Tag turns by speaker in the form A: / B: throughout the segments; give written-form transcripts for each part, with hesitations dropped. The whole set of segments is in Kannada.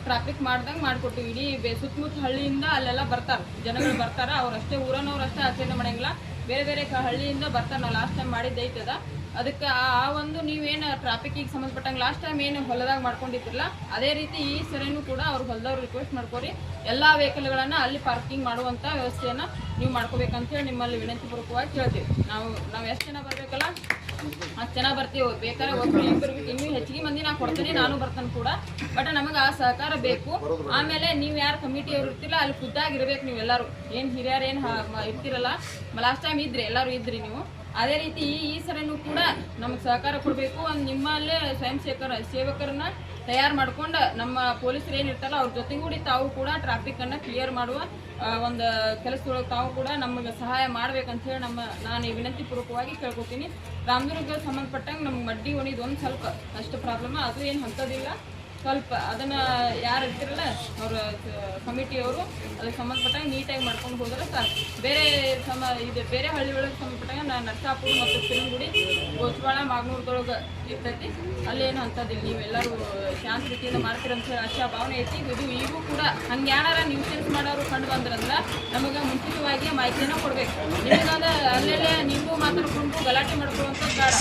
A: ಟ್ರಾಫಿಕ್ ಮಾಡ್ದಂಗೆ ಮಾಡಿಕೊಟ್ಟಿವಿ. ಇಡೀ ಸುತ್ತಮುತ್ತ ಹಳ್ಳಿಯಿಂದ ಅಲ್ಲೆಲ್ಲ ಬರ್ತಾರೆ, ಜನಗಳು ಬರ್ತಾರೆ. ಅವರಷ್ಟೇ ಊರನ್ನವ್ರಷ್ಟೇ ಆಚರಣೆ ಮಾಡೋಂಗಿಲ್ಲ, ಬೇರೆ ಬೇರೆ ಹಳ್ಳಿಯಿಂದ ಬರ್ತಾರೆ. ನಾವು ಲಾಸ್ಟ್ ಟೈಮ್ ಮಾಡಿದ್ದೈತದ. ಅದಕ್ಕೆ ಆ ಒಂದು ನೀವೇನು ಟ್ರಾಫಿಕ್ಕಿಗೆ ಸಂಬಂಧಪಟ್ಟಂಗೆ ಲಾಸ್ಟ್ ಟೈಮ್ ಏನು ಹೊಲದಾಗ ಮಾಡ್ಕೊಂಡಿದ್ರಲ್ಲ, ಅದೇ ರೀತಿ ಈ ಸರಿನೂ ಕೂಡ ಅವ್ರು ಹೊಲದವ್ರು ರಿಕ್ವೆಸ್ಟ್ ಮಾಡ್ಕೊರಿ, ಎಲ್ಲ ವೆಹಿಕಲ್ಗಳನ್ನು ಅಲ್ಲಿ ಪಾರ್ಕಿಂಗ್ ಮಾಡುವಂಥ ವ್ಯವಸ್ಥೆಯನ್ನು ನೀವು ಮಾಡ್ಕೋಬೇಕಂತೇಳಿ ನಿಮ್ಮಲ್ಲಿ ವಿನಂತಿಪೂರ್ವಕವಾಗಿ ಕೇಳ್ತೀವಿ. ನಾವು ಎಷ್ಟು ಜನ ಬರಬೇಕಲ್ಲ ಅಷ್ಟು ಜನ ಬರ್ತೀವಿ. ಬೇಕಾದ್ರೆ ಒಬ್ಬರು ಇಬ್ಬರಿಗೆ ಇನ್ನೂ ಹೆಚ್ಚಿಗೆ ಮಂದಿ ನಾ ಕೊಡ್ತೀನಿ, ನಾನು ಬರ್ತಾನೆ ಕೂಡ. ಬಟ್ ನಮಗೆ ಆ ಸಹಕಾರ ಬೇಕು. ಆಮೇಲೆ ನೀವು ಯಾರು ಕಮಿಟಿಯವ್ರು ಇರ್ತಿಲ್ಲ ಅಲ್ಲಿ ಖುದ್ದಾಗಿರ್ಬೇಕು. ನೀವೆಲ್ಲರೂ ಏನು ಹಿರಿಯರು ಏನು ಇರ್ತಿರಲ್ಲ, ಲಾಸ್ಟ್ ಟೈಮ್ ಇದ್ರಿ, ಎಲ್ಲರೂ ಇದ್ರಿ ನೀವು. ಅದೇ ರೀತಿ ಈ ಸರಿನೂ ಕೂಡ ನಮಗೆ ಸಹಕಾರ ಕೊಡಬೇಕು. ಒಂದು ನಿಮ್ಮಲ್ಲೇ ಸ್ವಯಂ ಸೇವಕರನ್ನ ತಯಾರು ಮಾಡ್ಕೊಂಡು ನಮ್ಮ ಪೊಲೀಸರು ಏನಿರ್ತಾರಲ್ಲ ಅವ್ರ ಜೊತೆಗೂಡಿ ತಾವು ಕೂಡ ಟ್ರಾಫಿಕ್ಕನ್ನು ಕ್ಲಿಯರ್ ಮಾಡುವ ಒಂದು ಕೆಲಸದೊಳಗೆ ತಾವು ಕೂಡ ನಮಗೆ ಸಹಾಯ ಮಾಡ್ಬೇಕಂತ ಹೇಳಿ ನಾನು ವಿನಂತಿಪೂರ್ವಕವಾಗಿ ಕೇಳ್ಕೊತೀನಿ. ರಾಮದುರ್ಗಕ್ಕೆ ಸಂಬಂಧಪಟ್ಟಂಗೆ ನಮ್ಗೆ ಮಡ್ಡಿ ಒಣಿದು ಒಂದು ಸ್ವಲ್ಪ ಅಷ್ಟು ಪ್ರಾಬ್ಲಮ್, ಅದು ಏನು ಅಂಥದ್ದಿಲ್ಲ. ಸ್ವಲ್ಪ ಅದನ್ನು ಯಾರು ಇರ್ತಿರಲ್ಲ ಅವರು ಕಮಿಟಿಯವರು ಅದಕ್ಕೆ ಸಂಬಂಧಪಟ್ಟಂಗೆ ನೀಟಾಗಿ ಮಾಡ್ಕೊಂಡು ಹೋದ್ರೆ ಸಾಕು. ಬೇರೆ ಹಳ್ಳಿಗಳಿಗೆ ಸಂಬಂಧಪಟ್ಟಂಗೆ ನರಸಾಪುರ ಮತ್ತು ಪಿರಂಗುಡಿ, ಗೋಚವಾಳ, ಮಾಗನೂರದೊಳಗೆ ಇರ್ತೈತಿ. ಅಲ್ಲೇನು ಅಂಥದ್ದಿಲ್ಲ. ನೀವೆಲ್ಲರೂ ಶಾಂತ ರೀತಿಯಿಂದ ಮಾಡ್ತೀರಂತ ಹೇಳಿ ಅಷ್ಟೇ ಭಾವನೆ ಐತಿ. ಈಗೂ ಕೂಡ ಹಂಗೆ ಯಾರು ನ್ಯೂಸೆನ್ಸ್ ಮಾಡೋರು ಕಂಡು ಬಂದ್ರಂದ್ರೆ ನಮಗೆ ಮುಂಚಿತವಾಗಿ ಮಾಹಿತಿಯನ್ನು ಕೊಡಬೇಕು. ನಿಮಗಾದ ಅಲ್ಲೆಲ್ಲೇ ನೀವು ಮಾತಾಡ್ಕೊಂಡು ಗಲಾಟೆ ಮಾಡ್ಕೊಳ್ಳುವಂಥದ್ದು ಬೇಡ.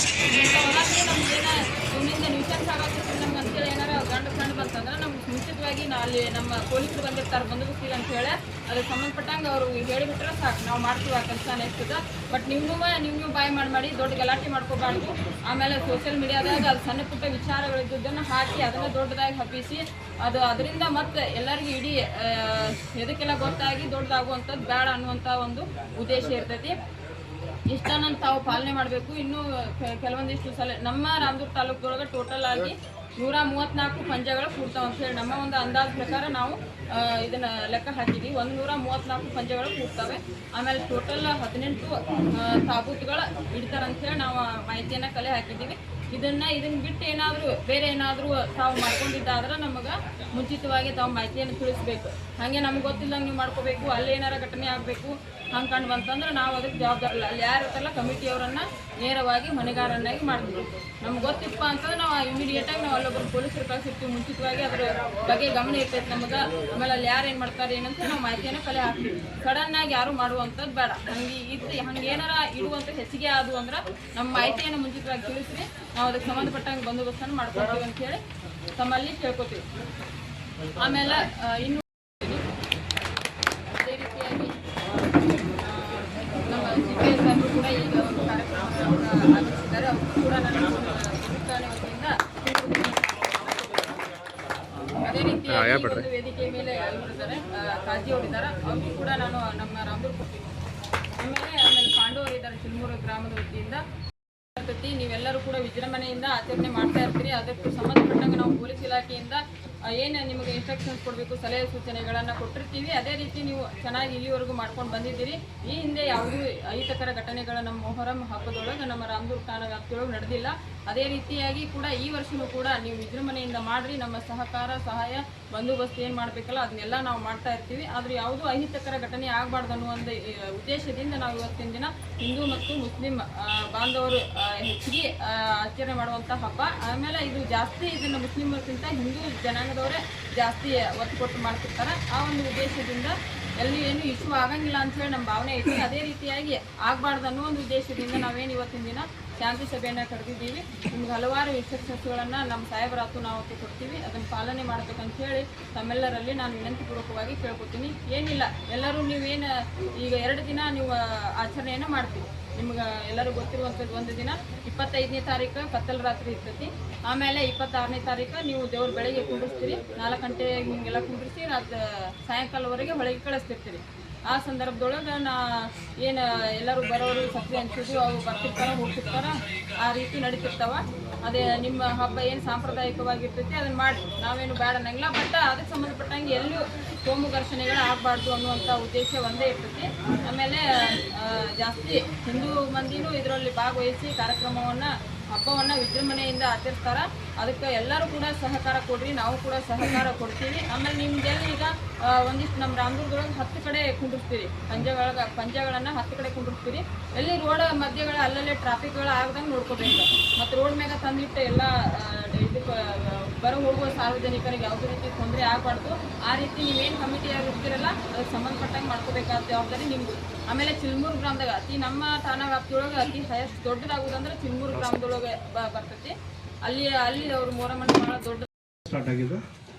A: ನಮಗೇನ ಇವನಿಂದ ನ್ಯೂಸೆನ್ಸ್ ಆಗೋಕ್ಕೆ ನಮ್ಗೆ ಅಂತೇಳಿ ಏನಾರ ಕಂಡು ಬಂತಂದ್ರೆ ನಮ್ಗೆ ಮುಂಚಿತವಾಗಿ ಅಲ್ಲಿ ನಮ್ಮ ಪೊಲೀಸರು ಬಂದಿರ್ತಾರೆ, ಬಂದೋಬಸ್ತಿಲ್ಲ ಅಂತ ಹೇಳಿ ಅದಕ್ಕೆ ಸಂಬಂಧಪಟ್ಟಂಗೆ ಅವರು ಹೇಳಿಬಿಟ್ರೆ ಸಾಕು, ನಾವು ಮಾಡ್ತೀವಿ ಆ ಕೆಲಸ ನೆಕ್ಸ್ತದ. ಬಟ್ ನೀವು ಬಾಯ್ ಮಾಡಿ ದೊಡ್ಡ ಗಲಾಟೆ ಮಾಡ್ಕೋಬಾರ್ದು. ಆಮೇಲೆ ಸೋಷಿಯಲ್ ಮೀಡಿಯಾದಾಗ ಅದು ಸಣ್ಣ ಪುಟ್ಟ ವಿಚಾರಗಳಿದ್ದನ್ನು ಹಾಕಿ ಅದನ್ನು ದೊಡ್ಡದಾಗಿ ಹಬ್ಬಿಸಿ ಅದರಿಂದ ಮತ್ತೆ ಎಲ್ಲರಿಗೂ ಇಡೀ ಎದಕ್ಕೆಲ್ಲ ಗೊತ್ತಾಗಿ ದೊಡ್ಡದಾಗುವಂಥದ್ದು ಬೇಡ ಅನ್ನುವಂಥ ಒಂದು ಉದ್ದೇಶ ಇರ್ತೈತಿ. ಇಷ್ಟನ್ನು ತಾವು ಪಾಲನೆ ಮಾಡಬೇಕು. ಇನ್ನೂ ಕೆಲವೊಂದಿಷ್ಟು ಸಲ ನಮ್ಮ ರಾಮದುರ್ಗ ತಾಲೂಕದೊಳಗೆ ಟೋಟಲ್ ಆಗಿ 134 ಪಂಜಗಳು ಕೂಡ್ತಾವೆ ಅಂತ ಹೇಳಿ ನಮ್ಮ ಒಂದು ಅಂದಾಜು ಪ್ರಕಾರ ನಾವು ಇದನ್ನು ಲೆಕ್ಕ ಹಾಕಿದ್ದೀವಿ. 134 ಪಂಜಗಳು ಕೂಡ್ತವೆ. ಆಮೇಲೆ ಟೋಟಲ್ 18 ತಾಬೂತುಗಳು ಇಡ್ತಾರಂತೇಳಿ ನಾವು ಮಾಹಿತಿಯನ್ನು ಕಲೆ ಹಾಕಿದ್ದೀವಿ. ಇದನ್ನು ಬಿಟ್ಟು ಬೇರೆ ಏನಾದರೂ ತಾವು ಮಾಡ್ಕೊಂಡಿದ್ದಾದ್ರೆ ನಮಗೆ ಮುಂಚಿತವಾಗಿ ತಾವು ಮಾಹಿತಿಯನ್ನು ತಿಳಿಸ್ಬೇಕು. ಹಾಗೆ ನಮ್ಗೆ ಗೊತ್ತಿಲ್ಲಂಗೆ ನೀವು ಮಾಡ್ಕೋಬೇಕು, ಅಲ್ಲೇನಾರ ಘಟನೆ ಆಗಬೇಕು ಹಂಗೆ ಕಂಡು ಬಂತಂದ್ರೆ ನಾವು ಅದಕ್ಕೆ ಜವಾಬ್ದಾರಿಲ್ಲ. ಅಲ್ಲಿ ಯಾರು ಇರ್ತಾರಲ್ಲ ಕಮಿಟಿಯವರನ್ನು ನೇರವಾಗಿ ಹೊಣೆಗಾರನ್ನಾಗಿ ಮಾಡ್ತೀವಿ. ನಮ್ಗೆ ಗೊತ್ತಿಪ್ಪ ಅಂತಂದ್ರೆ ನಾವು ಇಮಿಡಿಯೇಟಾಗಿ ನಾವು ಅಲ್ಲೊಬ್ಬರು ಪೊಲೀಸರು ಕಳಿಸಿರ್ತೀವಿ. ಮುಂಚಿತವಾಗಿ ಅದರ ಬಗ್ಗೆ ಗಮನ ಇರ್ತೈತೆ ನಮಗೆ. ಆಮೇಲೆ ಅಲ್ಲಿ ಯಾರು ಏನು ಮಾಡ್ತಾರೆ ಏನಂತ ನಾವು ಮಾಹಿತಿಯನ್ನು ಕಲೆ ಹಾಕ್ತೀವಿ. ಸಡನ್ನಾಗಿ ಯಾರು ಮಾಡುವಂಥದ್ದು ಬೇಡ. ಹಂಗೆ ಏನಾರ ಇಡುವಂಥ ಹೆಚ್ಚಿಗೆ ಆದವು ಅಂದ್ರೆ ನಮ್ಮ ಮಾಹಿತಿಯನ್ನು ಮುಂಚಿತವಾಗಿ ತಿಳಿಸ್ರಿ, ನಾವು ಅದಕ್ಕೆ ಸಂಬಂಧಪಟ್ಟಂಗೆ ಬಂದೋಬಸ್ತನ್ನು ಮಾಡ್ಕೊಳ್ತೀವಿ ಅಂತೇಳಿ ತಮ್ಮಲ್ಲಿ ಕೇಳ್ಕೊತೀವಿ. ಆಮೇಲೆ ಇನ್ನು ಅದೇ ರೀತಿಯಾಗಿ ನಮ್ಮ CPS ಅವರು ಕೂಡ ಈಗ ಒಂದು ಕಾರ್ಯಕ್ರಮವನ್ನು ಆಯೋಜಿಸಿದ್ದಾರೆ. ಅವರು ಕೂಡ ನನ್ನ ವತಿಯಿಂದ ಅದೇ ರೀತಿಯಾಗಿ ಒಂದು ವೇದಿಕೆ ಮೇಲೆ ಇದ್ದಾರೆ, ಕಾಜಿ ಅವರಿದ್ದಾರೆ. ಅವರು ಕೂಡ ನಾನು ನಮ್ಮ ರಾಮದುರ್ಗ ಆಮೇಲೆ ಪಾಂಡವರಿದ್ದಾರೆ ಶಿಲ್ಮೂರು ಗ್ರಾಮದ ವತಿಯಿಂದ. ನೀವೆಲ್ಲರೂ ಕೂಡ ವಿಜೃಂಭಣೆಯಿಂದ ಆಚರಣೆ ಮಾಡ್ತಾ ಇರ್ತೀರಿ. ಅದಕ್ಕೆ ಸಂಬಂಧಪಟ್ಟಂಗೆ ನಾವು ಪೊಲೀಸ್ ಇಲಾಖೆಯಿಂದ ಏನು ನಿಮಗೆ ಇನ್ಸ್ಟ್ರಕ್ಷನ್ಸ್ ಕೊಡಬೇಕು, ಸಲಹೆ ಸೂಚನೆಗಳನ್ನು ಕೊಟ್ಟಿರ್ತೀವಿ. ಅದೇ ರೀತಿ ನೀವು ಚೆನ್ನಾಗಿ ಇಲ್ಲಿವರೆಗೂ ಮಾಡ್ಕೊಂಡು ಬಂದಿದ್ದೀರಿ. ಈ ಹಿಂದೆ ಯಾವುದೂ ಅಹಿತಕರ ಘಟನೆಗಳು ನಮ್ಮ ಮೊಹರಂ ಹಬ್ಬದೊಳಗೆ ನಮ್ಮ ರಾಮದುರ್ಗ ಠಾಣಾ ವ್ಯಾಪ್ತಿಯೊಳಗೆ ನಡೆದಿಲ್ಲ. ಅದೇ ರೀತಿಯಾಗಿ ಕೂಡ ಈ ವರ್ಷವೂ ಕೂಡ ನೀವು ವಿಜೃಂಭಣೆಯಿಂದ ಮಾಡಿರಿ. ನಮ್ಮ ಸಹಕಾರ, ಸಹಾಯ, ಬಂದೋಬಸ್ತ್ ಏನು ಮಾಡಬೇಕಲ್ಲ ಅದನ್ನೆಲ್ಲ ನಾವು ಮಾಡ್ತಾ ಇರ್ತೀವಿ. ಆದರೆ ಯಾವುದೂ ಅಹಿತಕರ ಘಟನೆ ಆಗಬಾರ್ದು ಅನ್ನೋ ಒಂದು ಉದ್ದೇಶದಿಂದ ನಾವು ಇವತ್ತಿನ ದಿನ ಹಿಂದೂ ಮತ್ತು ಮುಸ್ಲಿಂ ಬಾಂಧವರು ಹೆಚ್ಚಿಗೆ ಆಚರಣೆ ಮಾಡುವಂಥ ಹಬ್ಬ. ಆಮೇಲೆ ಇದು ಜಾಸ್ತಿ ಇದನ್ನು ಮುಸ್ಲಿಮರ್ಗಿಂತ ಹಿಂದೂ ಜನಾಂಗದವರೇ ಜಾಸ್ತಿ ಒತ್ತು ಕೊಟ್ಟು ಮಾಡ್ತಿರ್ತಾರೆ. ಆ ಒಂದು ಉದ್ದೇಶದಿಂದ ಎಲ್ಲಿ ಏನು ಇಶ್ಯೂ ಆಗಂಗಿಲ್ಲ ಅಂಥೇಳಿ ನಮ್ಮ ಭಾವನೆ ಐತಿ. ಅದೇ ರೀತಿಯಾಗಿ ಆಗಬಾರ್ದು ಅನ್ನೋ ಒಂದು ಉದ್ದೇಶದಿಂದ ನಾವೇನು ಇವತ್ತಿನ ದಿನ ಶಾಂತಿ ಸಭೆಯನ್ನು ಕರೆದಿದ್ದೀವಿ. ನಿಮ್ಗೆ ಹಲವಾರು ಇನ್ಸ್ಟ್ರಕ್ಷನ್ಸ್ಗಳನ್ನು ನಮ್ಮ ಸಾಹೇಬರಾತು ನಾವು ಕೊಡ್ತೀವಿ, ಅದನ್ನು ಪಾಲನೆ ಮಾಡಬೇಕಂತ ಹೇಳಿ ತಮ್ಮೆಲ್ಲರಲ್ಲಿ ನಾನು ವಿನಂತಿಪೂರ್ವಕವಾಗಿ ಕೇಳ್ಕೊತೀನಿ. ಏನಿಲ್ಲ, ಎಲ್ಲರೂ ನೀವೇನು ಈಗ 2 ದಿನ ನೀವು ಆಚರಣೆಯನ್ನು ಮಾಡ್ತೀವಿ. ನಿಮ್ಗೆ ಎಲ್ಲರೂ ಗೊತ್ತಿರುವಂಥದ್ದು ಒಂದು ದಿನ 25ನೇ ತಾರೀಕು ಕತ್ತಲ ರಾತ್ರಿ ಇರ್ತೈತಿ. ಆಮೇಲೆ 26ನೇ ತಾರೀಕು ನೀವು ದೇವ್ರ ಬೆಳಗ್ಗೆ ಕುಂಡಿಸ್ತೀರಿ, 4 ಗಂಟೆಗೆ ಹಿಂಗೆಲ್ಲ ಕುಂಡಿಸಿ ಸಾಯಂಕಾಲವರೆಗೆ ಹೊಳಗೆ ಕಳಿಸ್ತಿರ್ತೀರಿ. ಆ ಸಂದರ್ಭದೊಳಗೆ ಏನು ಎಲ್ಲರೂ ಬರೋರು ಸಕ್ರೆ ಹಂಚಿದ್ರು ಅವು ಬರ್ತಿರ್ತಾರ ಹೋಗ್ತಿರ್ತಾರ, ಆ ರೀತಿ ನಡೀತಿರ್ತಾವ. ಅದೇ ನಿಮ್ಮ ಹಬ್ಬ ಏನು ಸಾಂಪ್ರದಾಯಿಕವಾಗಿರ್ತೈತಿ ಅದನ್ನು ಮಾಡಿ, ನಾವೇನು ಬೇಡ ಅನ್ನಂಗಿಲ್ಲ. ಬಟ್ ಅದಕ್ಕೆ ಸಂಬಂಧಪಟ್ಟಂಗೆ ಎಲ್ಲೂ ಕೋಮು ಘರ್ಷಣೆಗಳು ಆಗಬಾರ್ದು ಅನ್ನುವಂಥ ಉದ್ದೇಶ ಒಂದೇ ಇರ್ತೈತಿ. ಆಮೇಲೆ ಜಾಸ್ತಿ ಹಿಂದೂ ಮಂದಿನೂ ಇದರಲ್ಲಿ ಭಾಗವಹಿಸಿ ಕಾರ್ಯಕ್ರಮವನ್ನು ಹಬ್ಬವನ್ನು ವಿಜೃಂಭಣೆಯಿಂದ ಆಚರಿಸ್ತಾರ. ಅದಕ್ಕೆ ಎಲ್ಲರೂ ಕೂಡ ಸಹಕಾರ ಕೊಡ್ರಿ, ನಾವು ಕೂಡ ಸಹಕಾರ ಕೊಡ್ತೀವಿ. ಆಮೇಲೆ ನಿಮ್ದೆಲ್ಲ ಈಗ ಒಂದಿಷ್ಟು ನಮ್ಮ ರಾಮದುರ್ಗದೊಳಗೆ 10 ಕಡೆ ಕುಂಡಿರ್ತೀವಿ, ಪಂಜಗಳನ್ನು 10 ಕಡೆ ಕುಂಡಿರ್ತೀವಿ. ಎಲ್ಲಿ ರೋಡ್ ಮಧ್ಯಗಳ ಅಲ್ಲಲ್ಲೇ ಟ್ರಾಫಿಕ್ಗಳು ಆಗದಂಗೆ ನೋಡ್ಕೋಬೇಕು. ಮತ್ತು ರೋಡ್ ಮ್ಯಾಗ ತಂದಿಟ್ಟು ಎಲ್ಲ ಇದಕ್ಕೆ ಬರೋ ಹೋಗುವ ಸಾರ್ವಜನಿಕರಿಗೆ ಯಾವುದೇ ರೀತಿ ತೊಂದರೆ ಆಗಬಾರ್ದು. ಆ ರೀತಿ ನೀವೇನು ಕಮಿಟಿಯಾಗಿ ಇರ್ತೀರಲ್ಲ ಅದಕ್ಕೆ ಸಂಬಂಧಪಟ್ಟಂಗೆ ಮಾಡ್ಕೋಬೇಕಾದ ಜವಾಬ್ದಾರಿ ನಿಮ್ದು. ಆಮೇಲೆ ಚಿಲ್ಮೂರು ಗ್ರಾಮದಾಗ ನಮ್ಮ ಠಾಣಾ ವ್ಯಾಪ್ತಿಯೊಳಗೆ ಅತಿ ಹೈಯೆಸ್ಟ್ ದೊಡ್ಡದಾಗುದಂದ್ರೆ ಚಿಲ್ಮೂರು ಗ್ರಾಮದೊಳಗೆ ಬರ್ತೈತಿ. ಅಲ್ಲಿ ಅವ್ರ ಮೊಹರಂ ಭಾಳ ದೊಡ್ಡ
B: ಸ್ಟಾರ್ಟ್ ಆಗಿದೆ.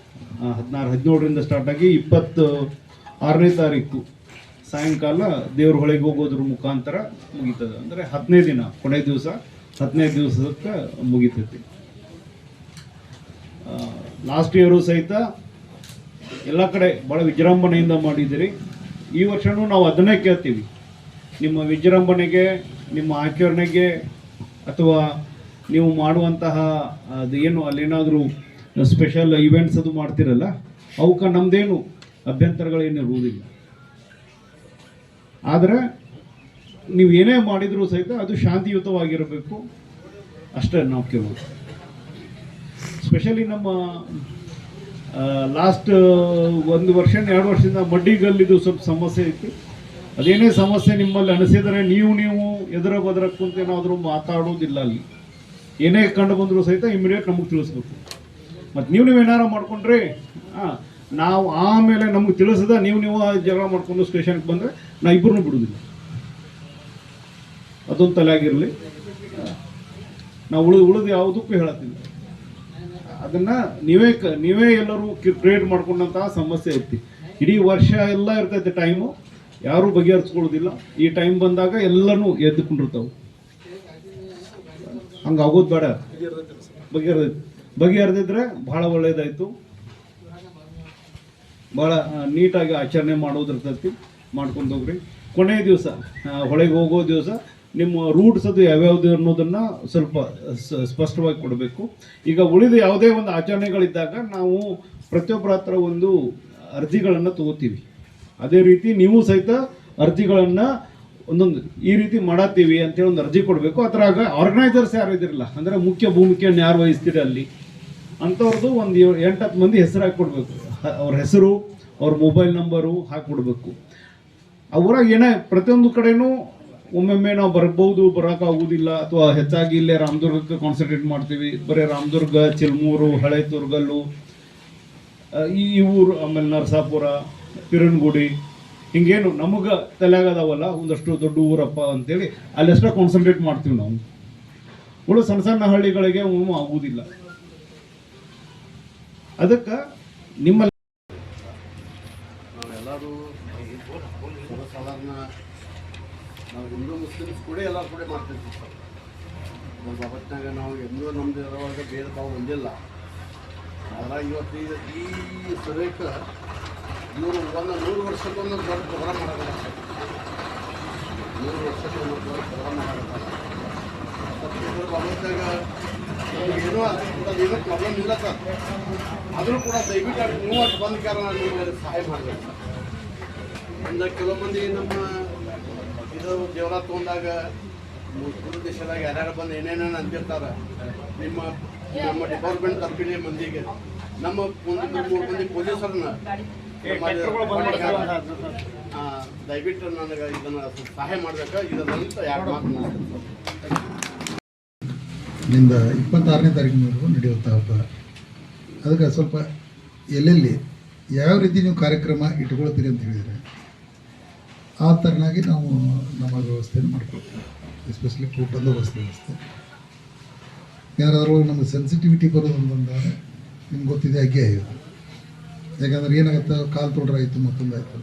B: 16-17ರಿಂದ ಸ್ಟಾರ್ಟ್ ಆಗಿ 26ನೇ ತಾರೀಕು ಸಾಯಂಕಾಲ ದೇವ್ರ ಹೊಳೆಗೆ ಹೋಗೋದ್ರ ಮುಖಾಂತರ ಮುಗೀತದೆ. ಅಂದರೆ 10ನೇ ದಿನ, ಕೊನೆ ದಿವಸ 10ನೇ ದಿವಸಕ್ಕೆ ಮುಗಿತೈತಿ. ಲಾಸ್ಟ್ ಇಯರು ಸಹಿತ ಎಲ್ಲ ಕಡೆ ಭಾಳ ವಿಜೃಂಭಣೆಯಿಂದ ಮಾಡಿದ್ದೀರಿ. ಈ ವರ್ಷವೂ ನಾವು ಅದನ್ನೇ ಕೇಳ್ತೀವಿ. ನಿಮ್ಮ ವಿಜೃಂಭಣೆಗೆ, ನಿಮ್ಮ ಆಚರಣೆಗೆ ಅಥವಾ ನೀವು ಮಾಡುವಂತಹ ಅದು ಏನು ಅಲ್ಲೇನಾದರೂ ಸ್ಪೆಷಲ್ ಇವೆಂಟ್ಸ್ ಅದು ಮಾಡ್ತಿರಲ್ಲ, ಅವಕ್ಕೆ ನಮ್ಮದೇನು ಅಭ್ಯಂತರಗಳೇನು ಇರುವುದಿಲ್ಲ. ಆದರೆ ನೀವು ಏನೇ ಮಾಡಿದರೂ ಸಹಿತ ಅದು ಶಾಂತಿಯುತವಾಗಿರಬೇಕು ಅಷ್ಟೇ ನಾವು ಕೇಳೋದು. ಸ್ಪೆಷಲಿ ನಮ್ಮ ಲಾಸ್ಟ್ 1 ವರ್ಷ 2 ವರ್ಷದಿಂದ ಮಡ್ಡಿಗಲ್ಲಿದು ಸ್ವಲ್ಪ ಸಮಸ್ಯೆ ಇತ್ತು. ಅದೇನೇ ಸಮಸ್ಯೆ ನಿಮ್ಮಲ್ಲಿ ಅನಿಸಿದರೆ ನೀವು ಎದುರ ಬದರ ಕುಂತ ಏನಾದರೂ ಮಾತಾಡೋದಿಲ್ಲ. ಅಲ್ಲಿ ಏನೇ ಕಂಡು ಬಂದರೂ ಸಹಿತ ಇಮಿಡಿಯೇಟ್ ನಮಗೆ ತಿಳಿಸ್ಬೇಕು. ಮತ್ತು ನೀವು ಏನಾರು ಮಾಡ್ಕೊಂಡ್ರೆ ನಾವು ಆಮೇಲೆ ನಮಗೆ ತಿಳಿಸಿದ ನೀವು ಜಗಳ ಮಾಡ್ಕೊಂಡು ಸ್ಟೇಷನ್ಗೆ ಬಂದರೆ ನಾ ಇಬ್ಬರನ್ನೂ ಬಿಡೋದಿಲ್ಲ. ಅದೊಂದು ತಲೆಯಾಗಿರಲಿ. ನಾವು ಉಳಿದು ಯಾವುದಕ್ಕೂ ಹೇಳತ್ತಿಲ್ಲ. ಅದನ್ನು ನೀವೇ ಎಲ್ಲರೂ ಕ್ರಿಯೇಟ್ ಮಾಡ್ಕೊಂಡಂತಹ ಸಮಸ್ಯೆ ಐತಿ. ಇಡೀ ವರ್ಷ ಎಲ್ಲ ಇರ್ತೈತೆ ಟೈಮು, ಯಾರೂ ಬಗೆಹರಿಸ್ಕೊಳ್ಳೋದಿಲ್ಲ. ಈ ಟೈಮ್ ಬಂದಾಗ ಎಲ್ಲನೂ ಎದ್ದುಕೊಂಡಿರ್ತಾವೆ. ಹಂಗೆ ಆಗೋದು ಬೇಡ. ಬಗೆಹರಿದಿದ್ರೆ ಭಾಳ ಒಳ್ಳೇದಾಯಿತು. ಭಾಳ ನೀಟಾಗಿ ಆಚರಣೆ ಮಾಡೋದಿರ್ತೈತಿ. ಮಾಡ್ಕೊಂಡು ಹೋಗ್ರಿ. ಕೊನೆಯ ದಿವಸ ಹೊಳೆಗೆ ಹೋಗೋ ದಿವಸ ನಿಮ್ಮ ರೂಟ್ಸ್ ಅದು ಯಾವ್ಯಾವುದು ಅನ್ನೋದನ್ನು ಸ್ವಲ್ಪ ಸ್ಪಷ್ಟವಾಗಿ ಕೊಡಬೇಕು. ಈಗ ಉಳಿದ ಯಾವುದೇ ಒಂದು ಆಚರಣೆಗಳಿದ್ದಾಗ ನಾವು ಪ್ರತಿಯೊಬ್ಬರ ಹತ್ರ ಒಂದು ಅರ್ಜಿಗಳನ್ನು ತಗೋತೀವಿ. ಅದೇ ರೀತಿ ನೀವು ಸಹಿತ ಅರ್ಜಿಗಳನ್ನು ಒಂದೊಂದು ಈ ರೀತಿ ಮಾಡತ್ತೀವಿ ಅಂತೇಳಿ ಒಂದು ಅರ್ಜಿ ಕೊಡಬೇಕು. ಅದ್ರಾಗ ಆರ್ಗನೈಸರ್ಸ್ ಯಾರು ಇದಿರಲ್ಲ, ಅಂದರೆ ಮುಖ್ಯ ಭೂಮಿಕೆಯನ್ನು ಯಾರು ವಹಿಸ್ತೀರಿ ಅಲ್ಲಿ ಅಂಥವ್ರದ್ದು ಒಂದು 8-10 ಮಂದಿ ಹೆಸರು ಹಾಕಿಕೊಡ್ಬೇಕು. ಅವ್ರ ಹೆಸರು, ಅವ್ರ ಮೊಬೈಲ್ ನಂಬರು ಹಾಕಿಕೊಡ್ಬೇಕು. ಅವರಾಗ ಏನೇ ಪ್ರತಿಯೊಂದು ಕಡೆನೂ ಒಮ್ಮೊಮ್ಮೆ ನಾವು ಬರೋಕ್ಕಾಗೋದಿಲ್ಲ, ಅಥವಾ ಹೆಚ್ಚಾಗಿ ಇಲ್ಲೇ ರಾಮದುರ್ಗಕ್ಕೆ ಕಾನ್ಸಂಟ್ರೇಟ್ ಮಾಡ್ತೀವಿ. ಬರೀ ರಾಮದುರ್ಗ, ಚಿಲ್ಮೂರು, ಹಳೆ ತುರ್ಗಲ್ಲು, ಈ ಊರು, ಆಮೇಲೆ ನರಸಾಪುರ, ಪಿರನ್ಗುಡಿ, ಹಿಂಗೇನು ನಮಗೆ ತಲೆಯಾಗದಾವಲ್ಲ ಒಂದಷ್ಟು ದೊಡ್ಡ ಊರಪ್ಪ ಅಂತೇಳಿ ಅಲ್ಲೆಷ್ಟೋ ಕಾನ್ಸಂಟ್ರೇಟ್ ಮಾಡ್ತೀವಿ ನಾವು. ಉಳಿದ ಸಣ್ಣ ಸಣ್ಣ ಹಳ್ಳಿಗಳಿಗೆ ಆಗುವುದಿಲ್ಲ. ಅದಕ್ಕೆ ನಿಮ್ಮಲ್ಲಿ
C: ನಾವೆಲ್ಲರೂ ಸಾಧಾರಣ ನಾವು ಹಿಂದೂ ಮುಸ್ಲಿಮ್ಸ್ ಕೂಡ ಎಲ್ಲರೂ ಕೂಡ ಮಾಡ್ತಿರ್ತೀವಿ ಸರ್. ನಮ್ಮ ಬಾಬತ್ನಾಗ ನಾವು ಎಂದೂ ನಮ್ಮದು ಇರೋವಾಗ ಬೇರೆ ತಾವು ಬಂದಿಲ್ಲ. ಅದ್ರಾಗ ಇವತ್ತು ಈ ಸಭೆಗೆ ಇವರು 100 ವರ್ಷಕ್ಕೊಂದು ದೊಡ್ಡ ಪ್ರೋಗ್ರಾಮ್ ಮಾಡೋದಿಲ್ಲ ಸರ್. 100 ವರ್ಷಕ್ಕೊಂದು ದೊಡ್ಡ ಪ್ರೋಗ್ರಾಮ್ ಮಾಡೋದಿಲ್ಲ. ಇದ್ರ ಬಾಬತ್ನಾಗ ಏನೋ ಅದೇನೋ ಪ್ರಾಬ್ಲಮ್ ಇಲ್ಲ ಸರ್. ಆದರೂ ಕೂಡ ದಯವಿಟ್ಟು ನೀವು ಅಷ್ಟು ಬಂದ ಕಾರಣ ನೀವು ಸಹಾಯ ಮಾಡಬೇಕು ಸರ್. ಒಂದು ಕೆಲವು ಮಂದಿ ನಮ್ಮ ಇದು ದೇವರ ತೊಗೊಂಡಾಗ ಮೂರು ದೇಶದಾಗ ಯಾರ್ಯಾರು ಬಂದು ಏನೇನೋ ಅಂತಿರ್ತಾರೆ. ನಮ್ಮ ಡಿಪಾರ್ಟ್ಮೆಂಟ್ ತರಪಿನ ಮಂದಿಗೆ ನಮ್ಮ 1-3 ಮಂದಿ ಪೊಲೀಸರನ್ನ ದಯವಿಟ್ಟು ನನಗೆ ಇದನ್ನು ಸಹಾಯ ಮಾಡಬೇಕು. ಇದರಂತ ಯಾರು ಮಾತು
D: ನಿಂದ 26ನೇ ತಾರೀಕಿನವರೆಗೂ ನಡೆಯುವಂಥ ಹಬ್ಬ. ಅದಕ್ಕೆ ಸ್ವಲ್ಪ ಎಲ್ಲೆಲ್ಲಿ ಯಾವ ರೀತಿ ನೀವು ಕಾರ್ಯಕ್ರಮ ಇಟ್ಕೊಳ್ತೀರಿ ಅಂತ ಹೇಳಿದರೆ ಆ ಥರನಾಗಿ ನಾವು ನಮ್ಮ ವ್ಯವಸ್ಥೆಯನ್ನು ಮಾಡ್ಕೊಳ್ತೀವಿ. ಎಸ್ಪೆಷಲಿ ಬಂದೋಬಸ್ತ್ ವ್ಯವಸ್ಥೆ. ಯಾರಾದರೂ ನಮಗೆ ಸೆನ್ಸಿಟಿವಿಟಿ ಬರೋದು ಅಂತಂದಾಗ ನಿಮ್ಗೆ ಗೊತ್ತಿದೆ ಅಗ್ಗೆ ಆಗಿದೆ. ಯಾಕಂದ್ರೆ ಏನಾಗುತ್ತೆ, ಕಾಲು ತೊಡ್ರಾಯಿತು ಮತ್ತೊಂದಾಯಿತು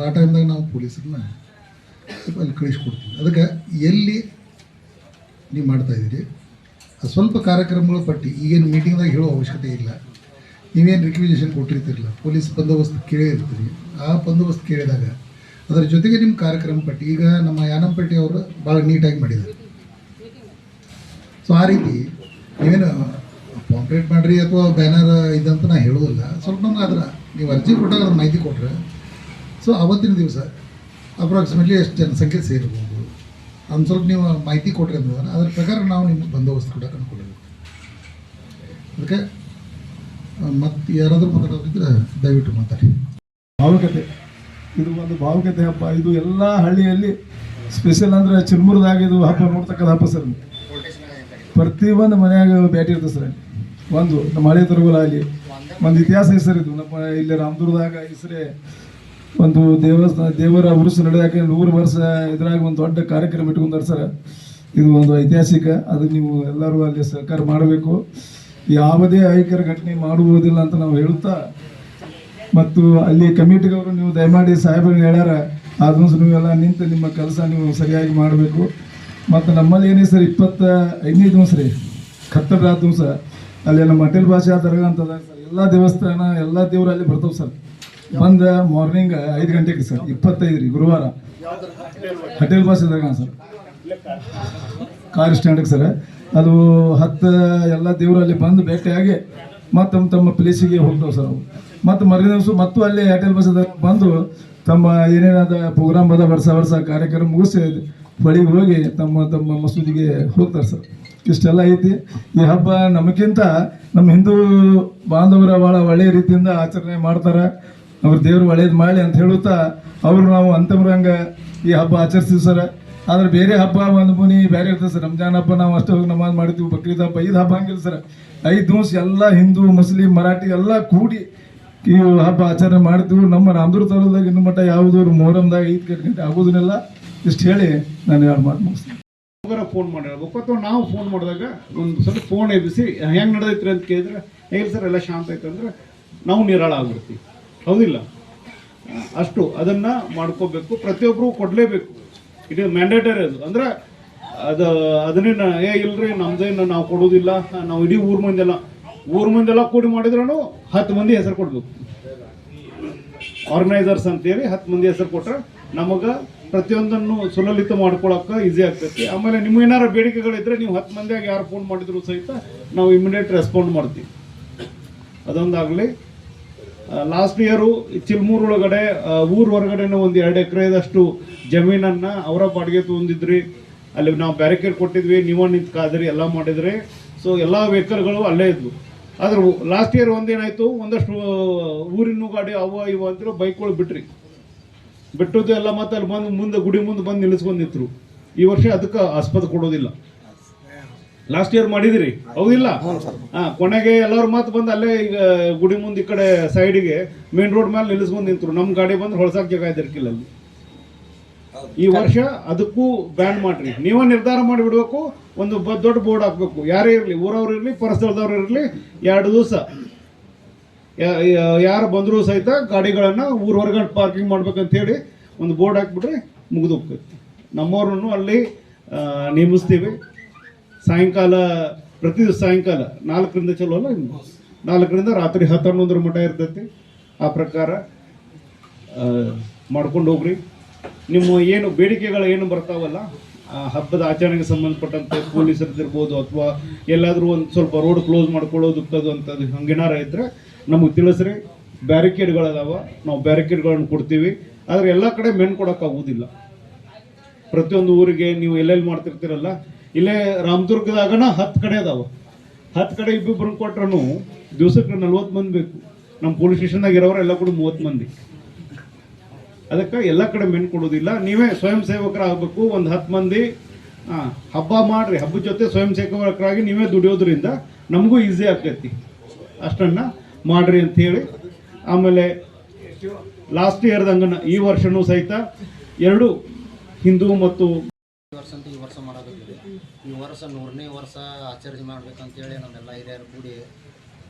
D: ಆ ಟೈಮ್ದಾಗ ನಾವು ಪೊಲೀಸರನ್ನ ಸ್ವಲ್ಪ ಅಲ್ಲಿ ಕಳಿಸ್ಕೊಡ್ತೀವಿ. ಅದಕ್ಕೆ ಎಲ್ಲಿ ನೀವು ಮಾಡ್ತಾಯಿದ್ದೀರಿ ಸ್ವಲ್ಪ ಕಾರ್ಯಕ್ರಮಗಳ ಪಟ್ಟಿ ಈಗೇನು ಮೀಟಿಂಗ್ದಾಗ ಹೇಳೋ ಅವಶ್ಯಕತೆ ಇಲ್ಲ. ನೀವೇನು ರಿಕ್ವಿಸೇಷನ್ ಕೊಟ್ಟಿರ್ತಿರಲ್ಲ, ಪೊಲೀಸ್ ಬಂದೋಬಸ್ತ್ ಕೇಳಿರ್ತೀರಿ. ಆ ಬಂದೋಬಸ್ತ್ ಕೇಳಿದಾಗ ಅದರ ಜೊತೆಗೆ ನಿಮ್ಮ ಕಾರ್ಯಕ್ರಮ ಪಟ್ಟಿ ಈಗ ನಮ್ಮ ಯಾನಂಪೇಟೆ ಅವರು ಭಾಳ ನೀಟಾಗಿ ಮಾಡಿದ್ದಾರೆ. ಸೊ ಆ ರೀತಿ ನೀವೇನು ಪಾಂಪ್ಲೇಟ್ ಮಾಡಿರಿ ಅಥವಾ ಬ್ಯಾನರ್ ಇದಂತ ನಾನು ಹೇಳೋದಿಲ್ಲ. ಸ್ವಲ್ಪ ನಮ್ಗೆ ಅದರ ನೀವು ಅರ್ಜಿ ಕೊಟ್ಟಾಗ ಅದ್ರ ಮಾಹಿತಿ ಕೊಟ್ಟರೆ ಸೊ ಅವತ್ತಿನ ದಿವಸ ಅಪ್ರಾಕ್ಸಿಮೇಟ್ಲಿ ಎಷ್ಟು ಜನಸಂಖ್ಯೆ ಸೇರ್ಬೋದು, ಒಂದು ಸ್ವಲ್ಪ ನೀವು ಮಾಹಿತಿ ಕೊಟ್ರಿ ಅಂದ್ರೆ ಅದ್ರ ಪ್ರಕಾರ ನಾವು ನಿಮ್ಗೆ ಬಂದೋಬಸ್ತ್ ಕೂಡ ಕಂಡುಕೊಳ್ಳಬೇಕು. ಅದಕ್ಕೆ ಮತ್ತು ಯಾರಾದರೂ ಮಾತಾಡೋದಿದ್ರೆ ದಯವಿಟ್ಟು ಮಾತಾಡಿ.
E: ಭಾವುಕತೆ, ಇದು ಒಂದು ಭಾವುಕತೆ ಹಬ್ಬ. ಇದು ಎಲ್ಲ ಹಳ್ಳಿಯಲ್ಲಿ ಸ್ಪೆಷಲ್ ಅಂದರೆ ಚಿರ್ಮುರದಾಗ ಇದು ಹಬ್ಬ ನೋಡ್ತಕ್ಕಂಥ ಹಬ್ಬ ಸರ್. ಪ್ರತಿಯೊಂದು ಮನೆಯಾಗ ಭೇಟಿ ಇರ್ತದೆ ಸರ್. ಒಂದು ನಮ್ಮ ಹಳೆ ತರಗೋಲ ಅಲ್ಲಿ ಒಂದು ಇತಿಹಾಸ ಹೆಸರು ಇದು. ನಮ್ಮ ಇಲ್ಲಿ ರಾಮದುರ್ಗದಾಗ ಹೆಸರೇ ಒಂದು ದೇವರ ಉರುಸು ನಡೆದಾಕ 100 ವರ್ಷ ಇದ್ರಾಗ ಒಂದು ದೊಡ್ಡ ಕಾರ್ಯಕ್ರಮ ಇಟ್ಕೊಂಡಾರ ಸರ್. ಇದು ಒಂದು ಐತಿಹಾಸಿಕ. ಅದಕ್ಕೆ ನೀವು ಎಲ್ಲರೂ ಅಲ್ಲಿ ಸಹಕಾರ ಮಾಡಬೇಕು. ಯಾವುದೇ ಅಹಿತಕರ ಘಟನೆ ಮಾಡುವುದಿಲ್ಲ ಅಂತ ನಾವು ಹೇಳುತ್ತಾ, ಮತ್ತು ಅಲ್ಲಿ ಕಮಿಟಿಗವರು ನೀವು ದಯಮಾಡಿ ಸಾಹೇಬರಿಗೆ ಹೇಳ್ಯಾರ, ಅದನ್ನು ನೀವೆಲ್ಲ ನಿಂತು ನಿಮ್ಮ ಕೆಲಸ ನೀವು ಸರಿಯಾಗಿ ಮಾಡಬೇಕು. ಮತ್ತು ನಮ್ಮಲ್ಲಿ ಏನೇ ಸರ್ 25ನೇ ದಿವಸ ರೀ ಖತ್ತರ್ ರಾತ್ ದಿವಸ ಅಲ್ಲಿ ನಮ್ಮ ಅಟಲ್ ಭಾಷಾ ದರ್ಗಾ ಅಂತದ ಸರ್. ಎಲ್ಲ ದೇವಸ್ಥಾನ ಎಲ್ಲ ದೇವರು ಅಲ್ಲಿ ಬರ್ತಾವೆ ಸರ್. ಬಂದ ಮಾರ್ನಿಂಗ್ 5 ಗಂಟೆಗೆ ಸರ್ 25 ರೀ ಗುರುವಾರ ಅಟಲ್ ಭಾಷಾ ದರ್ಗಾ ಸರ್ ಕಾರ್ ಸ್ಟ್ಯಾಂಡಿಗೆ ಸರ್. ಅದು 10 ಎಲ್ಲ ದೇವರು ಅಲ್ಲಿ ಬಂದು ಭೇಟಿಯಾಗಿ ಮತ್ತು ತಮ್ಮ ಪ್ಲೇಸಿಗೆ ಹೋಗ್ತಾವೆ ಸರ್. ಅವು ಮತ್ತು ಮರುದಿನ ದಿವಸ ಮತ್ತು ಅಲ್ಲಿ ಅಟಲ್ ಭಾಷಾ ದರ್ಗಾ ಬಂದು ತಮ್ಮ ಏನೇನಾದ ಪ್ರೋಗ್ರಾಮ್ ಅದ ವರ್ಷ ಕಾರ್ಯಕ್ರಮ ಮುಗಿಸಿ ಹೊಳಿಗೆ ಹೋಗಿ ತಮ್ಮ ಮಸೂದಿಗೆ ಹೋಗ್ತಾರೆ ಸರ್. ಇಷ್ಟೆಲ್ಲ ಐತಿ. ಈ ಹಬ್ಬ ನಮಗಿಂತ ನಮ್ಮ ಹಿಂದೂ ಬಾಂಧವರ ಭಾಳ ಒಳ್ಳೆಯ ರೀತಿಯಿಂದ ಆಚರಣೆ ಮಾಡ್ತಾರೆ. ಅವ್ರ ದೇವರು ಒಳ್ಳೇದು ಮಾಡಲಿ ಅಂತ ಹೇಳುತ್ತಾ ಅವರು ನಾವು ಅಂತಮ್ರಂಗ ಈ ಹಬ್ಬ ಆಚರಿಸ್ತೀವಿ ಸರ್. ಆದರೆ ಬೇರೆ ಹಬ್ಬ ಒಂದು ಮುನಿ ಬೇರೆ ಇರ್ತದೆ ಸರ್. ರಂಜಾನ್ ಹಬ್ಬ ನಾವು ಅಷ್ಟೇ ಹೋಗಿ ನಮಾಜ್ ಮಾಡ್ತೀವಿ. ಬಕ್ರೀದ್ ಹಬ್ಬ ಇದು ಹಬ್ಬ ಹಂಗಿಲ್ಲ ಸರ್. 5 ದಿವಸ ಎಲ್ಲ ಹಿಂದೂ ಮುಸ್ಲಿಂ ಮರಾಠಿ ಎಲ್ಲ ಕೂಡಿ ಈ ಹಬ್ಬ ಆಚರಣೆ ಮಾಡ್ತೀವಿ. ನಮ್ಮ ರಾಮದುರ್ಗ ತಾಲೂಕದಾಗ ಇನ್ನು ಮಟ್ಟ ಯಾವುದೂ ಮೊಹರಂದಾಗ 5 ಗಂಟೆ ಆಗೋದನ್ನೆಲ್ಲ ಇಷ್ಟು ಹೇಳಿ ನಾನು 2 ಮಾತು ಮುಗಿಸ್ತೀನಿ.
B: ಫೋನ್ ಮಾಡಿ ಹೇಳ್ಬೇಕು ಅಥವಾ ನಾವು ಫೋನ್ ಮಾಡಿದಾಗ ಒಂದು ಸ್ವಲ್ಪ ಫೋನ್ ಎಬ್ಬಿಸಿ ಹೆಂಗೆ ನಡೆದೈತ್ರಿ ಅಂತ ಕೇಳಿದ್ರೆ ಇಲ್ಲ ಸರ್ ಎಲ್ಲ ಶಾಂತ ಐತೆ ಅಂದ್ರೆ ನಾವು ನಿರಾಳ ಆಗ್ಬಿಡ್ತೀವಿ. ಹೌದಿಲ್ಲ? ಅಷ್ಟು ಅದನ್ನು ಮಾಡ್ಕೋಬೇಕು. ಪ್ರತಿಯೊಬ್ಬರು ಕೊಡಲೇಬೇಕು. It is mandatory. ಅದು ಅಂದರೆ ಅದನ್ನೇನು ಇಲ್ರಿ ನಮ್ದೇನು ನಾವು ಕೊಡೋದಿಲ್ಲ, ನಾವು ಇಡೀ ಊರ ಮಂದಿಯೆಲ್ಲ ಕೂಡಿ ಮಾಡಿದ್ರೂ 10 ಮಂದಿ ಹೆಸರು ಕೊಡಬೇಕು. ಆರ್ಗನೈಸರ್ಸ್ ಅಂತೇಳಿ 10 ಮಂದಿ ಹೆಸರು ಕೊಟ್ರೆ ನಮಗೆ ಪ್ರತಿಯೊಂದನ್ನು ಸುಲಲಿತ ಮಾಡ್ಕೊಳಕ್ಕೆ ಈಸಿ ಆಗ್ತೈತಿ. ಆಮೇಲೆ ನಿಮ್ಮ ಏನಾರು ಬೇಡಿಕೆಗಳಿದ್ರೆ ನೀವು 10 ಮಂದಿಯಾಗಿ ಯಾರು ಫೋನ್ ಮಾಡಿದ್ರು ಸಹಿತ ನಾವು ಇಮಿಡಿಯೇಟ್ ರೆಸ್ಪಾಂಡ್ ಮಾಡ್ತೀವಿ. ಅದೊಂದಾಗಲಿ. ಲಾಸ್ಟ್ ಇಯರು ಚಿಲ್ಮೂರು ಒಳಗಡೆ ಊರ ಹೊರಗಡೆನೂ ಒಂದು 2 ಎಕರೆದಷ್ಟು ಜಮೀನನ್ನು ಅವರ ಬಾಡಿಗೆ ತೊಗೊಂಡಿದ್ರಿ. ಅಲ್ಲಿ ನಾವು ಬ್ಯಾರಿಕೇಡ್ ಕೊಟ್ಟಿದ್ವಿ, ನೀವು ನಿಂತು ಕಾದ್ರಿ, ಎಲ್ಲ ಮಾಡಿದ್ರಿ. ಸೊ ಎಲ್ಲ ವೆಹಿಕಲ್ಗಳು ಅಲ್ಲೇ ಇದ್ವು. ಆದ್ರೆ ಲಾಸ್ಟ್ ಇಯರ್ ಒಂದೇನಾಯಿತು, ಒಂದಷ್ಟು ಊರಿನ ಗಾಡಿ ಅವ ಇವು ಅಂತೇಳಿ ಬೈಕ್ಗಳು ಬಿಟ್ಟದ್ದು ಎಲ್ಲ ಮತ್ತೆ ಅಲ್ಲಿ ಬಂದು ಗುಡಿ ಮುಂದೆ ಬಂದು ನಿಲ್ಲಿಸ್ಕೊಂಡು ನಿಂತರು. ಈ ವರ್ಷ ಅದಕ್ಕೆ ಆಸ್ಪದ ಕೊಡೋದಿಲ್ಲ. ಲಾಸ್ಟ್ ಇಯರ್ ಮಾಡಿದಿರಿ ಹೌದಿಲ್ಲ? ಕೊನೆಗೆ ಎಲ್ಲರೂ ಮತ್ತೆ ಬಂದು ಅಲ್ಲೇ ಈಗ ಗುಡಿ ಮುಂದೆ ಈ ಕಡೆ ಸೈಡಿಗೆ ಮೇನ್ ರೋಡ್ ಮೇಲೆ ನಿಲ್ಲಿಸ್ಕೊಂಡು ನಿಂತರು. ನಮ್ಮ ಗಾಡಿ ಬಂದು ಹೊಳ್ಸಾಕ್ ಜಾಗ ಇದ್ದಿರ್ಕಿಲ್ಲ ಅಲ್ಲಿ. ಈ ವರ್ಷ ಅದಕ್ಕೂ ಬ್ಯಾನ್ ಮಾಡ್ರಿ. ನೀವೇ ನಿರ್ಧಾರ ಮಾಡಿಬಿಡ್ಬೇಕು. ಒಂದು ದೊಡ್ಡ ಬೋರ್ಡ್ ಹಾಕ್ಬೇಕು. ಯಾರೇ ಇರಲಿ, ಊರವ್ರು ಇರಲಿ, ಪರಸ್ಥಳದವ್ರು ಇರಲಿ, 2 ದಿವಸ ಯಾರು ಬಂದರೂ ಸಹಿತ ಗಾಡಿಗಳನ್ನು ಊರ ಹೊರಗಡೆ ಪಾರ್ಕಿಂಗ್ ಮಾಡ್ಬೇಕಂತ ಹೇಳಿ ಒಂದು ಬೋರ್ಡ್ ಹಾಕ್ಬಿಟ್ರೆ ಮುಗಿದು ಹೋಗ್ತೈತಿ. ನಮ್ಮವ್ರನ್ನು ಅಲ್ಲಿ ನೇಮಿಸ್ತೀವಿ. ಸಾಯಂಕಾಲ ಪ್ರತಿ ದಿವಸ ಸಾಯಂಕಾಲ 4ರಿಂದ ಚಲೋ ಅಲ್ಲ, 4ರಿಂದ ರಾತ್ರಿ 11 ಮಟ್ಟ ಇರ್ತೈತಿ. ಆ ಪ್ರಕಾರ ಮಾಡ್ಕೊಂಡು ಹೋಗ್ರಿ. ನಿಮ್ಮ ಏನು ಬೇಡಿಕೆಗಳು ಏನು ಬರ್ತಾವಲ್ಲ ಹಬ್ಬದ ಆಚರಣೆಗೆ ಸಂಬಂಧಪಟ್ಟಂತೆ ಪೊಲೀಸರದಿರ್ಬೋದು ಅಥವಾ ಎಲ್ಲಾದರೂ ಒಂದು ಸ್ವಲ್ಪ ರೋಡ್ ಕ್ಲೋಸ್ ಮಾಡ್ಕೊಳ್ಳೋದಕ್ಕದು ಅಂತದ್ದು ಹಂಗೇನಾರ ಇದ್ದರೆ ನಮಗೆ ತಿಳಿಸ್ರಿ. ಬ್ಯಾರಿಕೇಡ್ಗಳದಾವ, ನಾವು ಬ್ಯಾರಿಕೇಡ್ಗಳನ್ನು ಕೊಡ್ತೀವಿ. ಆದರೆ ಎಲ್ಲ ಕಡೆ ಮೆನ್ ಕೊಡೋಕ್ಕಾಗೋದಿಲ್ಲ. ಪ್ರತಿಯೊಂದು ಊರಿಗೆ ನೀವು ಎಲ್ಲೆಲ್ಲಿ ಮಾಡ್ತಿರ್ತೀರಲ್ಲ, ಇಲ್ಲೇ ರಾಮದುರ್ಗದಾಗನ 10 ಕಡೆ ಅದಾವ. 10 ಕಡೆ ಇಬ್ಬಿಬ್ಬರನ್ನ ಕೊಟ್ರೂ ದಿವಸಕ್ಕೆ 40 ಮಂದಿ ಬೇಕು. ನಮ್ಮ ಪೊಲೀಸ್ ಸ್ಟೇಷನ್ದಾಗ ಇರೋರು ಎಲ್ಲ ಕೂಡ 30 ಮಂದಿ. ಅದಕ್ಕೆ ಎಲ್ಲ ಕಡೆ ಮೆನ್ ಕೊಡೋದಿಲ್ಲ. ನೀವೇ ಸ್ವಯಂ ಸೇವಕರಾಗಬೇಕು. ಒಂದು 10 ಮಂದಿ ಹಬ್ಬ ಮಾಡಿರಿ. ಹಬ್ಬದ ಜೊತೆ ಸ್ವಯಂ ಸೇವಕರಾಗಿ ನೀವೇ ದುಡಿಯೋದ್ರಿಂದ ನಮಗೂ ಈಸಿ ಆಗ್ತೈತಿ. ಅಷ್ಟನ್ನು ಮಾಡಿರಿ ಅಂಥೇಳಿ. ಆಮೇಲೆ ಲಾಸ್ಟ್ ಇಯರ್ದಂಗನ ಈ ವರ್ಷವೂ ಸಹಿತ 2 ಹಿಂದೂ ಮತ್ತು
F: ಈ ವರ್ಷ ಮಾಡೋದಿದೆ. ಈ ವರ್ಷ 100ನೇ ವರ್ಷ ಆಚರಣೆ ಮಾಡ್ಬೇಕಂತೇಳಿ ನಮ್ಮೆಲ್ಲ ಹಿರಿಯರು ಕೂಡಿ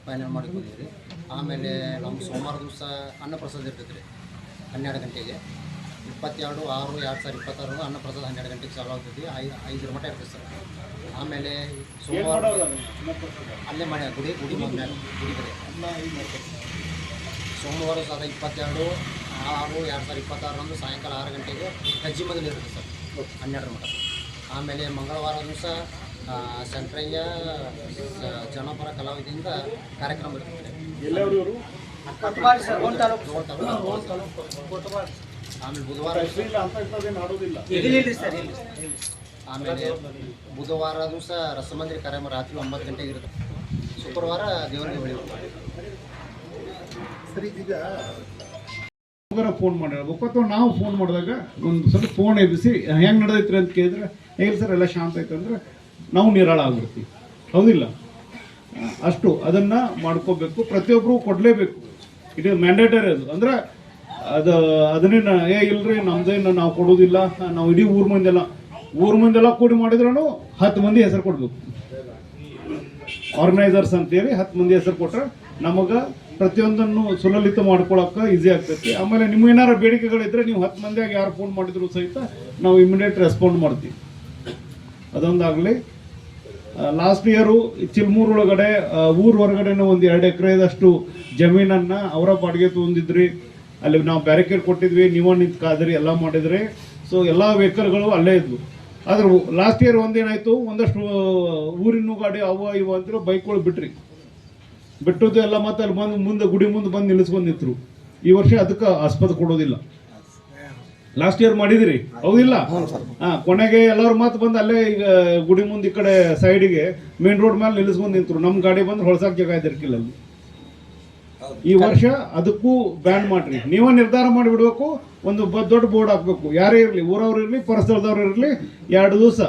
F: ಫೈನಲ್ ಮಾಡಿಕೊಂಡಿದ್ರಿ. ಆಮೇಲೆ ನಮ್ಮ ಸೋಮವಾರ ದಿವಸ ಅನ್ನಪ್ರಸಾದ ಇರ್ತೈತೆ ರೀ 12 ಗಂಟೆಗೆ. 22/6/2026 ಅನ್ನಪ್ರಸಾದ 12 ಗಂಟೆಗೆ ಚಾಲು ಆಗ್ತೈತಿ. 5 ಮಟ್ಟ ಇರ್ತೈತೆ ಸರ್. ಆಮೇಲೆ ಸೋಮವಾರ ಅಲ್ಲೇ ಮಾಡಿ ಗುಡಿ ಮುಂದೆ ಗುಡಿ ಕಡೆ ಸೋಮವಾರ ಸಹ 22/6/2026 ಸಾಯಂಕಾಲ 6 ಗಂಟೆಗೆ ಹೆಜ್ಜೆ ಮೊದಲು ಇರುತ್ತೆ ಸರ್ 12 ಮಟ್ಟ. ಆಮೇಲೆ ಮಂಗಳವಾರ ದಿವಸ ಸೆಂಟ್ರಯ್ಯ ಜನಪರ ಕಲಾವಿದರಿಂದ ಕಾರ್ಯಕ್ರಮ ಇರ್ತದೆ. ಆಮೇಲೆ ಬುಧವಾರ ಆಮೇಲೆ ಬುಧವಾರ ದಿವಸ ರಸಮಂದಿರ ಕಾರ್ಯಕ್ರಮ ರಾತ್ರಿ 9 ಗಂಟೆಗೆ ಇರುತ್ತೆ. ಶುಕ್ರವಾರ ದೇವರಿಗೆ ಹೊಳಿಬೇಕು.
C: ಸರಿ, ಈಗ
B: ಫೋನ್ ಮಾಡಿರ್ಬೇಕು ಅಥವಾ ನಾವು ಫೋನ್ ಮಾಡಿದಾಗ ಒಂದು ಸ್ವಲ್ಪ ಫೋನ್ ಎಬ್ಬಿಸಿ ಹೆಂಗೆ ನಡೆದೈತ್ರಿ ಅಂತ ಕೇಳಿದ್ರೆ ಹೇಗೆ ಸರ್ ಎಲ್ಲ ಶಾಂತ ಐತೆ ಅಂದರೆ ನಾವು ನಿರಾಳ ಆಗ್ಬಿಡ್ತೀವಿ. ಹೌದಿಲ್ಲ? ಅಷ್ಟು ಅದನ್ನು ಮಾಡ್ಕೋಬೇಕು, ಪ್ರತಿಯೊಬ್ಬರು ಕೊಡಲೇಬೇಕು. ಇದು ಮ್ಯಾಂಡೇಟರಿ. ಅದು ಅಂದರೆ ಅದನ್ನೇನು ಇಲ್ರಿ ನಮ್ದೇನು ನಾವು ಕೊಡೋದಿಲ್ಲ, ನಾವು ಇಡೀ ಊರ ಮಂದೆಲ್ಲ ಕೂಡಿ ಮಾಡಿದ್ರೂ 10 ಮಂದಿ ಹೆಸರು ಕೊಡಬೇಕು. ಆರ್ಗನೈಸರ್ಸ್ ಅಂತೇಳಿ 10 ಮಂದಿ ಹೆಸರು ಕೊಟ್ಟರೆ ನಮಗೆ ಪ್ರತಿಯೊಂದನ್ನು ಸುಲಲಿತ ಮಾಡ್ಕೊಳಕ್ಕೆ ಈಸಿ ಆಗ್ತೈತಿ. ಆಮೇಲೆ ನಿಮ್ಗೆ ಏನಾರು ಬೇಡಿಕೆಗಳಿದ್ರೆ ನೀವು 10 ಮಂದಿಯಾಗಿ ಯಾರು ಫೋನ್ ಮಾಡಿದ್ರು ಸಹಿತ ನಾವು ಇಮಿಡಿಯೇಟ್ ರೆಸ್ಪಾಂಡ್ ಮಾಡ್ತೀವಿ. ಅದೊಂದಾಗಲಿ. ಲಾಸ್ಟ್ ಇಯರು ಚಿಲ್ಮೂರು ಒಳಗಡೆ ಊರ ಹೊರಗಡೆನೂ ಒಂದು 2 ಎಕರೆದಷ್ಟು ಜಮೀನನ್ನು ಅವರ ಬಾಡಿಗೆ ತೊಗೊಂಡಿದ್ರಿ. ಅಲ್ಲಿ ನಾವು ಬ್ಯಾರಿಕೇಡ್ ಕೊಟ್ಟಿದ್ವಿ, ನೀವು ನಿಂತು ಕಾದ್ರಿ, ಎಲ್ಲ ಮಾಡಿದ್ರಿ. ಸೊ ಎಲ್ಲ ವೆಹಿಕಲ್ಗಳು ಅಲ್ಲೇ ಇದ್ವು. ಆದ್ರೆ ಲಾಸ್ಟ್ ಇಯರ್ ಒಂದೇನಾಯಿತು, ಒಂದಷ್ಟು ಊರಿನ ಗಾಡಿ ಅವ ಇವ ಅಂತೇಳಿ ಬೈಕ್ಗಳು ಬಿಟ್ಟದ್ದು ಎಲ್ಲ ಮತ್ತೆ ಅಲ್ಲಿ ಬಂದು ಮುಂದೆ ಗುಡಿ ಮುಂದೆ ಬಂದು ನಿಲ್ಲಿಸ್ಕೊಂಡು ನಿಂತರು. ಈ ವರ್ಷ ಅದಕ್ಕೆ ಆಸ್ಪದ ಕೊಡೋದಿಲ್ಲ. ಲಾಸ್ಟ್ ಇಯರ್ ಮಾಡಿದಿರಿ, ಹೌದಿಲ್ಲ? ಕೊನೆಗೆ ಎಲ್ಲರೂ ಮತ್ತೆ ಬಂದು ಅಲ್ಲೇ ಈಗ ಗುಡಿ ಮುಂದೆ ಈ ಕಡೆ ಸೈಡಿಗೆ ಮೇನ್ ರೋಡ್ ಮೇಲೆ ನಿಲ್ಲಿಸ್ಕೊಂಡು ನಿಂತರು. ನಮ್ಮ ಗಾಡಿ ಬಂದು ಹೊಳಸಾಕ್ ಜಾಗ ಇದ್ದಿರ್ಕಿಲ್ಲ ಅಲ್ಲಿ. ಈ ವರ್ಷ ಅದಕ್ಕೂ ಬ್ಯಾನ್ ಮಾಡ್ರಿ. ನೀವೇ ನಿರ್ಧಾರ ಮಾಡಿಬಿಡ್ಬೇಕು. ಒಂದು ದೊಡ್ಡ ಬೋರ್ಡ್ ಹಾಕ್ಬೇಕು. ಯಾರೇ ಇರಲಿ, ಊರವ್ರು ಇರಲಿ, ಪರಸ್ಥಳದವ್ರು ಇರಲಿ, 2 ದಿವಸ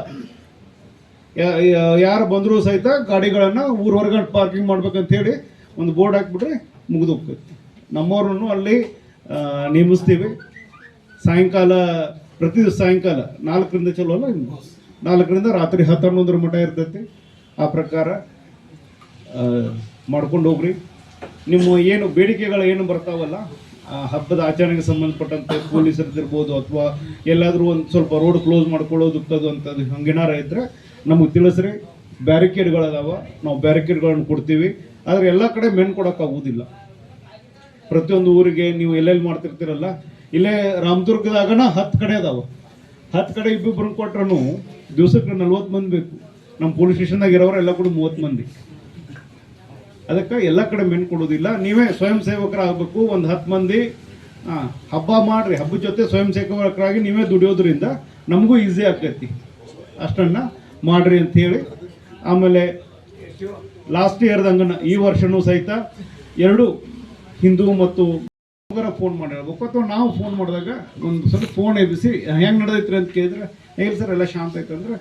B: ಯಾರು ಬಂದರೂ ಸಹಿತ ಗಾಡಿಗಳನ್ನು ಊರ ಹೊರಗಡೆ ಪಾರ್ಕಿಂಗ್ ಮಾಡ್ಬೇಕಂತ ಹೇಳಿ ಒಂದು ಬೋರ್ಡ್ ಹಾಕ್ಬಿಟ್ರೆ ಮುಗಿದು ಹೋಗ್ತೈತಿ. ನಮ್ಮವ್ರನ್ನು ಅಲ್ಲಿ ನೇಮಿಸ್ತೀವಿ. ಸಾಯಂಕಾಲ ಪ್ರತಿ ದಿವಸ ಸಾಯಂಕಾಲ 4ರಿಂದ ಚಲೋ ಅಲ್ಲ, 4ರಿಂದ ರಾತ್ರಿ 10-11 ಮಟ್ಟ ಇರ್ತೈತಿ. ಆ ಪ್ರಕಾರ ಮಾಡ್ಕೊಂಡು ಹೋಗ್ರಿ. ನಿಮ್ಮ ಏನು ಬೇಡಿಕೆಗಳು ಏನು ಬರ್ತಾವಲ್ಲ, ಹಬ್ಬದ ಆಚರಣೆಗೆ ಸಂಬಂಧಪಟ್ಟಂತೆ ಪೊಲೀಸರದಿರ್ಬೋದು ಅಥವಾ ಎಲ್ಲಾದರೂ ಒಂದು ಸ್ವಲ್ಪ ರೋಡ್ ಕ್ಲೋಸ್ ಮಾಡ್ಕೊಳ್ಳೋದು ಅಂಥದ್ದು ಹಂಗೇನಾರ ಇದ್ದರೆ ನಮಗೆ ತಿಳಿಸ್ರಿ. ಬ್ಯಾರಿಕೇಡ್ಗಳದಾವ, ನಾವು ಬ್ಯಾರಿಕೇಡ್ಗಳನ್ನು ಕೊಡ್ತೀವಿ. ಆದರೆ ಎಲ್ಲ ಕಡೆ ಮೆನ್ ಕೊಡೋಕ್ಕಾಗೋದಿಲ್ಲ. ಪ್ರತಿಯೊಂದು ಊರಿಗೆ ನೀವು ಎಲ್ಲೆಲ್ಲಿ ಮಾಡ್ತಿರ್ತೀರಲ್ಲ, ಇಲ್ಲೇ ರಾಮದುರ್ಗದಾಗನ 10 ಕಡೆ ಅದಾವ. 10 ಕಡೆ ಇಬ್ಬಿಬ್ಬರನ್ನ ಕೊಟ್ರೂ ದಿವಸಕ್ಕೆ 40 ಮಂದಿ ಬೇಕು. ನಮ್ಮ ಪೊಲೀಸ್ ಸ್ಟೇಷನ್ದಾಗ ಇರೋರು ಎಲ್ಲ ಕೂಡ 30 ಮಂದಿ. ಅದಕ್ಕೆ ಎಲ್ಲ ಕಡೆ ಮೆನ್ ಕೊಡೋದಿಲ್ಲ. ನೀವೇ ಸ್ವಯಂ ಸೇವಕರಾಗಬೇಕು. ಒಂದು 10 ಮಂದಿ ಹಬ್ಬ ಮಾಡಿರಿ. ಹಬ್ಬದ ಜೊತೆ ಸ್ವಯಂ ಸೇವಕರಾಗಿ ನೀವೇ ದುಡಿಯೋದ್ರಿಂದ ನಮಗೂ ಈಸಿ ಆಗ್ತೈತಿ. ಅಷ್ಟನ್ನು ಮಾಡಿರಿ ಅಂಥೇಳಿ. ಆಮೇಲೆ ಲಾಸ್ಟ್ ಇಯರ್ದಂಗನ ಈ ವರ್ಷವೂ ಸಹಿತ 2 ಹಿಂದೂ ಮತ್ತು ಫೋನ್ ಮಾಡಿರ್ಬೇಕು ಅಥವಾ ನಾವು ಫೋನ್ ಮಾಡಿದಾಗ ಒಂದು ಸ್ವಲ್ಪ ಫೋನ್ ಎಬ್ಬಿಸಿ ಹೆಂಗೆ ನಡೆದೈತ್ರಿ ಅಂತ ಕೇಳಿದ್ರೆ ಹೇಗೆ ಸರ್ ಎಲ್ಲ ಶಾಂತ ಐತೆ ಅಂದರೆ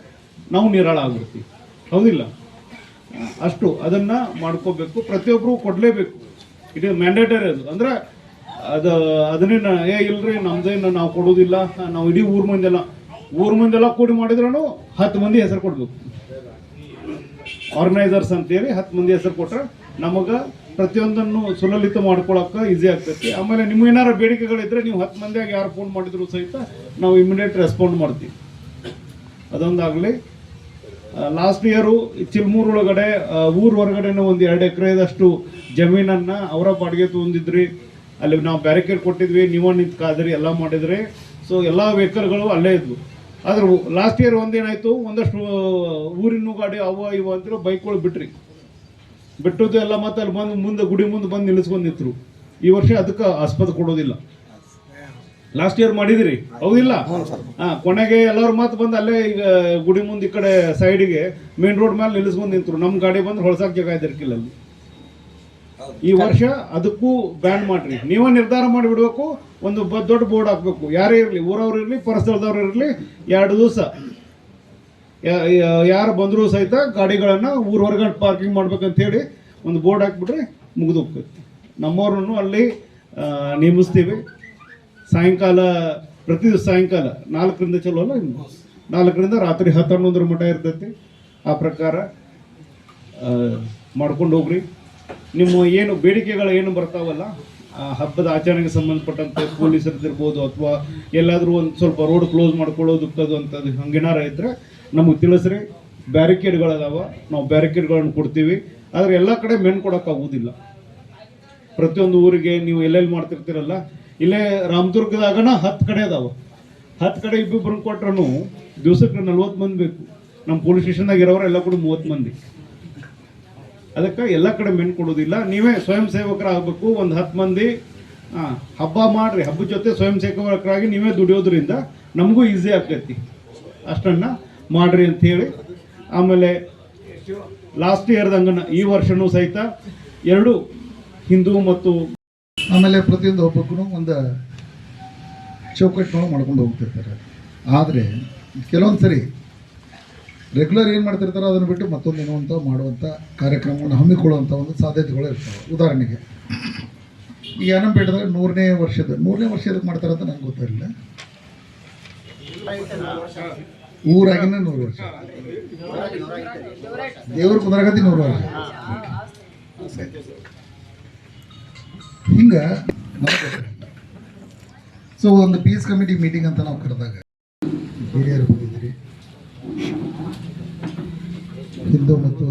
B: ನಾವು ನಿರಾಳ ಆಗ್ಬಿಡ್ತೀವಿ. ಹೌದಿಲ್ಲ? ಅಷ್ಟು ಅದನ್ನು ಮಾಡ್ಕೋಬೇಕು, ಪ್ರತಿಯೊಬ್ಬರು ಕೊಡಲೇಬೇಕು. ಇದು ಮ್ಯಾಂಡೇಟರಿ. ಅದು ಅಂದರೆ ಅದನ್ನೇನು ಇಲ್ರಿ ನಮ್ದೇನು ನಾವು ಕೊಡೋದಿಲ್ಲ, ನಾವು ಇಡೀ ಊರ ಮಂದೆಲ್ಲ ಕೂಡಿ ಮಾಡಿದ್ರೂ 10 ಮಂದಿ ಹೆಸರು ಕೊಡಬೇಕು. ಆರ್ಗನೈಸರ್ಸ್ ಅಂತೇಳಿ 10 ಮಂದಿ ಹೆಸರು ಕೊಟ್ಟರೆ ನಮಗೆ ಪ್ರತಿಯೊಂದನ್ನು ಸುಲಲಿತ ಮಾಡ್ಕೊಳಕ್ಕೆ ಈಸಿ ಆಗ್ತೈತಿ. ಆಮೇಲೆ ನಿಮ್ಗೆ ಏನಾರು ಬೇಡಿಕೆಗಳಿದ್ರೆ ನೀವು 10 ಮಂದಿಯಾಗಿ ಯಾರು ಫೋನ್ ಮಾಡಿದ್ರು ಸಹಿತ ನಾವು ಇಮಿಡಿಯೇಟ್ ರೆಸ್ಪಾಂಡ್ ಮಾಡ್ತೀವಿ. ಅದೊಂದಾಗಲಿ. ಲಾಸ್ಟ್ ಇಯರು ಚಿಲ್ಮೂರು ಒಳಗಡೆ ಊರ ಹೊರಗಡೆನೂ ಒಂದು 2 ಎಕರೆದಷ್ಟು ಜಮೀನನ್ನು ಅವರ ಬಾಡಿಗೆ ತೊಗೊಂಡಿದ್ರಿ. ಅಲ್ಲಿ ನಾವು ಬ್ಯಾರಿಕೇಡ್ ಕೊಟ್ಟಿದ್ವಿ, ನೀವು ನಿಂತು ಕಾದ್ರಿ, ಎಲ್ಲ ಮಾಡಿದ್ರಿ. ಸೊ ಎಲ್ಲ ವೆಹಿಕಲ್ಗಳು ಅಲ್ಲೇ ಇದ್ವು. ಆದ್ರೆ ಲಾಸ್ಟ್ ಇಯರ್ ಒಂದೇನಾಯಿತು, ಒಂದಷ್ಟು ಊರಿನ ಗಾಡಿ ಅವ ಇವ ಅಂತೇಳಿ ಬೈಕ್ಗಳು ಬಿಟ್ಟದ್ದು ಎಲ್ಲ ಮತ್ತೆ ಅಲ್ಲಿ ಬಂದು ಮುಂದೆ ಗುಡಿ ಮುಂದೆ ಬಂದು ನಿಲ್ಲಿಸ್ಕೊಂಡು ನಿಂತರು. ಈ ವರ್ಷ ಅದಕ್ಕೆ ಆಸ್ಪದ ಕೊಡೋದಿಲ್ಲ. ಲಾಸ್ಟ್ ಇಯರ್ ಮಾಡಿದಿರಿ, ಹೌದಿಲ್ಲ? ಕೊನೆಗೆ ಎಲ್ಲರೂ ಮತ್ತೆ ಬಂದು ಅಲ್ಲೇ ಈಗ ಗುಡಿ ಮುಂದೆ ಈ ಕಡೆ ಸೈಡಿಗೆ ಮೇನ್ ರೋಡ್ ಮೇಲೆ ನಿಲ್ಲಿಸ್ಕೊಂಡು ನಿಂತರು. ನಮ್ಮ ಗಾಡಿ ಬಂದು ಹೊಳಸಾಕ್ ಜಾಗ ಇದ್ದಿರ್ಕಿಲ್ಲ ಅಲ್ಲಿ. ಈ ವರ್ಷ ಅದಕ್ಕೂ ಬ್ಯಾನ್ ಮಾಡ್ರಿ. ನೀವೇ ನಿರ್ಧಾರ ಮಾಡಿಬಿಡ್ಬೇಕು. ಒಂದು ದೊಡ್ಡ ಬೋರ್ಡ್ ಹಾಕ್ಬೇಕು. ಯಾರೇ ಇರಲಿ, ಊರವ್ರು ಇರಲಿ, ಪರಸ್ಥಳದವ್ರು ಇರಲಿ, 2 ದಿವಸ ಯಾರು ಬಂದರೂ ಸಹಿತ ಗಾಡಿಗಳನ್ನು ಊರ ಹೊರಗಡೆ ಪಾರ್ಕಿಂಗ್ ಮಾಡ್ಬೇಕಂತ ಹೇಳಿ ಒಂದು ಬೋರ್ಡ್ ಹಾಕ್ಬಿಟ್ರೆ ಮುಗಿದು ಹೋಗ್ತೈತಿ. ನಮ್ಮವ್ರನ್ನು ಅಲ್ಲಿ ನೇಮಿಸ್ತೀವಿ. ಸಾಯಂಕಾಲ ಪ್ರತಿ ದಿವಸ ಸಾಯಂಕಾಲ 4ರಿಂದ ಚಲೋ ಅಲ್ಲ, 4ರಿಂದ ರಾತ್ರಿ 10-11 ಮಟ್ಟ ಇರ್ತೈತಿ. ಆ ಪ್ರಕಾರ ಮಾಡ್ಕೊಂಡು ಹೋಗ್ರಿ. ನಿಮ್ಮ ಏನು ಬೇಡಿಕೆಗಳು ಏನು ಬರ್ತಾವಲ್ಲ, ಹಬ್ಬದ ಆಚರಣೆಗೆ ಸಂಬಂಧಪಟ್ಟಂತೆ ಪೊಲೀಸರದಿರ್ಬೋದು ಅಥವಾ ಎಲ್ಲಾದರೂ ಒಂದು ಸ್ವಲ್ಪ ರೋಡ್ ಕ್ಲೋಸ್ ಮಾಡ್ಕೊಳ್ಳೋದು ಅಂಥದ್ದು ಹಂಗೇನಾರ ಇದ್ದರೆ ನಮಗೆ ತಿಳಿಸ್ರಿ. ಬ್ಯಾರಿಕೇಡ್ಗಳದಾವ, ನಾವು ಬ್ಯಾರಿಕೇಡ್ಗಳನ್ನು ಕೊಡ್ತೀವಿ. ಆದರೆ ಎಲ್ಲ ಕಡೆ ಮೆನ್ ಕೊಡೋಕ್ಕಾಗೋದಿಲ್ಲ. ಪ್ರತಿಯೊಂದು ಊರಿಗೆ ನೀವು ಎಲ್ಲೆಲ್ಲಿ ಮಾಡ್ತಿರ್ತೀರಲ್ಲ, ಇಲ್ಲೇ ರಾಮದುರ್ಗದಾಗನ 10 ಕಡೆ ಅದಾವ. 10 ಕಡೆ ಇಬ್ಬಿಬ್ಬರನ್ನ ಕೊಟ್ರೂ ದಿವಸಕ್ಕೆ 40 ಮಂದಿ ಬೇಕು. ನಮ್ಮ ಪೊಲೀಸ್ ಸ್ಟೇಷನ್ದಾಗ ಇರೋರು ಎಲ್ಲ ಕೂಡ 30 ಮಂದಿ. ಅದಕ್ಕೆ ಎಲ್ಲ ಕಡೆ ಮೆನ್ ಕೊಡೋದಿಲ್ಲ. ನೀವೇ ಸ್ವಯಂ ಸೇವಕರಾಗಬೇಕು. ಒಂದು 10 ಮಂದಿ ಹಬ್ಬ ಮಾಡಿರಿ. ಹಬ್ಬದ ಜೊತೆ ಸ್ವಯಂ ಸೇವಕರಾಗಿ ನೀವೇ ದುಡಿಯೋದ್ರಿಂದ ನಮಗೂ ಈಸಿ ಆಗ್ತೈತಿ. ಅಷ್ಟನ್ನು ಮಾಡ್ರಿ ಅಂತ ಹೇಳಿ, ಆಮೇಲೆ ಲಾಸ್ಟ್ ಇಯರ್ದಂಗನ ಈ ವರ್ಷನೂ ಸಹಿತ ಎರಡು ಹಿಂದೂ ಮತ್ತು
D: ಆಮೇಲೆ ಪ್ರತಿಯೊಂದು ಹಬ್ಬಕ್ಕೂ ಒಂದು ಚೌಕಟ್ಟನ್ನು ಮಾಡ್ಕೊಂಡು ಹೋಗ್ತಿರ್ತಾರೆ. ಆದರೆ ಕೆಲವೊಂದು ಸರಿ ರೆಗ್ಯುಲರ್ ಏನು ಮಾಡ್ತಿರ್ತಾರೋ ಅದನ್ನು ಬಿಟ್ಟು ಮತ್ತೊಂದು ಏನೋ ಅಂತ ಮಾಡುವಂಥ ಕಾರ್ಯಕ್ರಮವನ್ನು ಹಮ್ಮಿಕೊಳ್ಳುವಂಥ ಒಂದು ಸಾಧ್ಯತೆಗಳು ಇರ್ತವೆ. ಉದಾಹರಣೆಗೆ ಈ ಯನಂಪೇಟದಾಗ 100ನೇ ವರ್ಷದಕ್ಕೆ ಮಾಡ್ತಾರೆ ಅಂತ ನಂಗೆ ಗೊತ್ತಿರಲಿಲ್ಲ. ಊರಾಗಿನ 100 ವರ್ಷ, ದೇವ್ರ ಕುಂದ್ರಾಗತಿ 100 ವರ್ಷ. ಹಿಂಗೆ ಸೊ ಒಂದು ಪೀಸ್ ಕಮಿಟಿ ಮೀಟಿಂಗ್ ಅಂತ ನಾವು ಕರೆದಾಗ ಹಿರಿಯರು ಬಂದಿದ್ರಿ, ಹಿಂದೂ ಮತ್ತು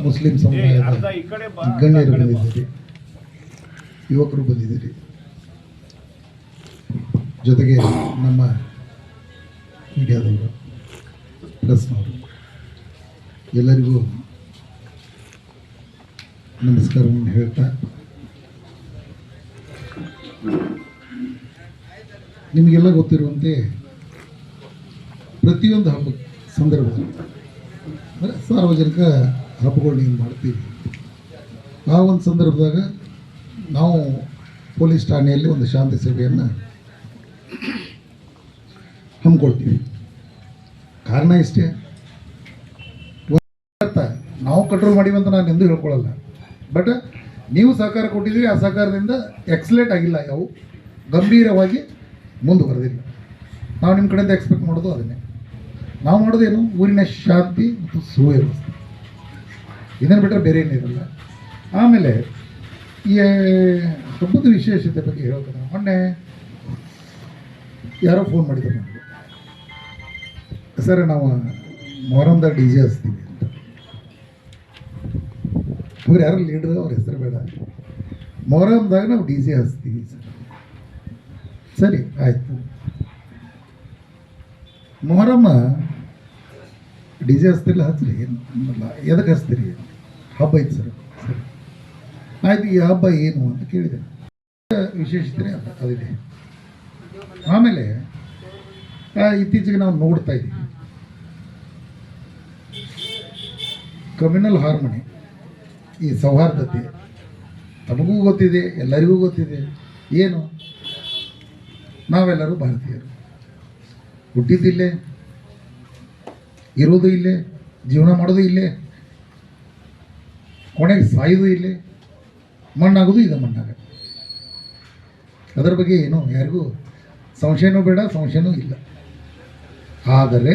D: ಮುಸ್ಲಿಂ ಸಮುದಾಯದ ಗಣ್ಯರು ಬಂದಿದ್ದೀರಿ, ಯುವಕರು ಬಂದಿದ್ದೀರಿ, ಜೊತೆಗೆ ನಮ್ಮ ಮೀಡಿಯಾದವರು, ಪ್ರೆಸ್ನವರು, ಎಲ್ಲರಿಗೂ ನಮಸ್ಕಾರವನ್ನು ಹೇಳ್ತಾ, ನಿಮಗೆಲ್ಲ ಗೊತ್ತಿರುವಂತೆ ಪ್ರತಿಯೊಂದು ಹಬ್ಬ ಸಂದರ್ಭದಲ್ಲಿ ಅಂದರೆ ಸಾರ್ವಜನಿಕ ಹಬ್ಬಗಳನ್ನ ಏನು ಮಾಡ್ತೀವಿ, ಆ ಒಂದು ಸಂದರ್ಭದಾಗ ನಾವು ಪೊಲೀಸ್ ಠಾಣೆಯಲ್ಲಿ ಒಂದು ಶಾಂತಿ ಸಭೆಯನ್ನು ಹಮ್ಮಿಕೊಳ್ತೀವಿ. ಕಾರಣ ಇಷ್ಟೇ, ನಾವು ಕಂಟ್ರೋಲ್ ಮಾಡೀವಿ ಅಂತ ನಾನು ಎಂದೂ ಹೇಳ್ಕೊಳ್ಳಲ್ಲ. ಬಟ್ ನೀವು ಸಹಕಾರ ಕೊಟ್ಟಿದ್ದೀರಿ, ಆ ಸಹಕಾರದಿಂದ ಎಕ್ಸಲೆಂಟ್ ಆಗಿಲ್ಲ, ಯಾವ ಗಂಭೀರವಾಗಿ ಮುಂದುವರೆದಿಲ್ಲ. ನಾವು ನಿಮ್ಮ ಕಡೆಯಿಂದ ಎಕ್ಸ್ಪೆಕ್ಟ್ ಮಾಡೋದು ಅದನ್ನೇ. ನಾವು ಮಾಡೋದೇನು, ಊರಿನ ಶಾಂತಿ ಮತ್ತು ಸುವ್ಯವಸ್ಥೆ, ಇದನ್ನು ಬಿಟ್ಟರೆ ಬೇರೆ ಏನಿರಲ್ಲ. ಆಮೇಲೆ ಈ ಹಬ್ಬದ ವಿಶೇಷತೆ ಬಗ್ಗೆ ಹೇಳ್ತಾರೆ. ಮೊನ್ನೆ ಯಾರೋ ಫೋನ್ ಮಾಡಿದ್ರು ನನಗೆ, ಸರ್ ನಾವು ಮೊಹರಂದಾಗ ಡಿ ಜೆ ಹಚ್ತೀವಿ ಅಂತ. ಅವ್ರು ಯಾರು ಲೀಡ್ರ್, ಅವ್ರ ಹೆಸರು ಬೇಡ, ಮೊಹರಂದಾಗ ನಾವು ಡಿ ಜೆ ಹಚ್ತೀವಿ ಸರ್. ಸರಿ ಆಯಿತು, ಮೊಹರಮ್ಮ ಡಿ ಜೆ ಹಚ್ತಿಲ್ಲ, ಹಚ್ಚಿರಿ, ಏನಲ್ಲ, ಎದಕ್ಕೆ ಹಚ್ತೀರಿ, ಹಬ್ಬ ಐತೆ ಸರ್. ಸರಿ ಆಯ್ತು, ಈ ಹಬ್ಬ ಏನು ಅಂತ ಕೇಳಿದೆ. ವಿಶೇಷತೆ ಅದಿದೆ. ಆಮೇಲೆ ಇತ್ತೀಚೆಗೆ ನಾವು ನೋಡ್ತಾ ಇದ್ದೀವಿ ಕಮ್ಯುನಲ್ ಹಾರ್ಮನಿ, ಈ ಸೌಹಾರ್ದತೆ ತಮಗೂ ಗೊತ್ತಿದೆ, ಎಲ್ಲರಿಗೂ ಗೊತ್ತಿದೆ. ಏನು, ನಾವೆಲ್ಲರೂ ಭಾರತೀಯರು, ಹುಟ್ಟಿದ್ದಿಲ್ಲೇ, ಇರೋದು ಇಲ್ಲೇ, ಜೀವನ ಮಾಡೋದು ಇಲ್ಲೇ, ಕೊನೆಗೆ ಸಾಯೋದು ಇಲ್ಲೇ, ಮಣ್ಣಾಗೋದು ಇದೆ ಮಣ್ಣಾಗ. ಅದರ ಬಗ್ಗೆ ಏನು ಯಾರಿಗೂ ಸಂಶಯನೂ ಬೇಡ, ಸಂಶಯನೂ ಇಲ್ಲ. ಆದರೆ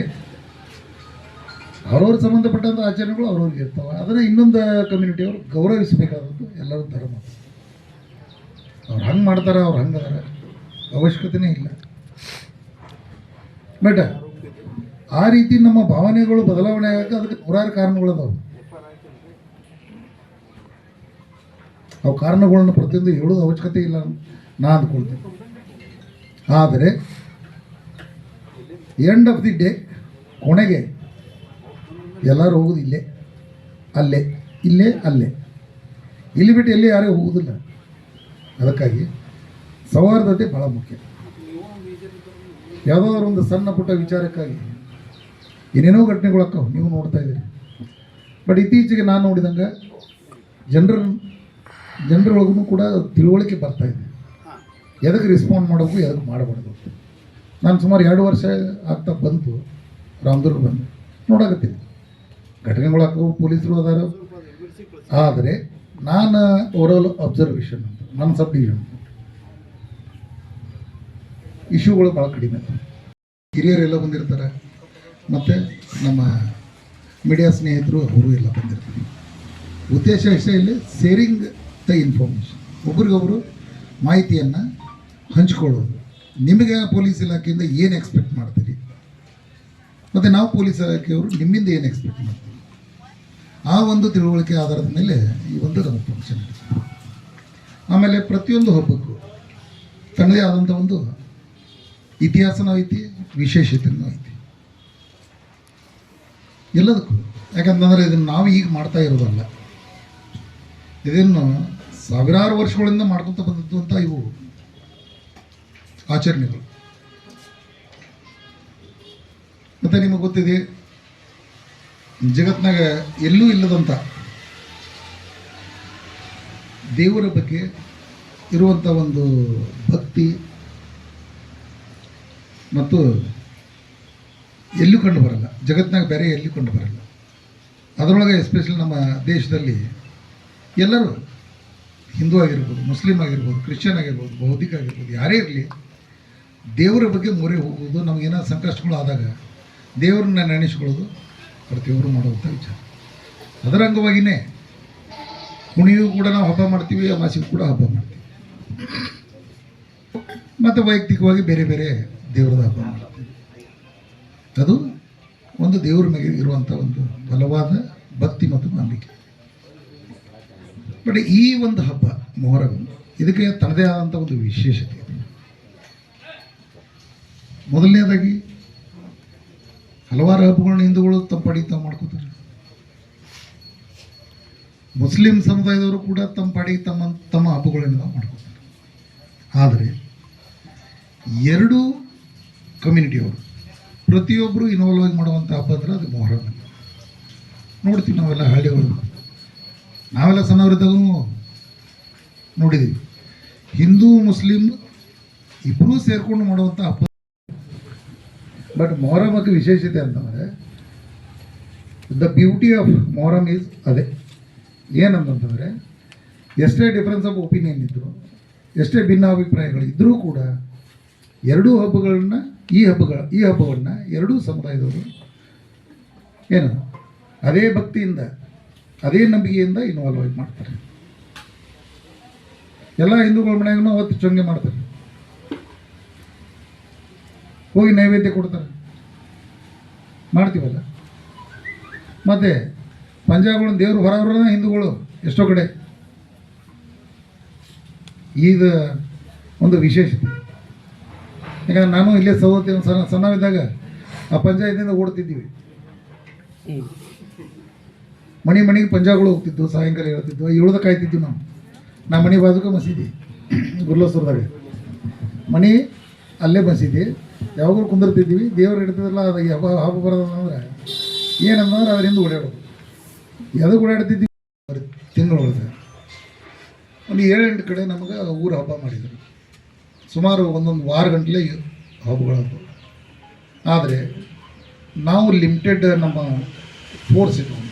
D: ಅವ್ರವ್ರ ಸಂಬಂಧಪಟ್ಟಂಥ ಆಚರಣೆಗಳು ಅವ್ರವ್ರಿಗೆ ಇರ್ತಾವೆ. ಅದನ್ನು ಇನ್ನೊಂದು ಕಮ್ಯುನಿಟಿಯವರು ಗೌರವಿಸಬೇಕಾದದ್ದು ಎಲ್ಲರ ಧರ್ಮ. ಅವ್ರು ಹಂಗೆ ಮಾಡ್ತಾರೆ, ಅವ್ರು ಹಂಗೆ ಅದಾರ, ಅವಶ್ಯಕತೆಯೇ ಇಲ್ಲ. ಬಟ್ ಆ ರೀತಿ ನಮ್ಮ ಭಾವನೆಗಳು ಬದಲಾವಣೆ ಆಗೋಕ್ಕೆ ಅದಕ್ಕೆ ನೂರಾರು ಕಾರಣಗಳದಾವೆ. ಅವು ಕಾರಣಗಳನ್ನು ಪ್ರತಿಯೊಂದು ಹೇಳೋದು ಅವಶ್ಯಕತೆ ಇಲ್ಲ ನಾ ಅಂದ್ಕೊಳ್ತೀನಿ. ಆದರೆ ಎಂಡ್ ಆಫ್ ದಿ ಡೇ ಕೊನೆಗೆ ಎಲ್ಲರೂ ಹೋಗೋದು ಇಲ್ಲೇ, ಅಲ್ಲೇ, ಇಲ್ಲೇ, ಅಲ್ಲೇ, ಇಲ್ಲಿ ಬಿಟ್ಟು ಎಲ್ಲಿ ಯಾರೇ ಹೋಗೋದಿಲ್ಲ. ಅದಕ್ಕಾಗಿ ಸೌಹಾರ್ದತೆ ಭಾಳ ಮುಖ್ಯ. ಯಾವುದಾದ್ರೂ ಒಂದು ಸಣ್ಣ ಪುಟ್ಟ ವಿಚಾರಕ್ಕಾಗಿ ಏನೇನೋ ಘಟನೆಗಳಾಕ್ಕವು, ನೀವು ನೋಡ್ತಾ ಇದ್ದೀರಿ. ಬಟ್ ಇತ್ತೀಚೆಗೆ ನಾನು ನೋಡಿದಂಗೆ ಜನರೊಳಗೂ ಕೂಡ ತಿಳುವಳಿಕೆ ಬರ್ತಾಯಿದೆ, ಎದಕ್ಕೆ ರೆಸ್ಪಾಂಡ್ ಮಾಡಬೇಕು, ಎದಕ್ಕೆ ಮಾಡಬಾರ್ದು. ನಾನು ಸುಮಾರು 2 ವರ್ಷ ಆಗ್ತಾ ಬಂತು ರಾಮದುರ್ಗ ಬಂದು ನೋಡಕತ್ತೀನಿ, ಘಟನೆಗಳಾಕವು, ಪೊಲೀಸರು ಅದಾರ. ಆದರೆ ನಾನು ಓವರಾಲ್ ಅಬ್ಸರ್ವೇಷನ್ ಅಂತ ನನ್ನ ಸಬ್ ಡಿವಿಷನ್ ಇಶ್ಯೂಗಳು ಭಾಳ ಕಡಿಮೆ. ಹಿರಿಯರೆಲ್ಲ ಬಂದಿರ್ತಾರೆ, ಮತ್ತು ನಮ್ಮ ಮೀಡಿಯಾ ಸ್ನೇಹಿತರು ಅವರು ಎಲ್ಲ ಬಂದಿರ್ತಾರೆ. ಉದ್ದೇಶ ಇಷ್ಟೇ, ಇಲ್ಲಿ ಶೇರಿಂಗ್ ದ ಇನ್ಫಾರ್ಮೇಷನ್, ಒಬ್ರಿಗೊಬ್ಬರು ಮಾಹಿತಿಯನ್ನು ಹಂಚ್ಕೊಳ್ಳೋದು. ನಿಮಗೆ ಪೊಲೀಸ್ ಇಲಾಖೆಯಿಂದ ಏನು ಎಕ್ಸ್ಪೆಕ್ಟ್ ಮಾಡ್ತೀರಿ, ಮತ್ತು ನಾವು ಪೊಲೀಸ್ ಇಲಾಖೆಯವರು ನಿಮ್ಮಿಂದ ಏನು ಎಕ್ಸ್ಪೆಕ್ಟ್ ಮಾಡ್ತೀವಿ, ಆ ಒಂದು ತಿಳುವಳಿಕೆ ಆಧಾರದ ಮೇಲೆ ಈ ಒಂದು ನಮ್ಮ ಫಂಕ್ಷನ್ ಇರುತ್ತೆ. ಆಮೇಲೆ ಪ್ರತಿಯೊಂದು ಹಬ್ಬಕ್ಕೂ ತನ್ನದೇ ಆದಂಥ ಒಂದು ಇತಿಹಾಸನೂ ಐತಿ, ವಿಶೇಷತೆಯೂ ಐತಿ ಎಲ್ಲದಕ್ಕೂ. ಯಾಕಂತಂದರೆ ಇದನ್ನು ನಾವು ಈಗ ಮಾಡ್ತಾ ಇರೋದಲ್ಲ, ಇದನ್ನು ಸಾವಿರಾರು ವರ್ಷಗಳಿಂದ ಮಾಡ್ಕೊತ ಬಂದದ್ದು ಅಂತ ಇವು ಆಚರಣೆಗಳು. ಮತ್ತು ನಿಮಗೆ ಗೊತ್ತಿದೆ, ಜಗತ್ತಿನಾಗ ಎಲ್ಲೂ ಇಲ್ಲದಂಥ ದೇವರ ಬಗ್ಗೆ ಇರುವಂಥ ಒಂದು ಭಕ್ತಿ ಮತ್ತು ಎಲ್ಲೂ ಕಂಡು ಬರಲ್ಲ, ಜಗತ್ತಿನಾಗ ಬೇರೆ ಎಲ್ಲೂ ಕಂಡು ಬರಲ್ಲ. ಅದರೊಳಗೆ ಎಸ್ಪೆಷಲಿ ನಮ್ಮ ದೇಶದಲ್ಲಿ ಎಲ್ಲರೂ ಹಿಂದೂ ಆಗಿರ್ಬೋದು, ಮುಸ್ಲಿಂ ಆಗಿರ್ಬೋದು, ಕ್ರಿಶ್ಚಿಯನ್ ಆಗಿರ್ಬೋದು, ಬೌದ್ಧಿಕ ಆಗಿರ್ಬೋದು, ಯಾರೇ ಇರಲಿ ದೇವರ ಬಗ್ಗೆ ಮೊರೆ ಹೋಗುವುದು, ನಮಗೇನೋ ಸಂಕಷ್ಟಗಳು ಆದಾಗ ದೇವರನ್ನ ನೆನೆಸ್ಕೊಳ್ಳೋದು ಪ್ರತಿಯೊಬ್ಬರು ಮಾಡುವಂಥ ವಿಚಾರ. ಅದರ ಅಂಗವಾಗಿಯೇ ಹುಣಿಯೂ ಕೂಡ ನಾವು ಹಬ್ಬ ಮಾಡ್ತೀವಿ, ಅಮಾಸಿಗೂ ಕೂಡ ಹಬ್ಬ ಮಾಡ್ತೀವಿ, ಮತ್ತು ವೈಯಕ್ತಿಕವಾಗಿ ಬೇರೆ ಬೇರೆ ದೇವರದ ಹಬ್ಬ ಮಾಡ್ತೀವಿ. ಅದು ಒಂದು ದೇವರ ಮೇಲೆ ಇರುವಂಥ ಒಂದು ಬಲವಾದ ಭಕ್ತಿ ಮತ್ತು ನಂಬಿಕೆ. ಬಟ್ ಈ ಒಂದು ಹಬ್ಬ ಮೊಹರಂ ಇದಕ್ಕೆ ತನ್ನದೇ ಆದಂಥ ಒಂದು ವಿಶೇಷತೆ ಇದೆ. ಮೊದಲನೇದಾಗಿ ಹಲವಾರು ಹಬ್ಬಗಳನ್ನ ಹಿಂದೂಗಳು ತಮ್ಮ ಪಾಡಿಗೆ ತಾವು ಮಾಡ್ಕೋತಾರೆ. ಮುಸ್ಲಿಂ ಸಮುದಾಯದವರು ಕೂಡ ತಮ್ಮ ಪಾಡಿಗೆ ತಮ್ಮ ಹಬ್ಬಗಳನ್ನು ನಾವು ಮಾಡ್ಕೋತಾರೆ. ಆದರೆ ಎರಡೂ ಕಮ್ಯುನಿಟಿಯವರು ಪ್ರತಿಯೊಬ್ಬರು ಇನ್ವಾಲ್ವ್ ಆಗಿ ಮಾಡುವಂಥ ಹಬ್ಬ ಅಂದರೆ ಅದು ಮೊಹರಂ. ನೋಡ್ತೀವಿ ನಾವೆಲ್ಲ ಹಳ್ಳಿಗಳು, ನಾವೆಲ್ಲ ಸಣ್ಣವರಿದ್ದಾಗೂ ನೋಡಿದ್ದೀವಿ. ಹಿಂದೂ ಮುಸ್ಲಿಂ ಇಬ್ಬರೂ ಸೇರಿಕೊಂಡು ಮಾಡುವಂಥ ಹಬ್ಬ. ಬಟ್ ಮೊಹರಮಕ್ಕೆ ವಿಶೇಷತೆ ಅಂತಂದರೆ the beauty of Muharram is ಅದೇ. ಏನಂತಂತಂದರೆ ಎಷ್ಟೇ ಡಿಫ್ರೆನ್ಸ್ ಆಫ್ ಒಪಿನಿಯನ್ ಇದ್ದರು, ಎಷ್ಟೇ ಭಿನ್ನಾಭಿಪ್ರಾಯಗಳು ಇದ್ದರೂ ಕೂಡ ಎರಡೂ ಹಬ್ಬಗಳನ್ನ ಈ ಹಬ್ಬವನ್ನು ಎರಡೂ ಸಮುದಾಯದವರು ಏನು ಅದೇ ಭಕ್ತಿಯಿಂದ ಅದೇ ನಂಬಿಕೆಯಿಂದ ಇನ್ವಾಲ್ವ್ ಆಗಿ ಮಾಡ್ತಾರೆ. ಎಲ್ಲ ಹಿಂದೂಗಳ ಮನೆಯಾಗೂ ಅವತ್ತು ಚೊಂಗೆ ಮಾಡ್ತಾರೆ, ಹೋಗಿ ನೈವೇದ್ಯ ಕೊಡ್ತಾರೆ, ಮಾಡ್ತೀವಲ್ಲ. ಮತ್ತು ಪಂಜಾಬ್ಗಳನ್ನ ದೇವರು ಹೊರವ್ರನ್ನ ಹಿಂದೂಗಳು ಎಷ್ಟೋ ಕಡೆ ಈಗ ಒಂದು ವಿಶೇಷತೆ. ಯಾಕಂದ್ರೆ ನಾನು ಇಲ್ಲೇ ಸೌದತ್ತಿ ಸಣ್ಣವಿದ್ದಾಗ ಆ ಪಂಚಾಯತಿಂದ ಓಡ್ತಿದ್ದೀವಿ. ಮನೆಗೆ ಪಂಜಾಬ್ಗಳು ಹೋಗ್ತಿದ್ವು, ಸಾಯಂಕಾಲ ಹೇಳ್ತಿದ್ವು, ಏಳ್ದ ಕಾಯ್ತಿದ್ವಿ ನಾವು. ನಮ್ಮ ಮನೆ ಬಾಜುಕ ಮಸೀದಿ ಗುರ್ಲೋಸ್ವರದಾಗ, ಮನೆ ಅಲ್ಲೇ ಮಸೀದಿ, ಯಾವಾಗಲೂ ಕುಂದಿರ್ತಿದ್ವಿ. ದೇವ್ರು ಇಡ್ತಿದ್ರಲ್ಲ, ಅದು ಹಬ್ಬ ಬರೋದಂದ್ರೆ ಏನಂದ್ರೆ ಅದರಿಂದ ಓಡಾಡೋದು. ಯಾವುದಕ್ಕೆ ಓಡಾಡ್ತಿದ್ವಿ? ತಿಂಗಳೊಳಗೆ ಒಂದು 7-8 ಕಡೆ ನಮಗೆ ಊರು ಹಬ್ಬ ಮಾಡಿದರು. ಸುಮಾರು ಒಂದೊಂದು ವಾರ ಗಂಟಲೆ ಹಬ್ಬಗಳದ್ದು. ಆದರೆ ನಾವು ಲಿಮಿಟೆಡ್ ನಮ್ಮ ಫೋರ್ಸ್ ಇಟ್ಕೊಂಡು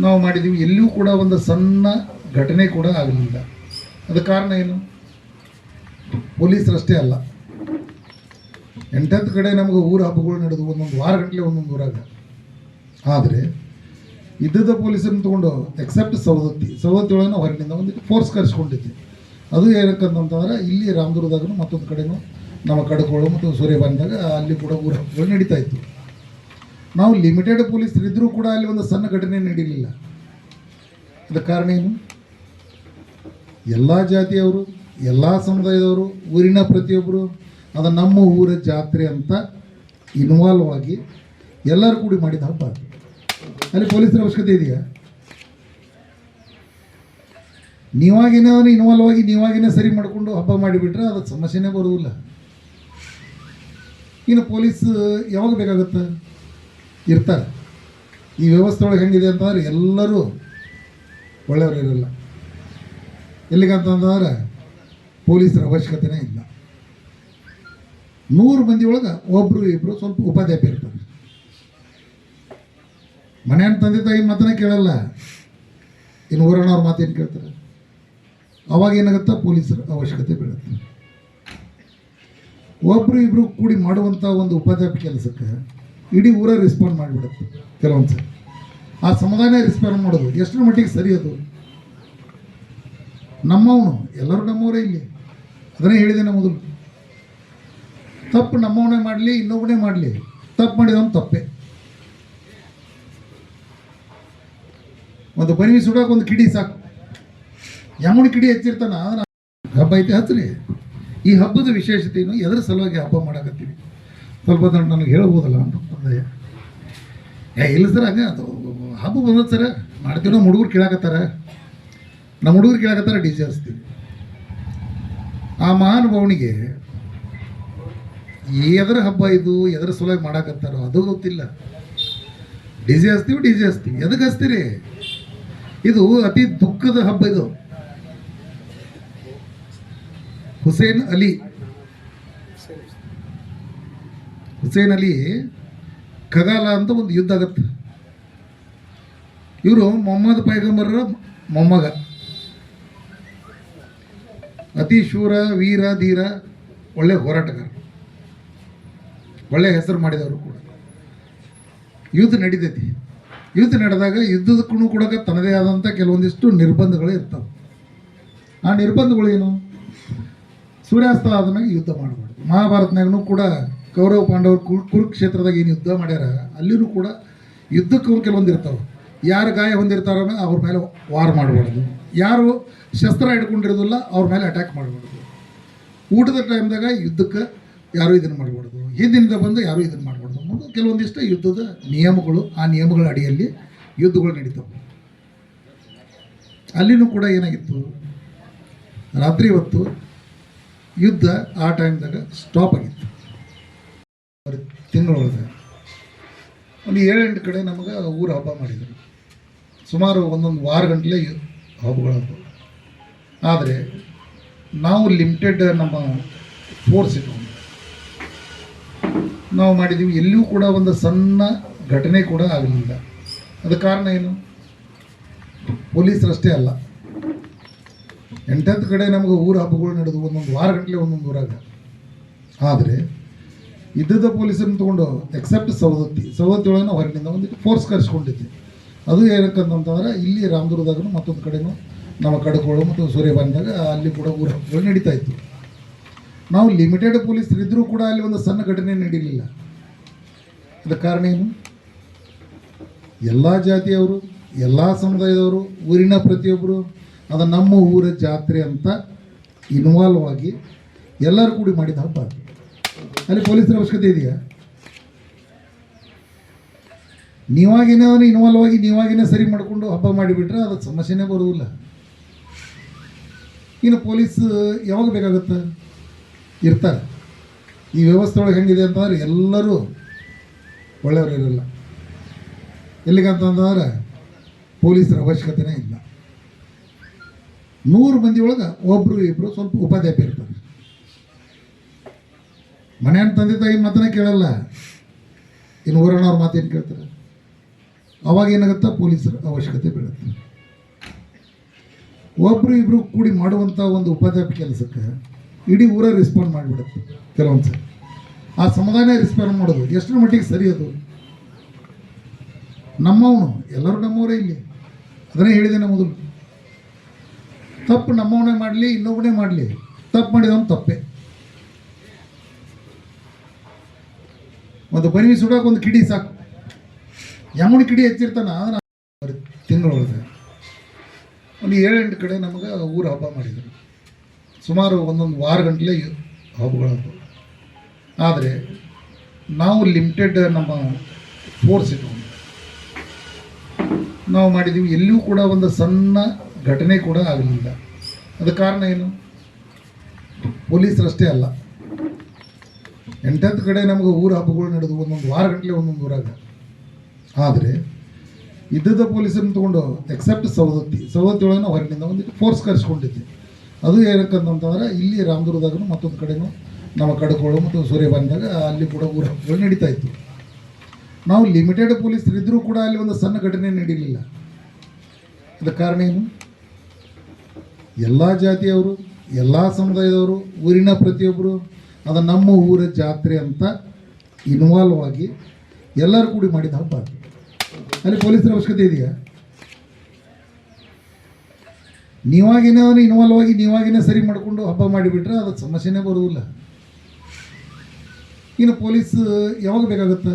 D: ನಾವು ಮಾಡಿದ್ದೀವಿ. ಎಲ್ಲಿಯೂ ಕೂಡ ಒಂದು ಸಣ್ಣ ಘಟನೆ ಕೂಡ ಆಗಲಿಲ್ಲ. ಅದಕ್ಕೆ ಕಾರಣ ಏನು? ಪೊಲೀಸರಷ್ಟೇ ಅಲ್ಲ, 8 ಕಡೆ ನಮಗೆ ಊರು ಹಬ್ಬಗಳು ನಡೆದು ಒಂದೊಂದು ವಾರ ಗಂಟಲೆ ಒಂದೊಂದು ಊರಾಗ. ಆದರೆ ಇದ್ದದ ಪೊಲೀಸರನ್ನು ತೊಗೊಂಡು ಎಕ್ಸೆಪ್ಟ್ ಸವದತ್ತಿ ಒಳಗೆ ನಾವು ಹೊರಗಿನಿಂದ ಒಂದು ಫೋರ್ಸ್ ಕರೆಸ್ಕೊಂಡಿದ್ವಿ. ಅದು ಏನಕ್ಕಂತಂದ್ರೆ ಇಲ್ಲಿ ರಾಮದುರ್ಗದಾಗೂ ಮತ್ತೊಂದು ಕಡೆನೂ ನಮ್ಮ ಕಡಕೋಳು ಮತ್ತು ಸೂರ್ಯಬಂದಾಗ ಅಲ್ಲಿ ಕೂಡ ಊರ ಹಬ್ಬಗಳು ನಡೀತಾ ಇತ್ತು. ನಾವು ಲಿಮಿಟೆಡ್ ಪೊಲೀಸರಿದ್ದರೂ ಕೂಡ ಅಲ್ಲಿ ಒಂದು ಸಣ್ಣ ಘಟನೆ ನಡೀಲಿಲ್ಲ. ಅದಕ್ಕೆ ಕಾರಣ ಏನು? ಎಲ್ಲ ಜಾತಿಯವರು, ಎಲ್ಲ ಸಮುದಾಯದವರು, ಊರಿನ ಪ್ರತಿಯೊಬ್ಬರು ಅದು ನಮ್ಮ ಊರ ಜಾತ್ರೆ ಅಂತ ಇನ್ವಾಲ್ವ್ ಆಗಿ ಎಲ್ಲರೂ ಕೂಡಿ ಮಾಡಿದ ಹಬ್ಬ. ಅಲ್ಲಿ ಪೊಲೀಸರ ಅವಶ್ಯಕತೆ ಇದೆಯಾ? ನೀವಾಗಿನೇ ಇನ್ವಾಲ್ವ್ ಆಗಿ ನೀವಾಗಿನೇ ಸರಿ ಮಾಡಿಕೊಂಡು ಹಬ್ಬ ಮಾಡಿಬಿಟ್ರೆ ಅದು ಸಮಸ್ಯೆನೇ ಬರುವುದಿಲ್ಲ. ಇನ್ನು ಪೊಲೀಸ್ ಯಾವಾಗ ಬೇಕಾಗುತ್ತೆ? ಇರ್ತಾರೆ. ಈ ವ್ಯವಸ್ಥೆ ಒಳಗೆ ಹೆಂಗಿದೆ ಅಂತಂದ್ರೆ ಎಲ್ಲರೂ ಒಳ್ಳೆಯವರು ಇರಲ್ಲ. ಎಲ್ಲಿಗಂತಂದ್ರೆ ಪೊಲೀಸರ ಅವಶ್ಯಕತೆನೇ ಇಲ್ಲ. 100 ಮಂದಿ ಒಳಗೆ ಒಬ್ಬರು ಇಬ್ಬರು ಸ್ವಲ್ಪ ಉಪಾಧ್ಯಾಯ ಇರ್ತಾರೆ. ಮನೆಯನ್ನು ತಂದೆ ತಾಯಿ ಮಾತನೇ ಕೇಳಲ್ಲ, ಇನ್ನು ಊರಣ್ಣವ್ರ ಮಾತೇನು ಕೇಳ್ತಾರೆ? ಅವಾಗ ಏನಾಗುತ್ತೆ? ಪೊಲೀಸರ ಅವಶ್ಯಕತೆ ಬೀಳುತ್ತೆ. ಒಬ್ಬರು ಇಬ್ಬರು ಕೂಡಿ ಮಾಡುವಂಥ ಒಂದು ಉಪಾಧ್ಯಾಯ ಕೆಲಸಕ್ಕೆ ಇಡೀ ಊರ ರೆಸ್ಪಾಂಡ್ ಮಾಡಿಬಿಡುತ್ತೆ ಕೆಲವೊಂದು ಸರಿ. ಆ ಸಮುದಾಯನೇ ರೆಸ್ಪಾಂಡ್ ಮಾಡೋದು ಎಷ್ಟರ ಮಟ್ಟಿಗೆ ಸರಿ? ಅದು ನಮ್ಮವನು, ಎಲ್ಲರೂ ನಮ್ಮವರೇ ಇಲ್ಲಿ. ಅದನ್ನೇ ಹೇಳಿದೆ ನಾ ಮೊದಲು. ತಪ್ಪು ನಮ್ಮವನೇ ಮಾಡಲಿ, ಇನ್ನೊಬ್ಬನೇ ಮಾಡಲಿ, ತಪ್ಪು ಮಾಡಿದವನು ತಪ್ಪೇ. ಒಂದು ಬನಿ ಸುಡೋಕೆ ಒಂದು ಕಿಡಿ ಸಾಕು. ಯಾವನ ಕಿಡಿ ಹಚ್ಚಿರ್ತಾನ ಹಬ್ಬ ಐತೆ ಹಚ್ಚ್ರಿ. ಈ ಹಬ್ಬದ ವಿಶೇಷತೆ ಏನು? ಎದರ ಸಲುವಾಗಿ ಹಬ್ಬ ಮಾಡಕತ್ತೀವಿ? ಸ್ವಲ್ಪ ನನಗೆ ಹೇಳ್ಬೋದಲ್ಲ ಅಂತಂದೆ. ಇಲ್ಲ ಸರ್, ಹಂಗೆ ಅದು ಹಬ್ಬ ಬಂದದ ಸರ ಮಾಡ್ತೀವಿ. ನಮ್ಮ ಹುಡುಗರು ಕೇಳಾಕತ್ತಾರ, ಡಿ ಜೆ ಹಚ್ತೀವಿ. ಆ ಮಹಾನುಭಾವನಿಗೆ ಎದರ ಹಬ್ಬ ಇದು, ಎದರ ಸಲುವಾಗಿ ಮಾಡಾಕತ್ತಾರೋ ಅದು ಗೊತ್ತಿಲ್ಲ. ಡಿ ಜೆ ಹಚ್ತೀವಿ. ಎದಕ್ಕೆ ಹಚ್ತೀರಿ? ಇದು ಅತಿ ದುಃಖದ ಹಬ್ಬ. ಇದು ಹುಸೇನ್ ಅಲಿ ಖಗಾಲ ಅಂತ ಒಂದು ಯುದ್ಧ ಆಗತ್ತೆ. ಇವರು ಮೊಹಮ್ಮದ್ ಪೈಗಂಬರರ ಮೊಮ್ಮಗ, ಅತಿ ಶೂರ, ವೀರ, ಧೀರ, ಒಳ್ಳೆ ಹೋರಾಟಗಾರ, ಒಳ್ಳೆ ಹೆಸರು ಮಾಡಿದವರು ಕೂಡ. ಯುದ್ಧ ನಡೀತೈತಿ. ಯುದ್ಧ ನಡೆದಾಗ ಯುದ್ಧದಕ್ಕೂ ಕೂಡ ತನ್ನದೇ ಆದಂಥ ಕೆಲವೊಂದಿಷ್ಟು ನಿರ್ಬಂಧಗಳು ಇರ್ತವೆ. ಆ ನಿರ್ಬಂಧಗಳೇನು? ಸೂರ್ಯಾಸ್ತ ಆದಮೇಲೆ ಯುದ್ಧ ಮಾಡಬಾರ್ದು. ಮಹಾಭಾರತನಾಗೂ ಕೂಡ ಕೌರವ ಪಾಂಡವರು ಕುರುಕ್ಷೇತ್ರದಾಗ ಏನು ಯುದ್ಧ ಮಾಡ್ಯಾರ, ಅಲ್ಲಿನೂ ಕೂಡ ಯುದ್ಧಕ್ಕೂ ಕೆಲವೊಂದು ಇರ್ತಾವೆ. ಯಾರು ಗಾಯ ಹೊಂದಿರ್ತಾರೋ ಅವ್ರ ಮೇಲೆ ವಾರ್ ಮಾಡಬಾರ್ದು, ಯಾರು ಶಸ್ತ್ರ ಹಿಡ್ಕೊಂಡಿರೋದಿಲ್ಲ ಅವ್ರ ಮೇಲೆ ಅಟ್ಯಾಕ್ ಮಾಡಬಾರ್ದು, ಊಟದ ಟೈಮ್ದಾಗ ಯುದ್ಧಕ್ಕೆ ಯಾರೂ ಇದನ್ನು ಮಾಡಬಾರ್ದು, ಹಿಂದಿನಿಂದ ಬಂದು ಯಾರೂ ಇದನ್ನು ಮಾಡಬಾರ್ದು ಅನ್ನೋದು ಕೆಲವೊಂದಿಷ್ಟು ಯುದ್ಧದ ನಿಯಮಗಳು. ಆ ನಿಯಮಗಳ ಅಡಿಯಲ್ಲಿ ಯುದ್ಧಗಳು ನಡೀತವೆ. ಅಲ್ಲಿನೂ ಕೂಡ ಏನಾಗಿತ್ತು, ರಾತ್ರಿ ಹೊತ್ತು ಯುದ್ಧ ಆ ಟೈಮ್ದಾಗ ಸ್ಟಾಪ್ ಆಗಿತ್ತು. ತಿಂಗಳೊಳಗೆ ಒಂದು 7-8 ಕಡೆ ನಮಗೆ ಊರು ಹಬ್ಬ ಮಾಡಿದರು. ಸುಮಾರು ಒಂದೊಂದು ವಾರ ಗಂಟಲೆ ಹಬ್ಬಗಳದ್ದು. ಆದರೆ ನಾವು ಲಿಮಿಟೆಡ್ ನಮ್ಮ ಫೋರ್ಸ್ ಇತ್ತು, ನಾವು ಮಾಡಿದ್ದೀವಿ. ಎಲ್ಲಿಯೂ ಕೂಡ ಒಂದು ಸಣ್ಣ ಘಟನೆ ಕೂಡ ಆಗಲಿಲ್ಲ. ಅದಕ್ಕೆ ಕಾರಣ ಏನು? ಪೊಲೀಸರಷ್ಟೇ ಅಲ್ಲ, 8 ಕಡೆ ನಮಗೆ ಊರು ಹಬ್ಬಗಳು ನಡೆದು ಒಂದೊಂದು ವಾರ ಗಂಟಲೆ ಒಂದೊಂದು ಊರಾಗ. ಆದರೆ ಇದ್ದದ ಪೊಲೀಸರನ್ನು ತೊಗೊಂಡು ಎಕ್ಸೆಪ್ಟ್ ಸವದತ್ತಿ ಒಳಗೆ ನಾವು ಹೊರಗಿನಿಂದ ಒಂದಿಟ್ಟು ಫೋರ್ಸ್ ಕರೆಸ್ಕೊಂಡಿದ್ವಿ. ಅದು ಏನಕ್ಕಂತಂತಂದ್ರೆ ಇಲ್ಲಿ ರಾಮದುರ್ಗದಾಗೂ ಮತ್ತೊಂದು ಕಡೆನೂ ನಮ್ಮ ಕಡಕೋಳು ಮತ್ತು ಸೂರ್ಯಪಾನದಾಗ ಅಲ್ಲಿ ಕೂಡ ಊರು ಹಬ್ಬಗಳು ನಡೀತಾ ಇತ್ತು. ನಾವು ಲಿಮಿಟೆಡ್ ಪೊಲೀಸರಿದ್ದರೂ ಕೂಡ ಅಲ್ಲಿ ಒಂದು ಸಣ್ಣ ಘಟನೆ ನಡೀಲಿಲ್ಲ. ಅದಕ್ಕೆ ಕಾರಣ ಏನು? ಎಲ್ಲ ಜಾತಿಯವರು, ಎಲ್ಲ ಸಮುದಾಯದವರು, ಊರಿನ ಪ್ರತಿಯೊಬ್ಬರು ಅದು ನಮ್ಮ ಊರ ಜಾತ್ರೆ ಅಂತ ಇನ್ವಾಲ್ವ್ ಆಗಿ ಎಲ್ಲರೂ ಕೂಡಿ ಮಾಡಿದ ಹಬ್ಬ. ಅಲ್ಲಿ ಪೊಲೀಸರ ಅವಶ್ಯಕತೆ ಇದೆಯಾ? ನೀವಾಗಿನೇ ಇನ್ವಾಲ್ವ್ ಆಗಿ ನೀವಾಗಿನೇ ಸರಿ ಮಾಡಿಕೊಂಡು ಹಬ್ಬ ಮಾಡಿಬಿಟ್ರೆ ಅದು ಸಮಸ್ಯೆನೇ ಬರುವುದಿಲ್ಲ. ಇನ್ನು ಪೊಲೀಸ್ ಯಾವಾಗ ಬೇಕಾಗುತ್ತೆ? ಇರ್ತಾರೆ. ಈ ವ್ಯವಸ್ಥೆ ಒಳಗೆ ಹೆಂಗಿದೆ ಅಂತಂದ್ರೆ ಎಲ್ಲರೂ ಒಳ್ಳೆಯವರು ಇರಲ್ಲ. ಎಲ್ಲಿಗಂತಂದ್ರೆ ಪೊಲೀಸರ ಅವಶ್ಯಕತೆನೇ ಇಲ್ಲ. 100 ಮಂದಿ ಒಳಗೆ ಒಬ್ಬರು ಇಬ್ಬರು ಸ್ವಲ್ಪ ಉಪಾಧ್ಯಾಯ ಇರ್ತಾರೆ. ಮನೆಯ ತಂದೆ ತಾಯಿ ಮಾತನ್ನ ಕೇಳಲ್ಲ, ಇನ್ನು ಊರಣ್ಣವ್ರ ಮಾತೇನು ಕೇಳ್ತಾರೆ? ಅವಾಗ ಏನಾಗುತ್ತೆ? ಪೊಲೀಸರ ಅವಶ್ಯಕತೆ ಬೀಳುತ್ತೆ. ಒಬ್ಬರು ಇಬ್ಬರು ಕೂಡಿ ಮಾಡುವಂಥ ಒಂದು ಉಪಾಧ್ಯಾಯ ಕೆಲಸಕ್ಕೆ ಇಡೀ ಊರ ರೆಸ್ಪಾಂಡ್ ಮಾಡಿಬಿಡುತ್ತೆ. ಕೆಲವೊಂದು ಸರಿ ಆ ಸಮುದಾಯನೇ ರೆಸ್ಪಾಂಡ್ ಮಾಡೋದು ಎಷ್ಟರ ಮಟ್ಟಿಗೆ ಸರಿ? ಅದು ನಮ್ಮವನು, ಎಲ್ಲರೂ ನಮ್ಮವರೇ ಇಲ್ಲಿ. ಅದನ್ನೇ ಹೇಳಿದ್ದೇನೆ ಮೊದಲು, ತಪ್ಪು ನಮ್ಮವನೇ ಮಾಡಲಿ ಇನ್ನೊಬ್ಬನೇ ಮಾಡಲಿ, ತಪ್ಪು ಮಾಡಿದವನು ತಪ್ಪೇ. ಒಂದು ಬನ್ನಿ ಸುಡೋಕೆ ಒಂದು ಕಿಡಿ ಸಾಕು. ಯಾವನ ಕಿಡಿ ಹೆಚ್ಚಿರ್ತಾನ ಅದನ್ನು ತಿಂಗಳೊಳಗೆ ಒಂದು 7-8 ಕಡೆ ನಮಗೆ ಊರು ಹಬ್ಬ ಮಾಡಿದರು. ಸುಮಾರು ಒಂದೊಂದು ವಾರ ಗಂಟಲೆ ಹಬ್ಬಗಳದ್ದು. ಆದರೆ ನಾವು ಲಿಮಿಟೆಡ್ ನಮ್ಮ ಫೋರ್ಸ್ ಇತ್ತು, ನಾವು ಮಾಡಿದ್ದೀವಿ. ಎಲ್ಲಿಯೂ ಕೂಡ ಒಂದು ಸಣ್ಣ ಘಟನೆ ಕೂಡ ಆಗಲಿಲ್ಲ. ಅದಕ್ಕೆ ಕಾರಣ ಏನು? ಪೊಲೀಸರಷ್ಟೇ ಅಲ್ಲ, 8 ಕಡೆ ನಮಗೆ ಊರು ಹಬ್ಬಗಳು ನಡೆದು ಒಂದೊಂದು ವಾರ ಗಂಟಲೆ ಒಂದೊಂದು ಊರಾಗ. ಆದರೆ ಇದ್ದದ ಪೊಲೀಸರನ್ನು ತೊಗೊಂಡು ಎಕ್ಸೆಪ್ಟ್ ಸವದತ್ತಿ ಒಳಗೆ ನಾವು ಹೊರಗಿನಿಂದ ಒಂದಿಟ್ಟು ಫೋರ್ಸ್ ಕರೆಸ್ಕೊಂಡಿದ್ವಿ. ಅದು ಏನಕ್ಕಂತಂತಂದ್ರೆ ಇಲ್ಲಿ ರಾಮದುರ್ಗದಾಗೂ ಮತ್ತೊಂದು ಕಡೆನೂ ನಮ್ಮ ಕಡಕೋಳು ಮತ್ತು ಸೂರ್ಯಪಾನದಾಗ ಅಲ್ಲಿ ಕೂಡ ಊರು ಹಬ್ಬಗಳು ನಡೀತಾ ಇತ್ತು. ನಾವು ಲಿಮಿಟೆಡ್ ಪೊಲೀಸರಿದ್ದರೂ ಕೂಡ ಅಲ್ಲಿ ಒಂದು ಸಣ್ಣ ಘಟನೆ ನಡೀಲಿಲ್ಲ. ಅದಕ್ಕೆ ಕಾರಣ ಏನು? ಎಲ್ಲ ಜಾತಿಯವರು, ಎಲ್ಲ ಸಮುದಾಯದವರು, ಊರಿನ ಪ್ರತಿಯೊಬ್ಬರು ಅದು ನಮ್ಮ ಊರ ಜಾತ್ರೆ ಅಂತ ಇನ್ವಾಲ್ವ್ ಆಗಿ ಎಲ್ಲರೂ ಕೂಡಿ ಮಾಡಿದ ಹಬ್ಬ. ಅಲ್ಲಿ ಪೊಲೀಸರ ಅವಶ್ಯಕತೆ ಇದೆಯಾ? ನೀವಾಗಿನೇ ಇನ್ವಾಲ್ವ್ ಆಗಿ ನೀವಾಗಿನೇ ಸರಿ ಮಾಡಿಕೊಂಡು ಹಬ್ಬ ಮಾಡಿಬಿಟ್ರೆ ಅದು ಸಮಸ್ಯೆನೇ ಬರುವುದಿಲ್ಲ. ಇನ್ನು ಪೊಲೀಸ್ ಯಾವಾಗ ಬೇಕಾಗುತ್ತೆ?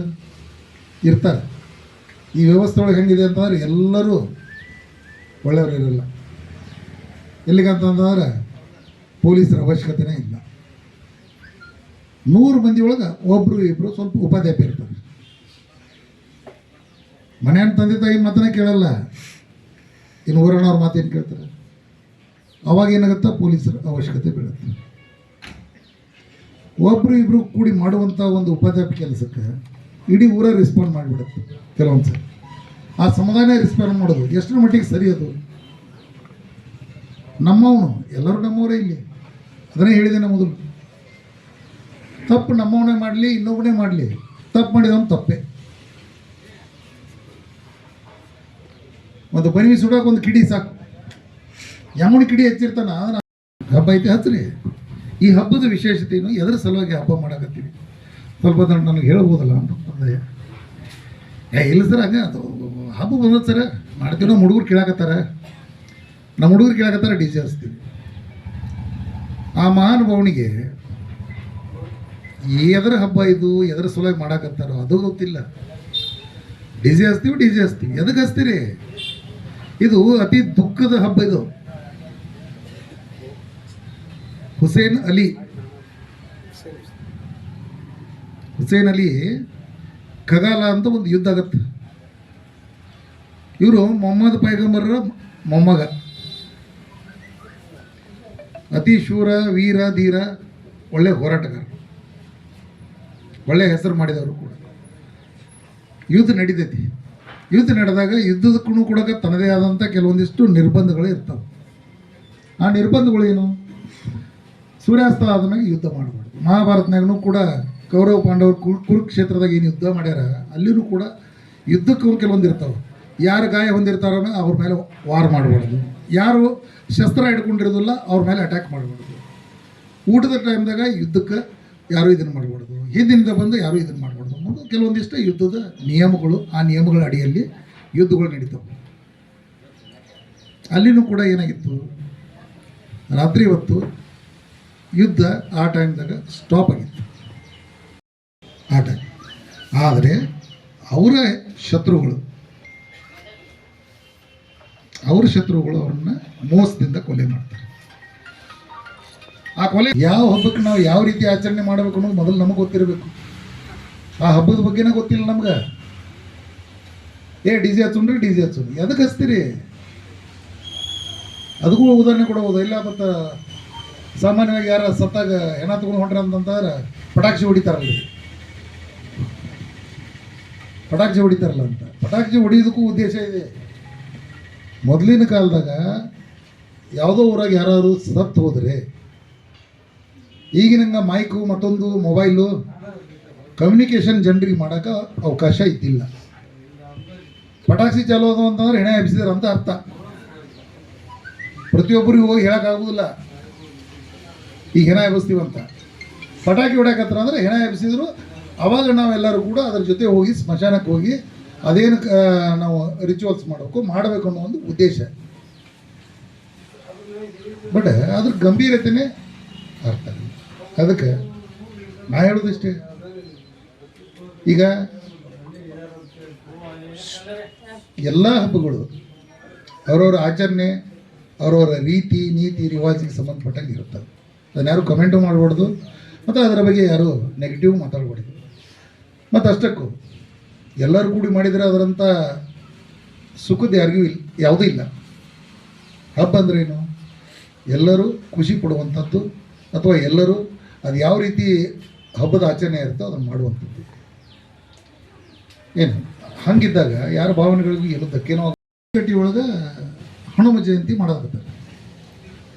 D: ಇರ್ತಾರೆ. ಈ ವ್ಯವಸ್ಥೆ ಒಳಗೆ ಹೆಂಗಿದೆ ಅಂತಂದ್ರೆ ಎಲ್ಲರೂ ಒಳ್ಳೆಯವರು ಇರಲ್ಲ. ಎಲ್ಲಿಗಂತಂದ್ರೆ ಪೊಲೀಸರ ಅವಶ್ಯಕತೆನೇ ಇಲ್ಲ. 100 ಮಂದಿ ಒಳಗೆ ಒಬ್ಬರು ಇಬ್ಬರು ಸ್ವಲ್ಪ ಉಪಾಧ್ಯಾಯ ಇರ್ತಾರೆ. ಮನೆಯ ತಂದೆ ತಾಯಿ ಮಾತನ್ನ ಕೇಳಲ್ಲ, ಇನ್ನು ಊರಣ್ಣವ್ರ ಮಾತೇನು ಕೇಳ್ತಾರೆ? ಅವಾಗ ಏನಾಗುತ್ತೆ? ಪೊಲೀಸರ ಅವಶ್ಯಕತೆ ಬೀಳುತ್ತೆ. ಒಬ್ಬರು ಇಬ್ಬರು ಕೂಡಿ ಮಾಡುವಂಥ ಒಂದು ಉಪಾಧ್ಯಾಯ ಕೆಲಸಕ್ಕೆ ಇಡೀ ಊರೇ ರೆಸ್ಪಾಂಡ್ ಮಾಡಿಬಿಡುತ್ತೆ ಕೆಲವೊಂದು ಸರಿ. ಆ ಸಮುದಾಯನೇ ರೆಸ್ಪಾಂಡ್ ಮಾಡೋದು ಎಷ್ಟರ ಮಟ್ಟಿಗೆ ಸರಿ ಅದು? ನಮ್ಮವನು ಎಲ್ಲರೂ ನಮ್ಮವರೇ ಇಲ್ಲಿ, ಅದನ್ನೇ ಹೇಳಿದ್ದೇನೆ ಮೊದಲು. ತಪ್ಪು ನಮ್ಮವನೇ ಮಾಡಲಿ ಇನ್ನೊಬ್ಬನೇ ಮಾಡಲಿ, ತಪ್ಪು ಮಾಡಿದವನು ತಪ್ಪೇ. ಒಂದು ಬನ್ನಿ ಸುಡೋಕೆ ಒಂದು ಕಿಡಿ ಸಾಕು, ಯಮುನ ಕಿಡಿ ಹಚ್ಚಿರ್ತಾನ. ಹಬ್ಬ ಐತೆ ಹಚ್ಚ್ರಿ. ಈ ಹಬ್ಬದ ವಿಶೇಷತೆ ಏನು, ಎದರ ಸಲುವಾಗಿ ಹಬ್ಬ ಮಾಡಕತ್ತೀವಿ ಸ್ವಲ್ಪ ನನಗೆ ಹೇಳ್ಬೋದಲ್ಲ ಅಂತ ಅಂದೆ. ಇಲ್ಲ ಸರ್, ಹಂಗೆ ಅದು ಹಬ್ಬ ಬಂದದ ಸರ ಮಾಡ್ತೀವಿ. ನಮ್ಮ ಹುಡುಗರು ಕೇಳಾಕತ್ತಾರ, ನಮ್ಮ ಹುಡುಗರು ಕೇಳಾಕತ್ತಾರ, ಡಿ ಜೆ ಹಚ್ತೀವಿ. ಆ ಮಹಾನುಭಾವನಿಗೆ ಎದರ ಹಬ್ಬ ಇದು, ಎದರ ಸಲುವಾಗಿ ಮಾಡಾಕತ್ತಾರೋ ಅದು ಗೊತ್ತಿಲ್ಲ. ಡಿ ಜೆ ಹಚ್ತೀವಿ. ಎದಕ್ಕೆ ಹಚ್ತೀರಿ? ಇದು ಅತಿ ದುಃಖದ ಹಬ್ಬ. ಇದು ಹುಸೇನ್ ಅಲಿ ಖಗಾಲ ಅಂತ ಒಂದು ಯುದ್ಧ ಆಗತ್ತೆ. ಇವರು ಮೊಹಮ್ಮದ್ ಪೈಗಂಬರರ ಮೊಮ್ಮಗ, ಅತಿ ಶೂರ, ವೀರ, ಧೀರ, ಒಳ್ಳೆ ಹೋರಾಟಗಾರ, ಒಳ್ಳೆ ಹೆಸರು ಮಾಡಿದವರು ಕೂಡ. ಯುದ್ಧ ನಡೀತೈತಿ. ಯುದ್ಧ ನಡೆದಾಗ ಯುದ್ಧದಕ್ಕೂ ಕೂಡ ತನ್ನದೇ ಆದಂಥ ಕೆಲವೊಂದಿಷ್ಟು ನಿರ್ಬಂಧಗಳು ಇರ್ತವೆ. ಆ ನಿರ್ಬಂಧಗಳು ಏನು? ಸೂರ್ಯಾಸ್ತ ಆದಮೇಲೆ ಯುದ್ಧ ಮಾಡಬಾರ್ದು. ಮಹಾಭಾರತನಾಗೂ ಕೂಡ ಕೌರವ ಪಾಂಡವರು ಕುರುಕ್ಷೇತ್ರದಾಗ ಏನು ಯುದ್ಧ ಮಾಡ್ಯಾರ, ಅಲ್ಲಿನೂ ಕೂಡ ಯುದ್ಧಕ್ಕೂ ಕೆಲವೊಂದು ಇರ್ತಾವೆ. ಯಾರು ಗಾಯ ಹೊಂದಿರ್ತಾರೋ ಅವ್ರ ಮೇಲೆ ವಾರ್ ಮಾಡಬಾರ್ದು, ಯಾರು ಶಸ್ತ್ರ ಹಿಡ್ಕೊಂಡಿರೋದಿಲ್ಲ ಅವ್ರ ಮೇಲೆ ಅಟ್ಯಾಕ್ ಮಾಡಬಾರ್ದು. ಊಟದ ಟೈಮ್ದಾಗ ಯುದ್ಧಕ್ಕೆ ಯಾರೂ ಇದನ್ನು ಮಾಡಬಾರ್ದು, ಹಿಂದಿನಿಂದ ಬಂದು ಯಾರೂ ಇದನ್ನು ಮಾಡಬಾರ್ದು ಅನ್ನೋದು ಕೆಲವೊಂದಿಷ್ಟು ಯುದ್ಧದ ನಿಯಮಗಳು. ಆ ನಿಯಮಗಳ ಅಡಿಯಲ್ಲಿ ಯುದ್ಧಗಳು ನಡೀತವೆ. ಅಲ್ಲಿನೂ ಕೂಡ ಏನಾಗಿತ್ತು, ರಾತ್ರಿ ಹೊತ್ತು ಯುದ್ಧ ಆ ಟೈಮ್ದಾಗ ಸ್ಟಾಪ್ ಆಗಿತ್ತು ಆ ಟೈಮ್. ಆದರೆ ಅವರ ಶತ್ರುಗಳು ಅವ್ರನ್ನ ಮೋಸದಿಂದ ಕೊಲೆ ಮಾಡ್ತಾರೆ. ಆ ಕೊಲೆ ಯಾವ ಹಬ್ಬಕ್ಕೆ ನಾವು ಯಾವ ರೀತಿ ಆಚರಣೆ ಮಾಡಬೇಕು ಅನ್ನೋದು ಮೊದಲು ನಮಗೆ ಗೊತ್ತಿರಬೇಕು. ಆ ಹಬ್ಬದ ಬಗ್ಗೆನೇ ಗೊತ್ತಿಲ್ಲ ನಮ್ಗೆ. ಡಿ ಜೆ ಹಚ್ಚುಂಡ್ರಿ, ಡಿ ಜೆ ಹಚ್ಚುಂಡ್ರಿ, ಎದಕ್ಕೆ ಹಚ್ತೀರಿ? ಅದಕ್ಕೂ ಉದಾಹರಣೆ ಕೊಡಬಹುದು. ಇಲ್ಲ ಮತ್ತು ಸಾಮಾನ್ಯವಾಗಿ ಯಾರ ಸತ್ತಾಗ ಹೆಣ ತಗೊಂಡು ಹೊಂಟ್ರಿ ಅಂತಂದ್ರೆ ಪಟಾಕ್ಷಿ ಹೊಡಿತಾರಲ್ಲ ಅಂತ. ಪಟಾಕ್ಷಿ ಹೊಡಿಯೋದಕ್ಕೂ ಉದ್ದೇಶ ಇದೆ. ಮೊದಲಿನ ಕಾಲದಾಗ ಯಾವುದೋ ಊರಾಗ ಯಾರು ಸತ್ತು ಹೋದರೆ, ಈಗಿನಂಗೆ ಮೈಕು ಮತ್ತೊಂದು ಮೊಬೈಲು ಕಮ್ಯುನಿಕೇಷನ್ ಜನರಿಗೆ ಮಾಡೋಕೆ ಅವಕಾಶ ಇದ್ದಿಲ್ಲ. ಪಟಾಕ್ಷಿ ಚಾಲು ಅದು ಅಂತಂದ್ರೆ ಹೆಣೆ ಎಬ್ಸಿದಾರೆ ಅಂತ ಅರ್ಥ. ಪ್ರತಿಯೊಬ್ಬರಿಗೂ ಹೋಗಿ ಹೇಳೋಕ್ಕಾಗೋದಿಲ್ಲ ಈಗ ಹೆಣ ಎಬ್ಬಿಸ್ತೀವಂತ. ಪಟಾಕಿ ಹೊಡ್ಯಾಕತ್ರ ಅಂದರೆ ಹೆಣ ಎಬ್ಸಿದ್ರು. ಅವಾಗ ನಾವೆಲ್ಲರೂ ಕೂಡ ಅದ್ರ ಜೊತೆ ಹೋಗಿ ಸ್ಮಶಾನಕ್ಕೆ ಹೋಗಿ ಅದೇನು ನಾವು ರಿಚುವಲ್ಸ್ ಮಾಡಬೇಕು ಅನ್ನೋ ಒಂದು ಉದ್ದೇಶ. ಬಟ್ ಅದ್ರ ಗಂಭೀರತೆನೇ ಅರ್ಥ ಇಲ್ಲ. ಅದಕ್ಕೆ ನಾ ಹೇಳೋದಿಷ್ಟೇ, ಈಗ ಎಲ್ಲ ಹಬ್ಬಗಳು ಅವರವರ ಆಚರಣೆ, ಅವರವರ ರೀತಿ ನೀತಿ ರಿವಾಜಿಗೆ ಸಂಬಂಧಪಟ್ಟಂಗೆ ಇರುತ್ತದೆ. ಅದನ್ನ ಯಾರು ಕಮೆಂಟು ಮಾಡಬಾರ್ದು ಮತ್ತು ಅದರ ಬಗ್ಗೆ ಯಾರು ನೆಗೆಟಿವ್ ಮಾತಾಡಬಾರ್ದು. ಮತ್ತು ಅಷ್ಟಕ್ಕೂ ಎಲ್ಲರೂ ಕೂಡಿ ಮಾಡಿದರೆ ಅದರಂಥ ಸುಖದ ಯಾರಿಗೂ ಯಾವುದೂ ಇಲ್ಲ. ಹಬ್ಬ ಅಂದ್ರೇನು? ಎಲ್ಲರೂ ಖುಷಿ ಪಡುವಂಥದ್ದು, ಅಥವಾ ಎಲ್ಲರೂ ಅದು ಯಾವ ರೀತಿ ಹಬ್ಬದ ಆಚರಣೆ ಇರುತ್ತೋ ಅದನ್ನು ಮಾಡುವಂಥದ್ದು. ಏನು ಹಂಗಿದ್ದಾಗ ಯಾರ ಭಾವನೆಗಳಿಗೂ ಏನು ಧಕ್ಕೆನೋ. ಕಟ್ಟಿ ಒಳಗೆ ಹನುಮ ಜಯಂತಿ ಮಾಡೋದಾಗ್ತದೆ.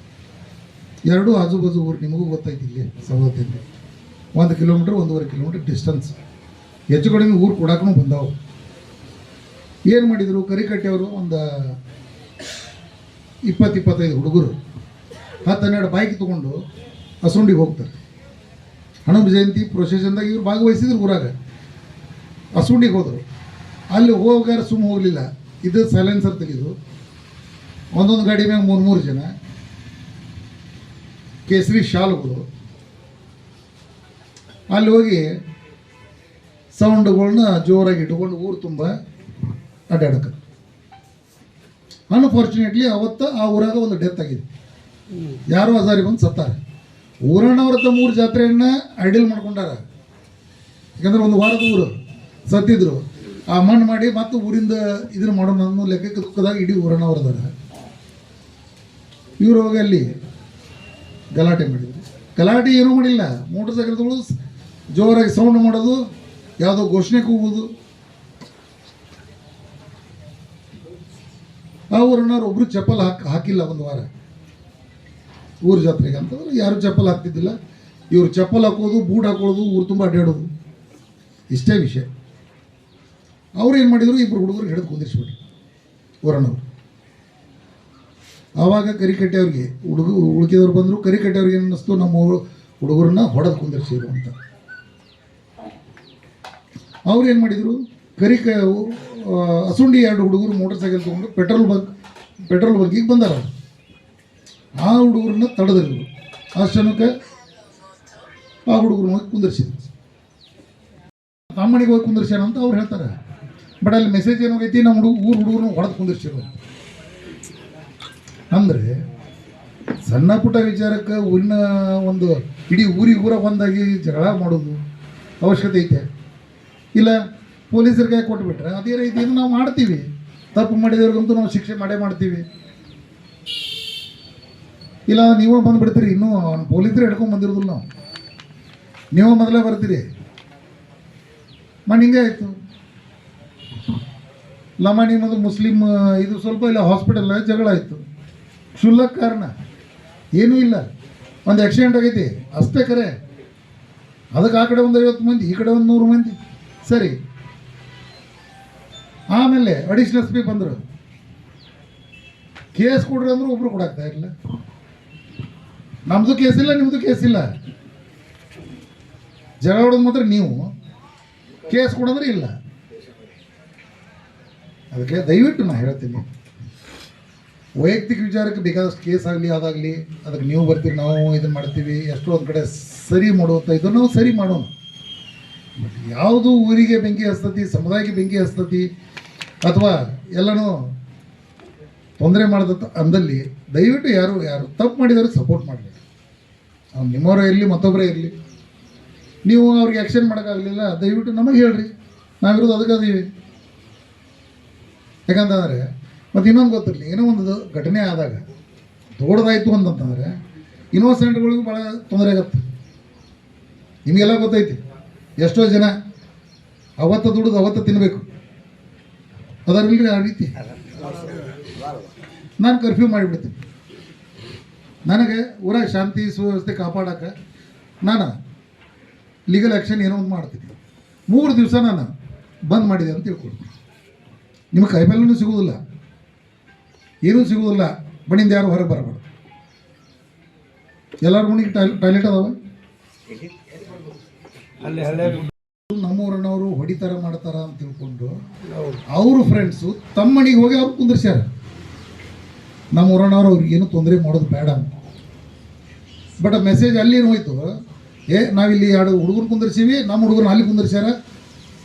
D: ಎರಡೂ ಆಜು ಬಾಜು ಊರು, ನಿಮಗೂ ಗೊತ್ತೈತಿ, ಇಲ್ಲಿ ಸವದತ್ತಿಂದ 1 ಕಿಲೋಮೀಟ್ರ್ 1.5 ಕಿಲೋಮೀಟ್ರ್ ಡಿಸ್ಟೆನ್ಸ್. ಹೆಚ್ಚು ಕಡಿಮೆ ಊರು ಕೊಡಾಕೂ ಬಂದಾವು. ಏನು ಮಾಡಿದರು, ಕರಿಕಟ್ಟೆಯವರು ಒಂದು 20-25 ಹುಡುಗರು 10-12 ಬೈಕ್ ತೊಗೊಂಡು ಹಸುಂಡಿಗೆ ಹೋಗ್ತಾರೆ. ಹನುಮ ಜಯಂತಿ ಪ್ರೊಸೆಷನ್ದಾಗ ಇವ್ರು ಭಾಗವಹಿಸಿದ್ರು. ಊರಾಗ ಹಸುಂಡಿಗೆ ಹೋದರು. ಅಲ್ಲಿ ಹೋಗಾರ ಸುಮ್ಮ ಹೋಗಲಿಲ್ಲ. ಇದು ಸೈಲೆನ್ಸರ್ ತೆಗೆದು ಒಂದೊಂದು ಗಾಡಿ ಮ್ಯಾಗ 3 ಜನ, ಕೇಸರಿ ಶಾಲುಗಳು, ಅಲ್ಲಿ ಹೋಗಿ ಸೌಂಡ್ಗಳನ್ನ ಜೋರಾಗಿ ಇಟ್ಕೊಂಡು ಊರು ತುಂಬ ಅಡ್ಡಾಡಕ. ಅನ್ಫಾರ್ಚುನೇಟ್ಲಿ ಅವತ್ತು ಆ ಊರಾಗ ಒಂದು ಡೆತ್ ಆಗಿದೆ. ಯಾರೋ ಹಜಾರಿ ಬಂದು ಸತ್ತಾರೆ. ಊರಣ್ಣವ್ರತ್ತ 3 ಜಾತ್ರೆಯನ್ನ ಐಡಲ್ ಮಾಡ್ಕೊಂಡಾರ. ಯಾಕಂದ್ರೆ ಒಂದು ವಾರದ ಊರು ಸತ್ತಿದ್ರು. ಆ ಮಣ್ಣು ಮಾಡಿ ಮತ್ತು ಊರಿಂದ ಇದನ್ನು ಮಾಡೋಣ ಅನ್ನೋ ಲೆಕ್ಕಕ್ಕೆ ದುಃಖದಾಗ ಇಡೀ ಊರಣ್ಣವ್ರದಾರ. ಇವರು ಹೋಗಿ ಅಲ್ಲಿ ಗಲಾಟೆ ಮಾಡಿದರು. ಗಲಾಟೆ ಏನೂ ಮಾಡಿಲ್ಲ. ಮೋಟರ್ ಸೈಕಲ್ ತಗೊಳ್ಳೋದು, ಜೋರಾಗಿ ಸೌಂಡ್ ಮಾಡೋದು, ಯಾವುದೋ ಘೋಷಣೆ ಕೂಗೋದು. ಅವ್ರನ್ನವ್ರು ಒಬ್ಬರು ಚಪ್ಪಲ್ ಹಾಕಿಲ್ಲ ಒಂದು ವಾರ ಊರ ಜಾತ್ರೆಗೆ ಅಂತಂದ್ರೆ ಯಾರು ಚಪ್ಪಲ್ ಹಾಕ್ತಿದ್ದಿಲ್ಲ. ಇವ್ರು ಚಪ್ಪಲ್ ಹಾಕೋದು, ಬೂಟ್ ಹಾಕೊಳ್ಳೋದು, ಊರು ತುಂಬ ಅಡ್ಡಾಡೋದು, ಇಷ್ಟೇ ವಿಷಯ. ಅವ್ರು ಏನು ಮಾಡಿದರು, ಇಬ್ಬರು ಹುಡುಗರು ಹಿಡಿದು ಕುಂದಿರಿಸ್ಬಿಟ್ರು ಊರನ್ನವ್ರು. ಆವಾಗ ಕರಿಕಟ್ಟೆಯವ್ರಿಗೆ ಉಳ್ಕಿದವ್ರು ಬಂದರು. ಕರಿಕಟ್ಟೆಯವ್ರಿಗೆ ಏನು ಅನ್ನಿಸ್ತು, ನಮ್ಮ ಹುಡುಗರನ್ನ ಹೊಡೆದು ಕುಂದಿರಿಸಿದ್ರು ಅಂತ. ಅವ್ರು ಏನು ಮಾಡಿದರು, ಅಸುಂಡಿ 2 ಹುಡುಗರು ಮೋಟರ್ ಸೈಕಲ್ ತೊಗೊಂಡು ಪೆಟ್ರೋಲ್ ಬಂಕಿಗೆ ಬಂದಾರ. ಆ ಹುಡುಗರನ್ನ ತಡೆದ್ರು. ಅಷ್ಟಕ್ಕೆ ಆ ಹುಡುಗರನ್ನ ಹೋಗಿ ಕುಂದಿರ್ಸಿದ್ರು. ತಮ್ಮನಿಗೆ ಹೋಗಿ ಕುಂದಿರ್ಸ್ಯಾನ ಅಂತ ಅವ್ರು ಹೇಳ್ತಾರೆ. ಬಟ್ ಅಲ್ಲಿ ಮೆಸೇಜ್ ಏನಾಗೈತಿ, ನಮ್ಮ ಊರು ಹುಡುಗರನ್ನ ಹೊಡೆದು ಕುಂದಿರ್ಸಿರು ಅಂದರೆ ಸಣ್ಣ ಪುಟ್ಟ ವಿಚಾರಕ್ಕೆ ಊರಿನ ಒಂದು ಇಡೀ ಊರಾಗ ಒಂದಾಗಿ ಜಗಳ ಮಾಡೋದು ಅವಶ್ಯಕತೆ ಐತೆ ಇಲ್ಲ. ಪೊಲೀಸರಿಗೆ ಕೊಟ್ಬಿಟ್ರೆ ಅದೇ ರೀತಿ ನಾವು ಮಾಡ್ತೀವಿ. ತಪ್ಪು ಮಾಡಿದವ್ರಿಗಂತೂ ನಾವು ಶಿಕ್ಷೆ ಮಾಡೇ ಮಾಡ್ತೀವಿ. ಇಲ್ಲ ನೀವೇ ಬಂದುಬಿಡ್ತೀರಿ, ಇನ್ನೂ ಪೊಲೀಸರು ಹಿಡ್ಕೊಂಡು ಬಂದಿರೋದಿಲ್ಲ. ನಾವು ನೀವೇ ಮೊದಲೇ ಬರ್ತೀರಿ. ಹಿಂಗೆ ಆಯಿತು. ಲಮಾಣಿ ಮತ್ತು ಮುಸ್ಲಿಂ ಇದು ಸ್ವಲ್ಪ ಇಲ್ಲ, ಹಾಸ್ಪಿಟಲ್ ಜಗಳ ಆಯಿತು. ಕ್ಷುಲ್ಲಕ ಕಾರಣ ಏನೂ ಇಲ್ಲ. ಒಂದು ಆಕ್ಸಿಡೆಂಟ್ ಆಗೈತಿ ಅಷ್ಟೇ ಕರೆ. ಅದಕ್ಕೆ ಆ ಕಡೆ ಒಂದು 50 ಮಂದಿ, ಈ ಕಡೆ ಒಂದು 100 ಮಂದಿ. ಸರಿ, ಆಮೇಲೆ ಅಡಿಷನಲ್ SP ಬಂದರು. ಕೇಸ್ ಕೊಡ್ರಿ ಅಂದ್ರೆ ಒಬ್ರು ಕೊಡಾಕ್ತಾ ಇರಲಿಲ್ಲ. ನಮ್ಮದು ಕೇಸ್ ಇಲ್ಲ, ನಿಮ್ಮದು ಕೇಸ್ ಇಲ್ಲ. ಜಗಳ ಹೊಡೋದು ಮಾತ್ರ ನೀವು, ಕೇಸ್ ಕೊಡೋದ್ರೆ ಇಲ್ಲ. ಅದಕ್ಕೆ ದಯವಿಟ್ಟು ನಾನು ಹೇಳ್ತೀನಿ, ವೈಯಕ್ತಿಕ ವಿಚಾರಕ್ಕೆ ಬೇಕಾದಷ್ಟು ಕೇಸ್ ಆಗಲಿ ಅದಾಗಲಿ ಅದಕ್ಕೆ ನೀವು ಬರ್ತೀರಿ, ನಾವು ಇದನ್ನು ಮಾಡ್ತೀವಿ. ಎಷ್ಟೋ ಒಂದು ಕಡೆ ಸರಿ ಮಾಡುವಂಥ ಇದನ್ನು ನಾವು ಸರಿ ಮಾಡೋಣ. ಬಟ್ ಯಾವುದು ಊರಿಗೆ ಬೆಂಕಿ ಹಸ್ತತಿ, ಸಮುದಾಯಕ್ಕೆ ಬೆಂಕಿ ಹಸ್ತತಿ, ಅಥವಾ ಎಲ್ಲನೂ ತೊಂದರೆ ಮಾಡ್ದ ಅಂದಲ್ಲಿ ದಯವಿಟ್ಟು ಯಾರು ತಪ್ಪು ಮಾಡಿದವ್ರಿಗೆ ಸಪೋರ್ಟ್ ಮಾಡಬೇಕು. ಅವ್ನು ನಿಮ್ಮವರೇ ಇರಲಿ, ಮತ್ತೊಬ್ಬರೇ ಇರಲಿ. ನೀವು ಅವ್ರಿಗೆ ಆ್ಯಕ್ಷನ್ ಮಾಡೋಕ್ಕಾಗಲಿಲ್ಲ, ದಯವಿಟ್ಟು ನಮಗೆ ಹೇಳ್ರಿ, ನಾವಿರೋದು ಅದಕ್ಕೆ ಅದೀವಿ. ಯಾಕಂತಂದರೆ ಮತ್ತು ಇನ್ನೊಂದು ಗೊತ್ತಿರಲಿ, ಏನೋ ಒಂದು ಘಟನೆ ಆದಾಗ ದೊಡ್ಡದಾಯಿತು ಅಂತಂತಂದರೆ ಇನ್ನೋಸೆಂಟ್ಗಳಿಗೂ ಭಾಳ ತೊಂದರೆ ಆಗತ್ತೆ. ನಿಮಗೆಲ್ಲ ಗೊತ್ತೈತಿ, ಎಷ್ಟೋ ಜನ ಅವತ್ತು ದುಡಿದು ಅವತ್ತು ತಿನ್ನಬೇಕು. ಅದರಲ್ಲಿ ಆ ರೀತಿ ನಾನು ಕರ್ಫ್ಯೂ ಮಾಡಿಬಿಡ್ತೀನಿ. ನನಗೆ ಊರಾಗ ಶಾಂತಿ ಸುವ್ಯವಸ್ಥೆ ಕಾಪಾಡೋಕ್ಕೆ ನಾನು ಲೀಗಲ್ ಆ್ಯಕ್ಷನ್ ಏನೋ ಒಂದು ಮಾಡ್ತೀನಿ. 3 ದಿವಸ ನಾನು ಬಂದ್ ಮಾಡಿದೆ ಅಂತ ತಿಳ್ಕೊಳ್ತೀನಿ. ನಿಮಗೆ ಕೈಮೇಲೂ ಸಿಗೋದಿಲ್ಲ, ಏನೂ ಸಿಗೋದಿಲ್ಲ. ಬಣ್ಣಿಂದ ಯಾರು ಹೊರಗೆ ಬರಬಾರ್ದು. ಎಲ್ಲರ ಮನೆಗೆ ಟಾಯ್ಲೆಟ್ ಅದಾವೆ. ನಮ್ಮೂರನ್ನವರು ಹೊಡಿತಾರ ಮಾಡ್ತಾರ ಅಂತ ತಿಳ್ಕೊಂಡು ಅವರು ಫ್ರೆಂಡ್ಸು ತಮ್ಮ ಮನೆಗೆ ಹೋಗಿ ಅವ್ರು ಕುಂದಿರ್ಸ್ಯಾರ. ನಮ್ಮೂರನ್ನವ್ರು ಅವ್ರಿಗೆ ಏನು ತೊಂದರೆ ಮಾಡೋದು ಬೇಡ ಅಂತ. ಬಟ್ ಮೆಸೇಜ್ ಅಲ್ಲಿ ಏನು ಹೋಯ್ತು, ನಾವಿಲ್ಲಿ 2 ಹುಡುಗರು ಕುಂದಿರ್ಸೀವಿ, ನಮ್ಮ ಹುಡುಗರನ್ನ ಅಲ್ಲಿ ಕುಂದಿರ್ಸ್ಯಾರ,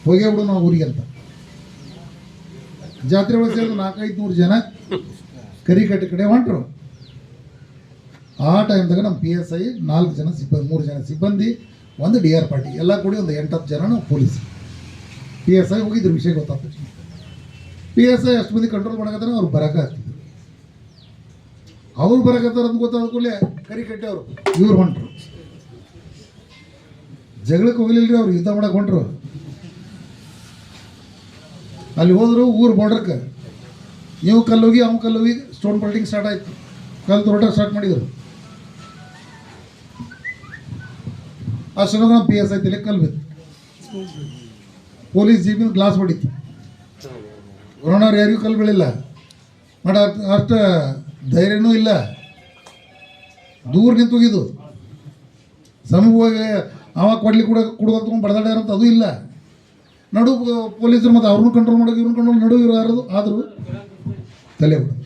D: ಹೋಗೇ ಬಿಡು ನಾವು ಊರಿಗೆ ಅಂತ. ಜಾತ್ರೆ ಒಳಗೆ ಸೇರಿದ 400-500 ಜನ ಕರಿಕಟ್ಟೆ ಕಡೆ ಹೊಂಟರು. ಆ ಟೈಮ್ದಾಗ ನಮ್ಮ PSI 4 ಜನ ಸಿಬ್ಬಂದಿ, 3 ಜನ ಸಿಬ್ಬಂದಿ, 1 DR ಪಾರ್ಟಿ, ಎಲ್ಲ ಕೂಡಿ ಒಂದು 8-10 ಜನ ನಾವು ಪೊಲೀಸ್. PSI ಹೋಗಿದ್ರು, ವಿಷಯ ಗೊತ್ತಾಗ್ತದೆ. PSI ಅಷ್ಟು ಮಂದಿ ಕಂಟ್ರೋಲ್ ಮಾಡಕತ್ತಾರ. ಅವ್ರು ಬರೋಕ್ಕಾಗ್ತಿದ್ರು. ಅವ್ರು ಬರೋಕತ್ತಾರ ಅಂತ ಗೊತ್ತಾದ ಕೂಡಲೇ ಕರಿಕಟ್ಟೆ ಅವರು ಇವ್ರು ಹೊಂಟ್ರು. ಜಗಳಕ್ಕೆ ಹೋಗ್ಲಿಲ್ರಿ, ಅವ್ರು ಯುದ್ಧ ಮಾಡಕ್ಕೆ ಹೊಂಟ್ರು. ಅಲ್ಲಿ ಹೋದ್ರು ಊರು ಬಾರ್ಡರ್ಗೆ. ನೀವು ಕಲ್ಲೋಗಿ ಅವ್ನು ಕಲ್ಲೋಗಿ ಸ್ಟೋನ್ ಪಲ್ಟಿಂಗ್ ಸ್ಟಾರ್ಟ್ ಆಯಿತು. ಕಲ್ಲು ತೋಟ ಸ್ಟಾರ್ಟ್ ಮಾಡಿದರು. ಅಷ್ಟೊಂದು ನಮ್ಮ PSI ತಲೆ ಕಲ್ಲು ಬಿತ್ತು. Police ಜೀಪಿನ glass ಹೊಡಿತು. ಕೊರೋನಾವ್ರು ಯಾರಿಗೂ ಕಲ್ಲು ಬೀಳಿಲ್ಲ. ಬಟ್ ಅಷ್ಟು ಧೈರ್ಯನೂ ಇಲ್ಲ. ದೂರ ನಿಂತೋಗಿದ್ದು. ಸಮೀಪವಾಗಿ ಅವ ಕೊಡ್ಲಿಕ್ಕೆ ಕುಡ್ಕೊಂಡು ಬಡದಾಡ್ಯಾರ ಅಂತ ಅದು ಇಲ್ಲ. ನಡು ಪೊಲೀಸರು ಮತ್ತು ಅವ್ರನ್ನೂ ಕಂಟ್ರೋಲ್ ಮಾಡೋಕೆ ಇವ್ರನ್ನ ಕಂಟ್ರೋಲ್ ನಡು ಇರೋ ಯಾರದು ಆದರೂ ತಲೆ ಬಿಡೋದು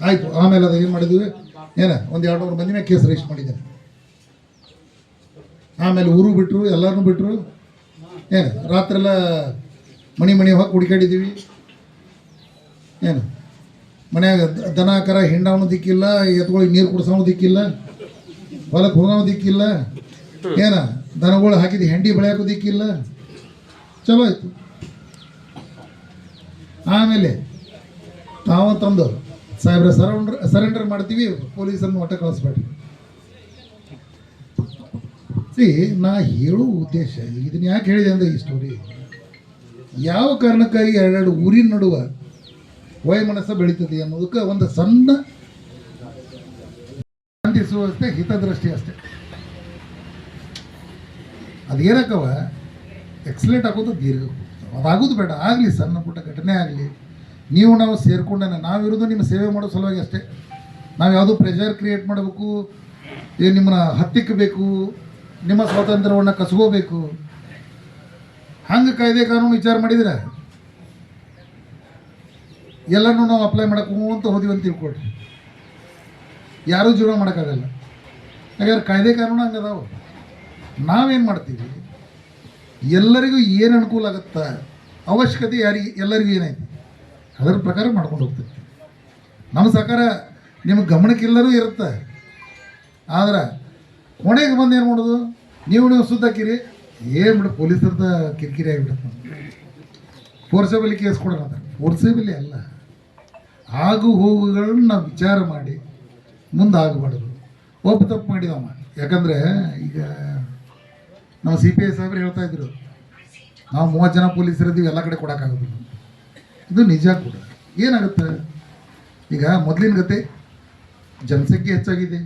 D: ಆಯಿತು. ಆಮೇಲೆ ಅದು ಏನು ಮಾಡಿದ್ವಿ, ಒಂದು 200 ಮಂದಿ ಮೇಲೆ ಕೇಸ್ ರಿಜಿಸ್ಟರ್ ಮಾಡಿದ್ದಾರೆ. ಆಮೇಲೆ ಊರು ಬಿಟ್ಟರು, ಎಲ್ಲರನ್ನೂ ಬಿಟ್ಟರು. ರಾತ್ರೆಲ್ಲ ಮನೆ ಹೋಗಿ ಹುಡುಕಾಡಿದ್ದೀವಿ. ಮನ್ಯಾಗ ದನ ಕರ ಹಿಂಡವನು ದಿಕ್ಕಿಲ್ಲ, ಎತ್ಗಳಿಗೆ ನೀರು ಕುಡಿಸೋನು ದಿಕ್ಕಿಲ್ಲ, ಹೊಲಕ್ಕೆ ಹೋಗೋನು ದಿಕ್ಕಿಲ್ಲ, ದನಗಳು ಹಾಕಿದ ಹೆಂಡಿ ಬೆಳೆಯೋಕ್ಕೂ ದಿಕ್ಕಿಲ್ಲ. ಚಲೋ ಆಯಿತು. ಆಮೇಲೆ ತಾವು ತಂದು ಸಾಹೇಬ್ರೆ ಸರೆಂಡರ್ ಮಾಡ್ತೀವಿ, ಪೊಲೀಸರನ್ನು ಒಟ್ಟೆ ಕಳಿಸ್ಬೇಡ್ರಿ. ನಾ ಹೇಳೋ ಉದ್ದೇಶ ಇದನ್ನ ಯಾಕೆ ಹೇಳಿದೆ ಅಂದರೆ ಈ ಸ್ಟೋರಿ ಯಾವ ಕಾರಣಕ್ಕಾಗಿ ಎರಡೆರಡು ಊರಿನ ನಡುವೆ ವೈಮನಸ್ಸ ಬೆಳೀತದೆ ಅನ್ನೋದಕ್ಕೆ ಒಂದು ಸಣ್ಣ ಶಾಂತಿಸುವಷ್ಟೇ ಹಿತದೃಷ್ಟಿ ಅಷ್ಟೇ. ಅದೇನಕ್ಕವ ಎಕ್ಸಲೆಂಟ್ ಆಗೋದು ದೀರ್ಘ ಅದಾಗೋದು ಬೇಡ, ಆಗಲಿ ಸಣ್ಣ ಪುಟ್ಟ ಘಟನೆ ಆಗಲಿ, ನೀವು ನಾವು ಸೇರ್ಕೊಂಡೇ ನಾವಿರೋದು ನಿಮ್ಮ ಸೇವೆ ಮಾಡೋ ಸಲುವಾಗಿ ಅಷ್ಟೇ. ನಾವು ಯಾವುದೋ ಪ್ರೆಷರ್ ಕ್ರಿಯೇಟ್ ಮಾಡಬೇಕು, ನಿಮ್ಮನ್ನ ಹತ್ತಿಕ್ಕಬೇಕು, ನಿಮ್ಮ ಸ್ವಾತಂತ್ರ್ಯವನ್ನು ಕಸ್ಕೋಬೇಕು, ಹಂಗೆ ಕಾಯ್ದೆ ಕಾನೂನು ವಿಚಾರ ಮಾಡಿದ್ರೆ ಎಲ್ಲನೂ ನಾವು ಅಪ್ಲೈ ಮಾಡಕ್ಕೆ ಅಂತ ಹೋದಿವಿ ಅಂತ ತಿಳ್ಕೊಳ್ರಿ, ಯಾರೂ ಜೀವನ ಮಾಡೋಕ್ಕಾಗಲ್ಲ. ಹಾಗಾದ್ರೆ ಕಾಯ್ದೆ ಕಾನೂನು ಹಂಗೆ ಅದಾವೆ. ನಾವೇನು ಮಾಡ್ತೀವಿ, ಎಲ್ಲರಿಗೂ ಏನು ಅನುಕೂಲ ಆಗುತ್ತಾ, ಅವಶ್ಯಕತೆ ಎಲ್ಲರಿಗೂ ಏನೈತಿ ಅದರ ಪ್ರಕಾರ ಮಾಡ್ಕೊಂಡು ಹೋಗ್ತಿರ್ತೀವಿ. ನಮ್ಮ ಸಹಕಾರ ನಿಮಗೆ ಗಮನಕ್ಕೆಲ್ಲರೂ ಇರುತ್ತೆ. ಆದ್ರೆ ಕೊನೆಗೆ ಬಂದು ಏನು ಮಾಡೋದು, ನೀವು ಸುದ್ದಾಕಿರಿ ಏನು ಬಿಡು ಪೊಲೀಸರದ ಕಿರಿಕಿರಿ ಆಗಿಬಿಡುತ್ತೆ. ಫೋರ್ಸೇಬಲಿ ಕೇಸ್ ಕೊಡೋಣ ಅಂತ, ಫೋರ್ಸೇಬಲಿ ಅಲ್ಲ, ಆಗು ಹೋಗುಗಳನ್ನ ನಾವು ವಿಚಾರ ಮಾಡಿ ಮುಂದೆ ಆಗಬಾರ್ದು. ಒಬ್ಬ ತಪ್ಪು ಮಾಡಿದವ, ಯಾಕಂದರೆ ಈಗ ನಮ್ಮ CPI ಸಾಹೇಬ್ರು ಹೇಳ್ತಾ ಇದ್ರು, ನಾವು 30 ಜನ ಪೊಲೀಸರಿದ್ದೀವಿ, ಎಲ್ಲ ಕಡೆ ಕೊಡೋಕ್ಕಾಗೋದಿಲ್ಲ. ಇದು ನಿಜ ಕೂಡ. ಏನಾಗುತ್ತೆ ಈಗ ಮೊದಲಿನ ಗತೆ ಜನಸಂಖ್ಯೆ ಹೆಚ್ಚಾಗಿದೆ,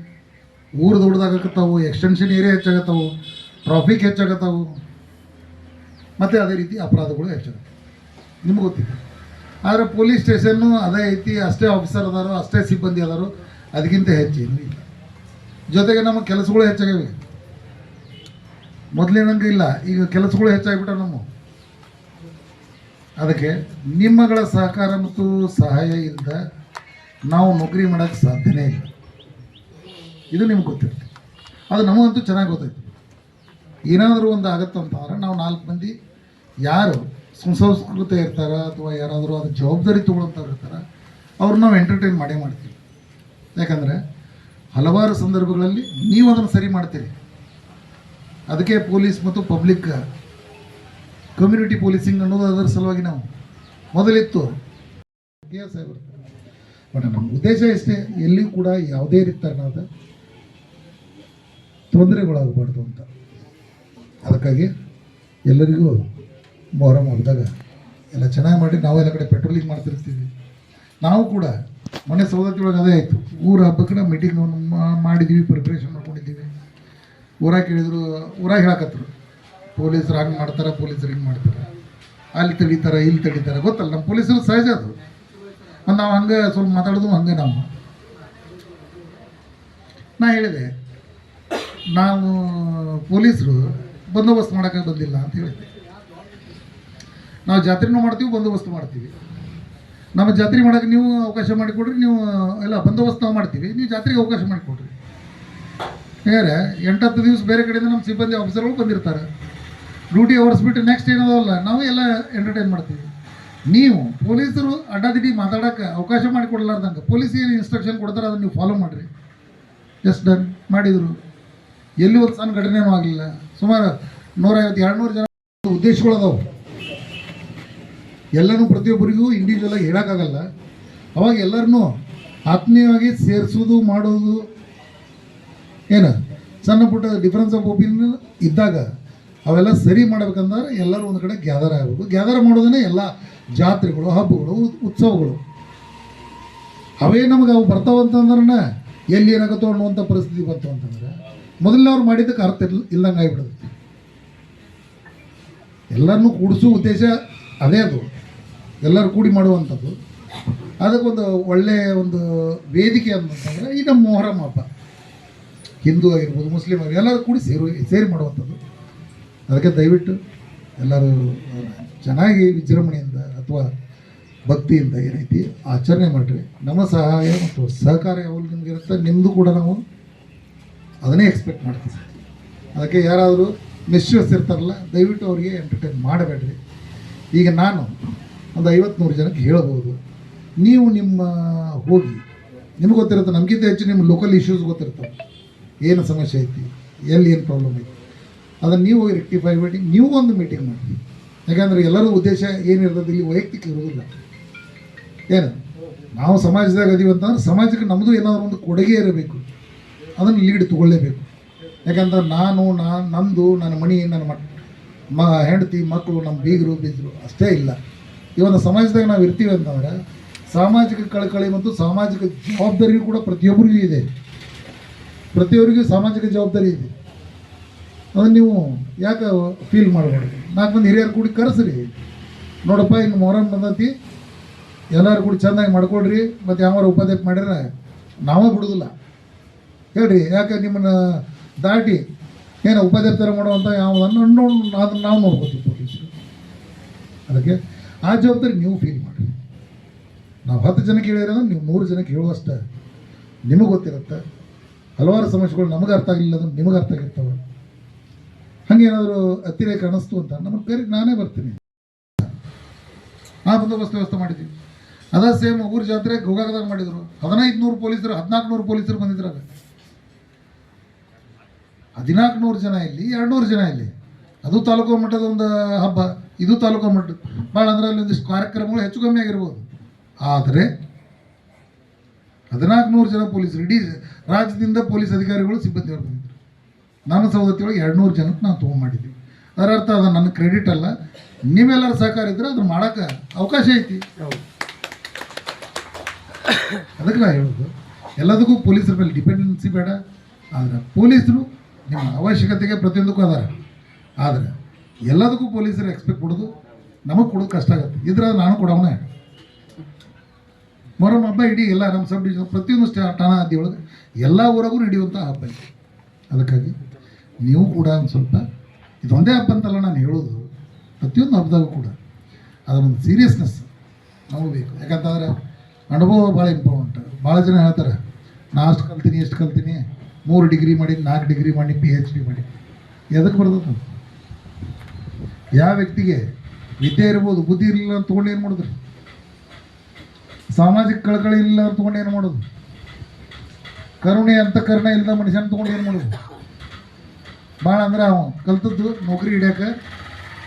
D: ಊರು ದೊಡ್ಡದಾಗತ್ತಾವು, ಎಕ್ಸ್ಟೆನ್ಷನ್ ಏರಿಯಾ ಹೆಚ್ಚಾಗತ್ತಾವು, ಟ್ರಾಫಿಕ್ ಹೆಚ್ಚಾಗತ್ತಾವು, ಮತ್ತು ಅದೇ ರೀತಿ ಅಪರಾಧಗಳು ಹೆಚ್ಚಾಗುತ್ತೆ, ನಿಮ್ಗೆ ಗೊತ್ತಿದೆ. ಆದರೆ ಪೊಲೀಸ್ ಸ್ಟೇಷನ್ನು ಅದೇ ಐತಿ, ಅಷ್ಟೇ ಆಫೀಸರ್ ಅದಾರೋ, ಅಷ್ಟೇ ಸಿಬ್ಬಂದಿ ಅದಾರೋ, ಅದಕ್ಕಿಂತ ಹೆಚ್ಚೇನು ಇಲ್ಲ. ಜೊತೆಗೆ ನಮ್ಮ ಕೆಲಸಗಳು ಹೆಚ್ಚಾಗಿವೆ, ಮೊದಲಿನಂಗೆ ಇಲ್ಲ, ಈಗ ಕೆಲಸಗಳು ಹೆಚ್ಚಾಗಿಬಿಟ್ಟ ನಮ್ಮ. ಅದಕ್ಕೆ ನಿಮ್ಮಗಳ ಸಹಕಾರ ಮತ್ತು ಸಹಾಯ ಇಲ್ಲದ ನಾವು ನೌಕರಿ ಮಾಡೋಕ್ಕೆ ಸಾಧ್ಯನೇ ಇಲ್ಲ. ಇದು ನಿಮ್ಗೆ ಗೊತ್ತಿರುತ್ತೆ, ಅದು ನಮಗಂತೂ ಚೆನ್ನಾಗಿ ಗೊತ್ತೈತಿ. ಏನಾದರೂ ಒಂದು ಆಗತ್ತಂತಂದ್ರೆ ನಾವು 4 ಮಂದಿ ಯಾರು ಸುಸಂಸ್ಕೃತ ಇರ್ತಾರೆ ಅಥವಾ ಯಾರಾದರೂ ಅದು ಜವಾಬ್ದಾರಿ ತೊಗೊಳ್ಳೋಂಥವ್ರು ಇರ್ತಾರೆ, ಅವ್ರನ್ನ ನಾವು ಎಂಟರ್ಟೈನ್ ಮಾಡೇ ಮಾಡ್ತೀವಿ. ಯಾಕಂದರೆ ಹಲವಾರು ಸಂದರ್ಭಗಳಲ್ಲಿ ನೀವು ಅದನ್ನು ಸರಿ ಮಾಡ್ತೀರಿ. ಅದಕ್ಕೆ ಪೊಲೀಸ್ ಮತ್ತು ಪಬ್ಲಿಕ್ ಕಮ್ಯುನಿಟಿ ಪೊಲೀಸಿಂಗ್ ಅನ್ನೋದು ಅದರ ಸಲುವಾಗಿ ನಾವು ಮೊದಲಿತ್ತು ಕೇಸ್ ಆಗಿರುತ್ತೆ. ಬಟ್ ನಮ್ಮ ಉದ್ದೇಶ ಇಷ್ಟೇ, ಎಲ್ಲಿಯೂ ಕೂಡ ಯಾವುದೇ ರೀತಿಯಾದ ತೊಂದರೆಗಳಾಗಬಾರ್ದು ಅಂತ. ಅದಕ್ಕಾಗಿ ಎಲ್ಲರಿಗೂ ಮೊಹರಂ ಹಬ್ಬದಾಗ ಎಲ್ಲ ಚೆನ್ನಾಗಿ ಮಾಡಿ, ನಾವು ಎಲ್ಲ ಕಡೆ ಪೆಟ್ರೋಲಿಂಗ್ ಮಾಡ್ತಿರ್ತೀವಿ. ನಾವು ಕೂಡ ಮೊನ್ನೆ ಸೌದತ್ತಿ ಒಳಗೆ ಅದೇ ಆಯಿತು, ಊರ ಹಬ್ಬಕ್ಕೆ ಮೀಟಿಂಗ್ ಮಾಡಿದ್ದೀವಿ, ಪ್ರಿಪ್ರೇಷನ್ ಮಾಡ್ಕೊಂಡಿದ್ದೀವಿ. ಊರಾಗ ಕೇಳಿದ್ರು, ಊರಾಗ ಹೇಳಕತ್ತರು ಪೊಲೀಸರು ಹಂಗೆ ಮಾಡ್ತಾರೆ, ಪೊಲೀಸರು ಹಿಂಗೆ ಮಾಡ್ತಾರೆ, ಅಲ್ಲಿ ತಡೀತಾರೆ, ಇಲ್ಲಿ ತಡೀತಾರೆ. ಗೊತ್ತಲ್ಲ, ನಮ್ಮ ಪೊಲೀಸರು ಸಹಜ ಅದು. ನಾವು ಹಂಗೆ ಸ್ವಲ್ಪ ಮಾತಾಡೋದು ಹಂಗೆ. ನಾ ಹೇಳಿದೆ, ನಾವು ಪೊಲೀಸರು ಬಂದೋಬಸ್ತ್ ಮಾಡೋಕ್ಕೆ ಬಂದಿಲ್ಲ ಅಂತ ಹೇಳಿದೆ. ನಾವು ಜಾತ್ರೆನೂ ಮಾಡ್ತೀವಿ, ಬಂದೋಬಸ್ತ್ ಮಾಡ್ತೀವಿ. ನಮ್ಮ ಜಾತ್ರೆ ಮಾಡೋಕ್ಕೆ ನೀವು ಅವಕಾಶ ಮಾಡಿಕೊಡ್ರಿ, ನೀವು ಎಲ್ಲ ಬಂದೋಬಸ್ತ್ ನಾವು ಮಾಡ್ತೀವಿ, ನೀವು ಜಾತ್ರೆಗೆ ಅವಕಾಶ ಮಾಡಿಕೊಡ್ರಿ. ಹೇಗೆ 8-10 ದಿವಸ ಬೇರೆ ಕಡೆಯಿಂದ ನಮ್ಮ ಸಿಬ್ಬಂದಿ ಆಫೀಸರ್ಗಳು ಬಂದಿರ್ತಾರೆ, ಡ್ಯೂಟಿ ಅವರ್ಸ್ ಬಿಟ್ಟು ನೆಕ್ಸ್ಟ್ ಏನದಲ್ಲ ನಾವು ಎಲ್ಲ ಎಂಟರ್ಟೈನ್ ಮಾಡ್ತೀವಿ. ನೀವು ಪೊಲೀಸರು ಅಡ್ಡಾದಿಡ್ಡಿ ಮಾತಾಡೋಕ್ಕೆ ಅವಕಾಶ ಮಾಡಿಕೊಡ್ಲಾರ್ದಂಗೆ ಪೊಲೀಸ್ ಏನು ಇನ್ಸ್ಟ್ರಕ್ಷನ್ ಕೊಡ್ತಾರೆ ಅದನ್ನು ನೀವು ಫಾಲೋ ಮಾಡಿರಿ. ಜಸ್ಟ್ ಡನ್ ಮಾಡಿದರು. ಎಲ್ಲಿ ಒಂದು ಸಣ್ಣ ಘಟನೆನೂ ಆಗಲಿಲ್ಲ. ಸುಮಾರು 150-200 ಜನ ಉದ್ದೇಶಗಳು ಅದಾವೆ. ಎಲ್ಲನೂ ಪ್ರತಿಯೊಬ್ಬರಿಗೂ ಇಂಡಿವಿಜುವಲಾಗಿ ಹೇಳೋಕ್ಕಾಗಲ್ಲ. ಅವಾಗ ಎಲ್ಲರನ್ನೂ ಆತ್ಮೀಯವಾಗಿ ಸೇರಿಸೋದು ಮಾಡೋದು ಏನು ಸಣ್ಣ ಪುಟ್ಟ ಡಿಫ್ರೆನ್ಸ್ ಆಫ್ ಒಪಿನಿಯನ್ ಇದ್ದಾಗ ಅವೆಲ್ಲ ಸರಿ ಮಾಡ್ಬೇಕಂದ್ರೆ ಎಲ್ಲರೂ ಒಂದು ಕಡೆ ಗ್ಯಾದರ್ ಆಗಬೇಕು. ಗ್ಯಾದರ್ ಮಾಡೋದನ್ನೇ ಎಲ್ಲ ಜಾತ್ರೆಗಳು, ಹಬ್ಬಗಳು, ಉತ್ಸವಗಳು. ಅವೇ ನಮಗೆ ಅವು ಬರ್ತಾವಂತಂದ್ರೆ ಎಲ್ಲಿ ಏನಾಗುತ್ತೋ ಅನ್ನುವಂಥ ಪರಿಸ್ಥಿತಿ ಬಂತು ಅಂತಂದರೆ ಮೊದಲನೇವ್ರು ಮಾಡಿದ್ದಕ್ಕೆ ಅರ್ಥ ಇಲ್ಲದಂಗೆ ಆಗಿಬಿಡೋದು. ಎಲ್ಲರನ್ನೂ ಕೂಡಿಸೋ ಉದ್ದೇಶ ಅದೇ, ಅದು ಎಲ್ಲರೂ ಕೂಡಿ ಮಾಡುವಂಥದ್ದು. ಅದಕ್ಕೊಂದು ಒಳ್ಳೆಯ ಒಂದು ವೇದಿಕೆ ಅಂತಂದರೆ ಈ ನಮ್ಮ ಮೊಹರಂ ಹಬ್ಬ, ಹಿಂದೂ ಆಗಿರ್ಬೋದು, ಮುಸ್ಲಿಮ್ ಆಗಿರ್ಬೋದು, ಎಲ್ಲರೂ ಕೂಡಿ ಸೇರಿ ಮಾಡುವಂಥದ್ದು. ಅದಕ್ಕೆ ದಯವಿಟ್ಟು ಎಲ್ಲರೂ ಚೆನ್ನಾಗಿ ವಿಜೃಂಭಣೆಯಿಂದ ಅಥವಾ ಭಕ್ತಿಯಿಂದ ಏನೈತಿ ಆಚರಣೆ ಮಾಡಿರಿ. ನಮ್ಮ ಸಹಾಯ ಮತ್ತು ಸಹಕಾರ ಯಾವಾಗ ನಿಮ್ಗೆ ಇರುತ್ತೆ, ನಿಮ್ಮದು ಕೂಡ ನಾವು ಅದನ್ನೇ ಎಕ್ಸ್ಪೆಕ್ಟ್ ಮಾಡ್ತೀವಿ. ಅದಕ್ಕೆ ಯಾರಾದರೂ ಮಿಸ್ಯೂಸ್ ಇರ್ತಾರಲ್ಲ, ದಯವಿಟ್ಟು ಅವರಿಗೆ ಎಂಟರ್ಟೈನ್ ಮಾಡಬೇಡ್ರಿ. ಈಗ ನಾನು ಒಂದು 50-100 ಜನಕ್ಕೆ ಹೇಳ್ಬೋದು, ನೀವು ನಿಮ್ಮ ಹೋಗಿ ನಿಮ್ಗೆ ಗೊತ್ತಿರುತ್ತೆ, ನಮಗಿಂತ ಹೆಚ್ಚು ನಿಮ್ಮ ಲೋಕಲ್ ಇಶ್ಯೂಸ್ ಗೊತ್ತಿರ್ತವೆ, ಏನು ಸಮಸ್ಯೆ ಐತಿ, ಎಲ್ಲಿ ಏನು ಪ್ರಾಬ್ಲಮ್ ಐತಿ, ಅದನ್ನು ನೀವು ಹೋಗಿ ರೆಕ್ಟಿಫೈ ಮಾಡಿ ನೀವು ಒಂದು ಮೀಟಿಂಗ್ ಮಾಡಿ. ಯಾಕಂದರೆ ಎಲ್ಲರೂ ಉದ್ದೇಶ ಏನಿರ್ತದೆ ಇಲ್ಲಿ ವೈಯಕ್ತಿಕ ಇರೋದಿಲ್ಲ. ಏನು ನಾವು ಸಮಾಜದಾಗ ಅದೀವಿ ಅಂತಂದ್ರೆ ಸಮಾಜಕ್ಕೆ ನಮ್ಮದು ಏನಾದರೂ ಒಂದು ಕೊಡುಗೆ ಇರಬೇಕು, ಅದನ್ನು ಲೀಡ್ ತೊಗೊಳ್ಳೇಬೇಕು. ಯಾಕಂದ್ರೆ ನಂದು ನನ್ನ ಮನೆ ನನ್ನ ಹೆಂಡತಿ ಮಕ್ಕಳು ನಮ್ಮ ಬೀಗರು ಅಷ್ಟೇ ಇಲ್ಲ. ಈ ಒಂದು ಸಮಾಜದಾಗ ನಾವು ಇರ್ತೀವಿ ಅಂತಂದ್ರೆ ಸಾಮಾಜಿಕ ಕಳಕಳಿ ಮತ್ತು ಸಾಮಾಜಿಕ ಜವಾಬ್ದಾರಿಯೂ ಕೂಡ ಪ್ರತಿಯೊಬ್ಬರಿಗೂ ಇದೆ. ಪ್ರತಿಯೊಬ್ಬರಿಗೂ ಸಾಮಾಜಿಕ ಜವಾಬ್ದಾರಿ ಇದೆ. ಅದನ್ನು ನೀವು ಯಾಕೆ ಫೀಲ್ ಮಾಡಬಾರ್ದು? 4 ಮಂದಿ ಹಿರಿಯರು ಕೂಡಿ ಕರೆಸ್ರಿ, ನೋಡಪ್ಪ ಹಿಂಗೆ ಮೊಹರಂ ಬಂದತಿ, ಎಲ್ಲರೂ ಕೂಡಿ ಚೆಂದಾಗಿ ಮಾಡ್ಕೊಳ್ರಿ, ಮತ್ತು ಯಾವಾರ ಉಪಾಧ್ಯಕ್ಷ ಮಾಡ್ಯಾರ ನಾವೇ ಬಿಡೋದಿಲ್ಲ ಹೇಳ್ರಿ. ಯಾಕೆ ನಿಮ್ಮನ್ನು ದಾಟಿ ಏನು ಉಪಾಧ್ಯಕ್ಷ ಥರ ಮಾಡುವಂಥ ಯಾವುದನ್ನು ಅದನ್ನು ನಾವು ನೋಡ್ಕೋತೀವಿ ಪೊಲೀಸರು. ಅದಕ್ಕೆ ಆ ಜವಾಬ್ದಾರಿ ನೀವು ಫೀಲ್ ಮಾಡಿರಿ. ನಾವು 10 ಜನಕ್ಕೆ ಹೇಳಿರೋದು ನೀವು 100 ಜನಕ್ಕೆ ಹೇಳುವಷ್ಟೇ ನಿಮಗೆ ಗೊತ್ತಿರುತ್ತೆ. ಹಲವಾರು ಸಮಸ್ಯೆಗಳು ನಮಗೆ ಅರ್ಥ ಆಗಲಿಲ್ಲ ಅಂದ್ರೆ ನಿಮಗೆ ಅರ್ಥ ಆಗಿರ್ತವೆ. ಹಾಗೇನಾದರೂ ಅತಿರೇಕ ಅನ್ನಿಸ್ತು ಅಂತ ನಮಗೆ ಕರಿ, ನಾನೇ ಬರ್ತೀನಿ. ಆ ಬಂದೋಬಸ್ತ್ ವ್ಯವಸ್ಥೆ ಮಾಡಿದ್ದೀವಿ. ಅದ ಸೇಮ್ ಊರ ಜಾತ್ರೆ ಗೋಗಾಗದಾಗ ಮಾಡಿದರು. 1500 ಪೊಲೀಸರು 1400 ಪೊಲೀಸರು ಬಂದಿದ್ರಾಗ 1400 ಜನ ಇಲ್ಲಿ, 200 ಜನ ಇಲ್ಲಿ. ಅದು ತಾಲೂಕು ಮಟ್ಟದ ಒಂದು ಹಬ್ಬ, ಇದು ತಾಲೂಕು ಮಟ್ಟದ ಭಾಳ ಅಂದ್ರೆ ಅಲ್ಲಿ ಒಂದಿಷ್ಟು ಕಾರ್ಯಕ್ರಮಗಳು ಹೆಚ್ಚು ಕಮ್ಮಿ ಆಗಿರ್ಬೋದು. ಆದರೆ 1400 ಜನ ಪೊಲೀಸರು, ಇಡೀ ರಾಜ್ಯದಿಂದ ಪೊಲೀಸ್ ಅಧಿಕಾರಿಗಳು ಸಿಬ್ಬಂದಿಯವರು ಬಂದಿದ್ದರು. ನನ್ನ ಸವದತ್ತಿಯೊಳಗೆ 200 ಜನಕ್ಕೆ ನಾವು ತೊಗೊಂಡಿದ್ದೀವಿ. ಅದರ ಅರ್ಥ ಅದು ನನ್ನ ಕ್ರೆಡಿಟ್ ಅಲ್ಲ, ನೀವೆಲ್ಲರ ಸಹಕಾರ ಇದ್ದರೆ ಅದನ್ನು ಮಾಡೋಕ್ಕೆ ಅವಕಾಶ ಐತಿ. ಅದಕ್ಕೆ ನಾ ಹೇಳೋದು, ಎಲ್ಲದಕ್ಕೂ ಪೊಲೀಸರ ಮೇಲೆ ಡಿಪೆಂಡೆನ್ಸಿ ಬೇಡ. ಆದರೆ ಪೊಲೀಸರು ನಿಮ್ಮ ಅವಶ್ಯಕತೆಗೆ ಪ್ರತಿಯೊಂದಕ್ಕೂ ಅದಾರ. ಆದರೆ ಎಲ್ಲದಕ್ಕೂ ಪೊಲೀಸರು ಎಕ್ಸ್ಪೆಕ್ಟ್ ಕೊಡೋದು ನಮಗೆ ಕೊಡೋದು ಕಷ್ಟ ಆಗುತ್ತೆ. ಇದ್ರೆ ನಾನು ಕೊಡೋಣ. ಮೊಹರಂ ಹಬ್ಬ ಇಡೀ ಎಲ್ಲ ನಮ್ಮ ಸಬ್ ಡಿವಿಷನ್ ಪ್ರತಿಯೊಂದು ಠಾಣಾ ಹದ್ದಿಯೊಳಗೆ ಎಲ್ಲ ಊರಾಗೂ ನಡೆಯುವಂಥ ಹಬ್ಬ ಇದೆ. ಅದಕ್ಕಾಗಿ ನೀವು ಕೂಡ ಒಂದು ಸ್ವಲ್ಪ, ಇದೊಂದೇ ಹಬ್ಬ ಅಂತಲ್ಲ ನಾನು ಹೇಳೋದು, ಪ್ರತಿಯೊಂದು ಹಬ್ಬದಾಗೂ ಕೂಡ ಅದರೊಂದು ಸೀರಿಯಸ್ನೆಸ್ ನಾವು ಬೇಕು. ಯಾಕಂತಂದ್ರೆ ಅನುಭವ ಭಾಳ ಇಂಪಾರ್ಟೆಂಟ್. ಭಾಳ ಜನ ಹೇಳ್ತಾರೆ ನಾ ಅಷ್ಟು ಕಲ್ತೀನಿ ಎಷ್ಟು ಕಲ್ತೀನಿ, 3 ಡಿಗ್ರಿ ಮಾಡಿ 4 ಡಿಗ್ರಿ ಮಾಡಿ PhD ಮಾಡಿ. ಎದಕ್ಕೆ ಬರ್ತದೆ? ಯಾವ ವ್ಯಕ್ತಿಗೆ ವಿದ್ಯೆ ಇರ್ಬೋದು, ಬುದ್ಧಿ ಇರಲಿಲ್ಲ ಅಂತ ತೊಗೊಂಡು ಏನು ಮಾಡಿದ್ರು? ಸಾಮಾಜಿಕ ಕಳಕಳಿ ಇಲ್ಲ ಅಂತ ತೊಗೊಂಡು ಏನು ಮಾಡೋದು? ಕರುಣೆ ಅಂತಃಕರಣ ಇಲ್ಲದ ಮನುಷ್ಯನ ತೊಗೊಂಡು ಏನು ಮಾಡೋದು? ಭಾಳ ಅಂದ್ರೆ ಅವನು ಕಲ್ತದ್ದು ನೌಕರಿ ಹಿಡಿಯೋಕೆ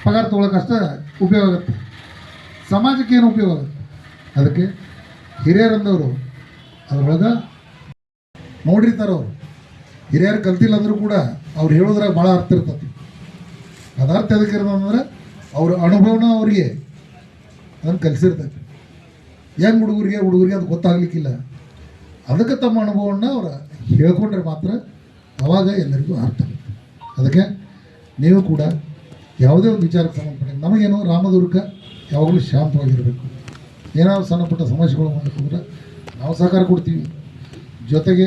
D: ಪಗಾರ ತೊಗೊಳಕ್ಕಷ್ಟೇ ಉಪಯೋಗ ಆಗುತ್ತೆ, ಸಮಾಜಕ್ಕೆ ಏನು ಉಪಯೋಗ ಆಗುತ್ತೆ? ಅದಕ್ಕೆ ಹಿರಿಯರಂದವರು ಅದ್ರೊಳಗೆ ನೋಡಿರ್ತಾರೆ. ಅವರು ಹಿರಿಯರು ಕಲ್ತಿಲ್ಲ ಅಂದರೂ ಕೂಡ ಅವ್ರು ಹೇಳೋದ್ರಾಗ ಭಾಳ ಅರ್ಥ ಇರ್ತತಿ. ಅದು ಅರ್ಥ ಎದಕ್ಕೆ ಇರೋದಂದ್ರೆ ಅವ್ರ ಅನುಭವನ ಅವ್ರಿಗೆ ಅದನ್ನು ಕಲಿಸಿರ್ತೈತಿ. ಹೆಂಗೆ ಹುಡುಗರಿಗೆ ಅದು ಗೊತ್ತಾಗಲಿಕ್ಕಿಲ್ಲ. ಅದಕ್ಕೆ ತಮ್ಮ ಅನುಭವವನ್ನು ಅವ್ರು ಹೇಳ್ಕೊಂಡ್ರೆ ಮಾತ್ರ ಅವಾಗ ಎಲ್ಲರಿಗೂ ಅರ್ಥ ಆಗುತ್ತೆ. ಅದಕ್ಕೆ ನೀವು ಕೂಡ ಯಾವುದೇ ಒಂದು ವಿಚಾರಕ್ಕೆ ಸಂಬಂಧಪಟ್ಟ ನಮಗೇನು ರಾಮದುರ್ಗ ಯಾವಾಗಲೂ ಶಾಂತವಾಗಿರಬೇಕು. ಏನಾದ್ರು ಸಣ್ಣ ಪುಟ್ಟ ಸಮಸ್ಯೆಗಳು ಬಂದರೆ ನಾವು ಸಹಕಾರ ಕೊಡ್ತೀವಿ. ಜೊತೆಗೆ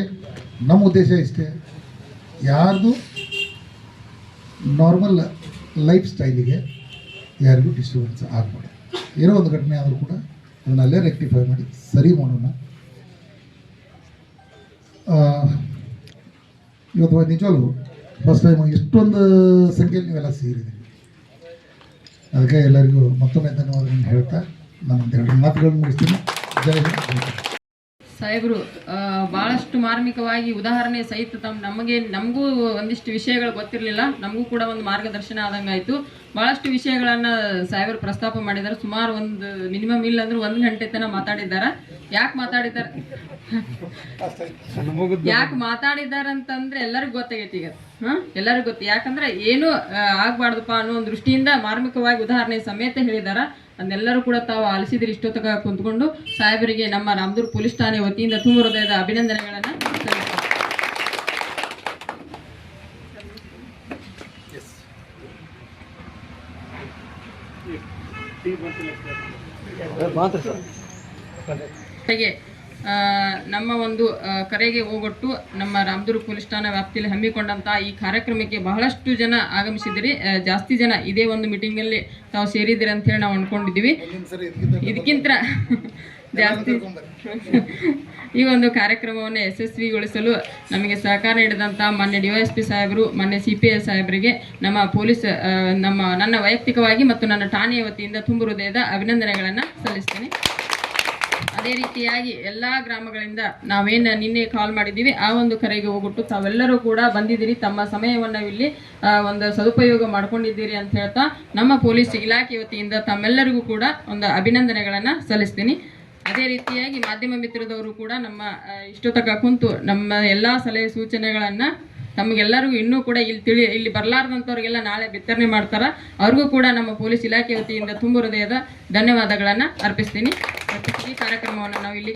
D: ನಮ್ಮ ಉದ್ದೇಶ ಇಷ್ಟೇ, ಯಾರ್ದು ನಾರ್ಮಲ್ ಲೈಫ್ ಸ್ಟೈಲಿಗೆ ಯಾರಿಗೂ ಡಿಸ್ಟರ್ಬೆನ್ಸ್ ಆಗಬಾರ್ದು. ಏನೋ ಒಂದು ಘಟನೆ ಆದರೂ ಕೂಡ ಅದನ್ನು ಅಲ್ಲೇ ರೆಕ್ಟಿಫೈ ಮಾಡಿ ಸರಿ ಮಾಡೋಣ. ಇವತ್ತು ನಿಜವಾಗ್ಲೂ ಫಸ್ಟ್ ಟೈಮ್ ಇಷ್ಟೊಂದು ಸಂಖ್ಯೆಯಲ್ಲಿ ನೀವೆಲ್ಲ ಸೇರಿದ್ದೀರಿ. ಅದಕ್ಕೆ ಎಲ್ಲರಿಗೂ ಮತ್ತೊಮ್ಮೆ ಧನ್ಯವಾದಗಳನ್ನು ಹೇಳ್ತಾ ನಾನು 2 ಮಾತುಗಳನ್ನು ಮುಗಿಸ್ತೀನಿ. ಜೈ ಹಿಂದ್.
A: ಸಾಹೇಬರು ಭಾಳಷ್ಟು ಮಾರ್ಮಿಕವಾಗಿ ಉದಾಹರಣೆ ಸಹಿತ ನಮಗೂ ಒಂದಿಷ್ಟು ವಿಷಯಗಳು ಗೊತ್ತಿರಲಿಲ್ಲ, ನಮಗೂ ಕೂಡ ಒಂದು ಮಾರ್ಗದರ್ಶನ ಆದಂಗೆ ಆಯಿತು. ಭಾಳಷ್ಟು ವಿಷಯಗಳನ್ನು ಸಾಹೇಬರು ಪ್ರಸ್ತಾಪ ಮಾಡಿದ್ದಾರೆ. ಸುಮಾರು ಒಂದು ಮಿನಿಮಮ್ ಇಲ್ಲ ಅಂದ್ರೆ 1 ಗಂಟೆ ತನಕ ಮಾತಾಡಿದ್ದಾರೆ. ಯಾಕೆ ಮಾತಾಡಿದ್ದಾರೆ ಅಂತಂದ್ರೆ ಎಲ್ಲರಿಗೂ ಗೊತ್ತಾಗೈತಿ ಈಗ. ಎಲ್ಲರಿಗೂ ಗೊತ್ತು. ಯಾಕಂದ್ರೆ ಏನು ಆಗ್ಬಾರ್ದಪ್ಪ ಅನ್ನೋ ಒಂದು ದೃಷ್ಟಿಯಿಂದ ಮಾರ್ಮಿಕವಾಗಿ ಉದಾಹರಣೆ ಸಮೇತ ಹೇಳಿದಾರ. ಅದನ್ನೆಲ್ಲರೂ ಕೂಡ ತಾವು ಆಲಿಸಿದ್ರೆ ಇಷ್ಟೊತ್ತಕ ಕುಂತ್ಕೊಂಡು ಸಾಹೇಬರಿಗೆ ನಮ್ಮ ರಾಮದುರ್ಗ ಪೊಲೀಸ್ ಠಾಣೆ ವತಿಯಿಂದ ತುಂಬ ಹೃದಯದ ಅಭಿನಂದನೆಗಳನ್ನು ಸಲ್ಲಿಸ್ತೇನೆ. ನಮ್ಮ ಒಂದು ಕರೆಗೆ ಹೋಗೊಟ್ಟು ನಮ್ಮ ರಾಮದುರ್ಗ ಪೊಲೀಸ್ ಠಾಣಾ ವ್ಯಾಪ್ತಿಯಲ್ಲಿ ಹಮ್ಮಿಕೊಂಡಂತಹ ಈ ಕಾರ್ಯಕ್ರಮಕ್ಕೆ ಬಹಳಷ್ಟು ಜನ ಆಗಮಿಸಿದಿರಿ. ಜಾಸ್ತಿ ಜನ ಇದೇ ಒಂದು ಮೀಟಿಂಗ್ನಲ್ಲಿ ತಾವು ಸೇರಿದಿರಿ ಅಂತ ಹೇಳಿ ನಾವು ಅಂದ್ಕೊಂಡಿದ್ದೀವಿ. ಇದಕ್ಕಿಂತ ಜಾಸ್ತಿ ಈ ಒಂದು ಕಾರ್ಯಕ್ರಮವನ್ನು ಯಶಸ್ವಿಗೊಳಿಸಲು ನಮಗೆ ಸಹಕಾರ ನೀಡಿದಂಥ ಮಾನ್ಯ DYSP ಸಾಹೇಬರು, ಮಾನ್ಯ CPI ಸಾಹೇಬರಿಗೆ ನಮ್ಮ ಪೊಲೀಸ್ ನನ್ನ ವೈಯಕ್ತಿಕವಾಗಿ ಮತ್ತು ನನ್ನ ಠಾಣೆಯ ವತಿಯಿಂದ ತುಂಬ ಹೃದಯದ ಅಭಿನಂದನೆಗಳನ್ನು ಸಲ್ಲಿಸ್ತೇನೆ. ಅದೇ ರೀತಿಯಾಗಿ ಎಲ್ಲ ಗ್ರಾಮಗಳಿಂದ ನಾವೇನು ನಿನ್ನೆ ಕಾಲ್ ಮಾಡಿದ್ದೀವಿ ಆ ಒಂದು ಕರೆಗೆ ಹೋಗ್ಬಿಟ್ಟು ತಾವೆಲ್ಲರೂ ಕೂಡ ಬಂದಿದ್ದೀರಿ. ತಮ್ಮ ಸಮಯವನ್ನು ಇಲ್ಲಿ ಒಂದು ಸದುಪಯೋಗ ಮಾಡ್ಕೊಂಡಿದ್ದೀರಿ ಅಂತ ಹೇಳ್ತಾ ನಮ್ಮ ಪೊಲೀಸ್ ಇಲಾಖೆ ವತಿಯಿಂದ ತಮ್ಮೆಲ್ಲರಿಗೂ ಕೂಡ ಒಂದು ಅಭಿನಂದನೆಗಳನ್ನು ಸಲ್ಲಿಸ್ತೀನಿ. ಅದೇ ರೀತಿಯಾಗಿ ಮಾಧ್ಯಮ ಮಿತ್ರದವರು ಕೂಡ ನಮ್ಮ ಇಷ್ಟೊತ್ತಕ ಕುಂತು ನಮ್ಮ ಎಲ್ಲ ಸಲಹೆ ಸೂಚನೆಗಳನ್ನು ತಮಗೆಲ್ಲರಿಗೂ ಇನ್ನೂ ಕೂಡ ಇಲ್ಲಿ ಬರಲಾರ್ದಂಥವ್ರಿಗೆಲ್ಲ ನಾಳೆ ವಿತರಣೆ ಮಾಡ್ತಾರೆ. ಅವ್ರಿಗೂ ಕೂಡ ನಮ್ಮ ಪೊಲೀಸ್ ಇಲಾಖೆ ವತಿಯಿಂದ ತುಂಬ ಹೃದಯದ ಧನ್ಯವಾದಗಳನ್ನು ಅರ್ಪಿಸ್ತೀನಿ. ಮತ್ತು ಈ ಕಾರ್ಯಕ್ರಮವನ್ನು ನಾವು ಇಲ್ಲಿ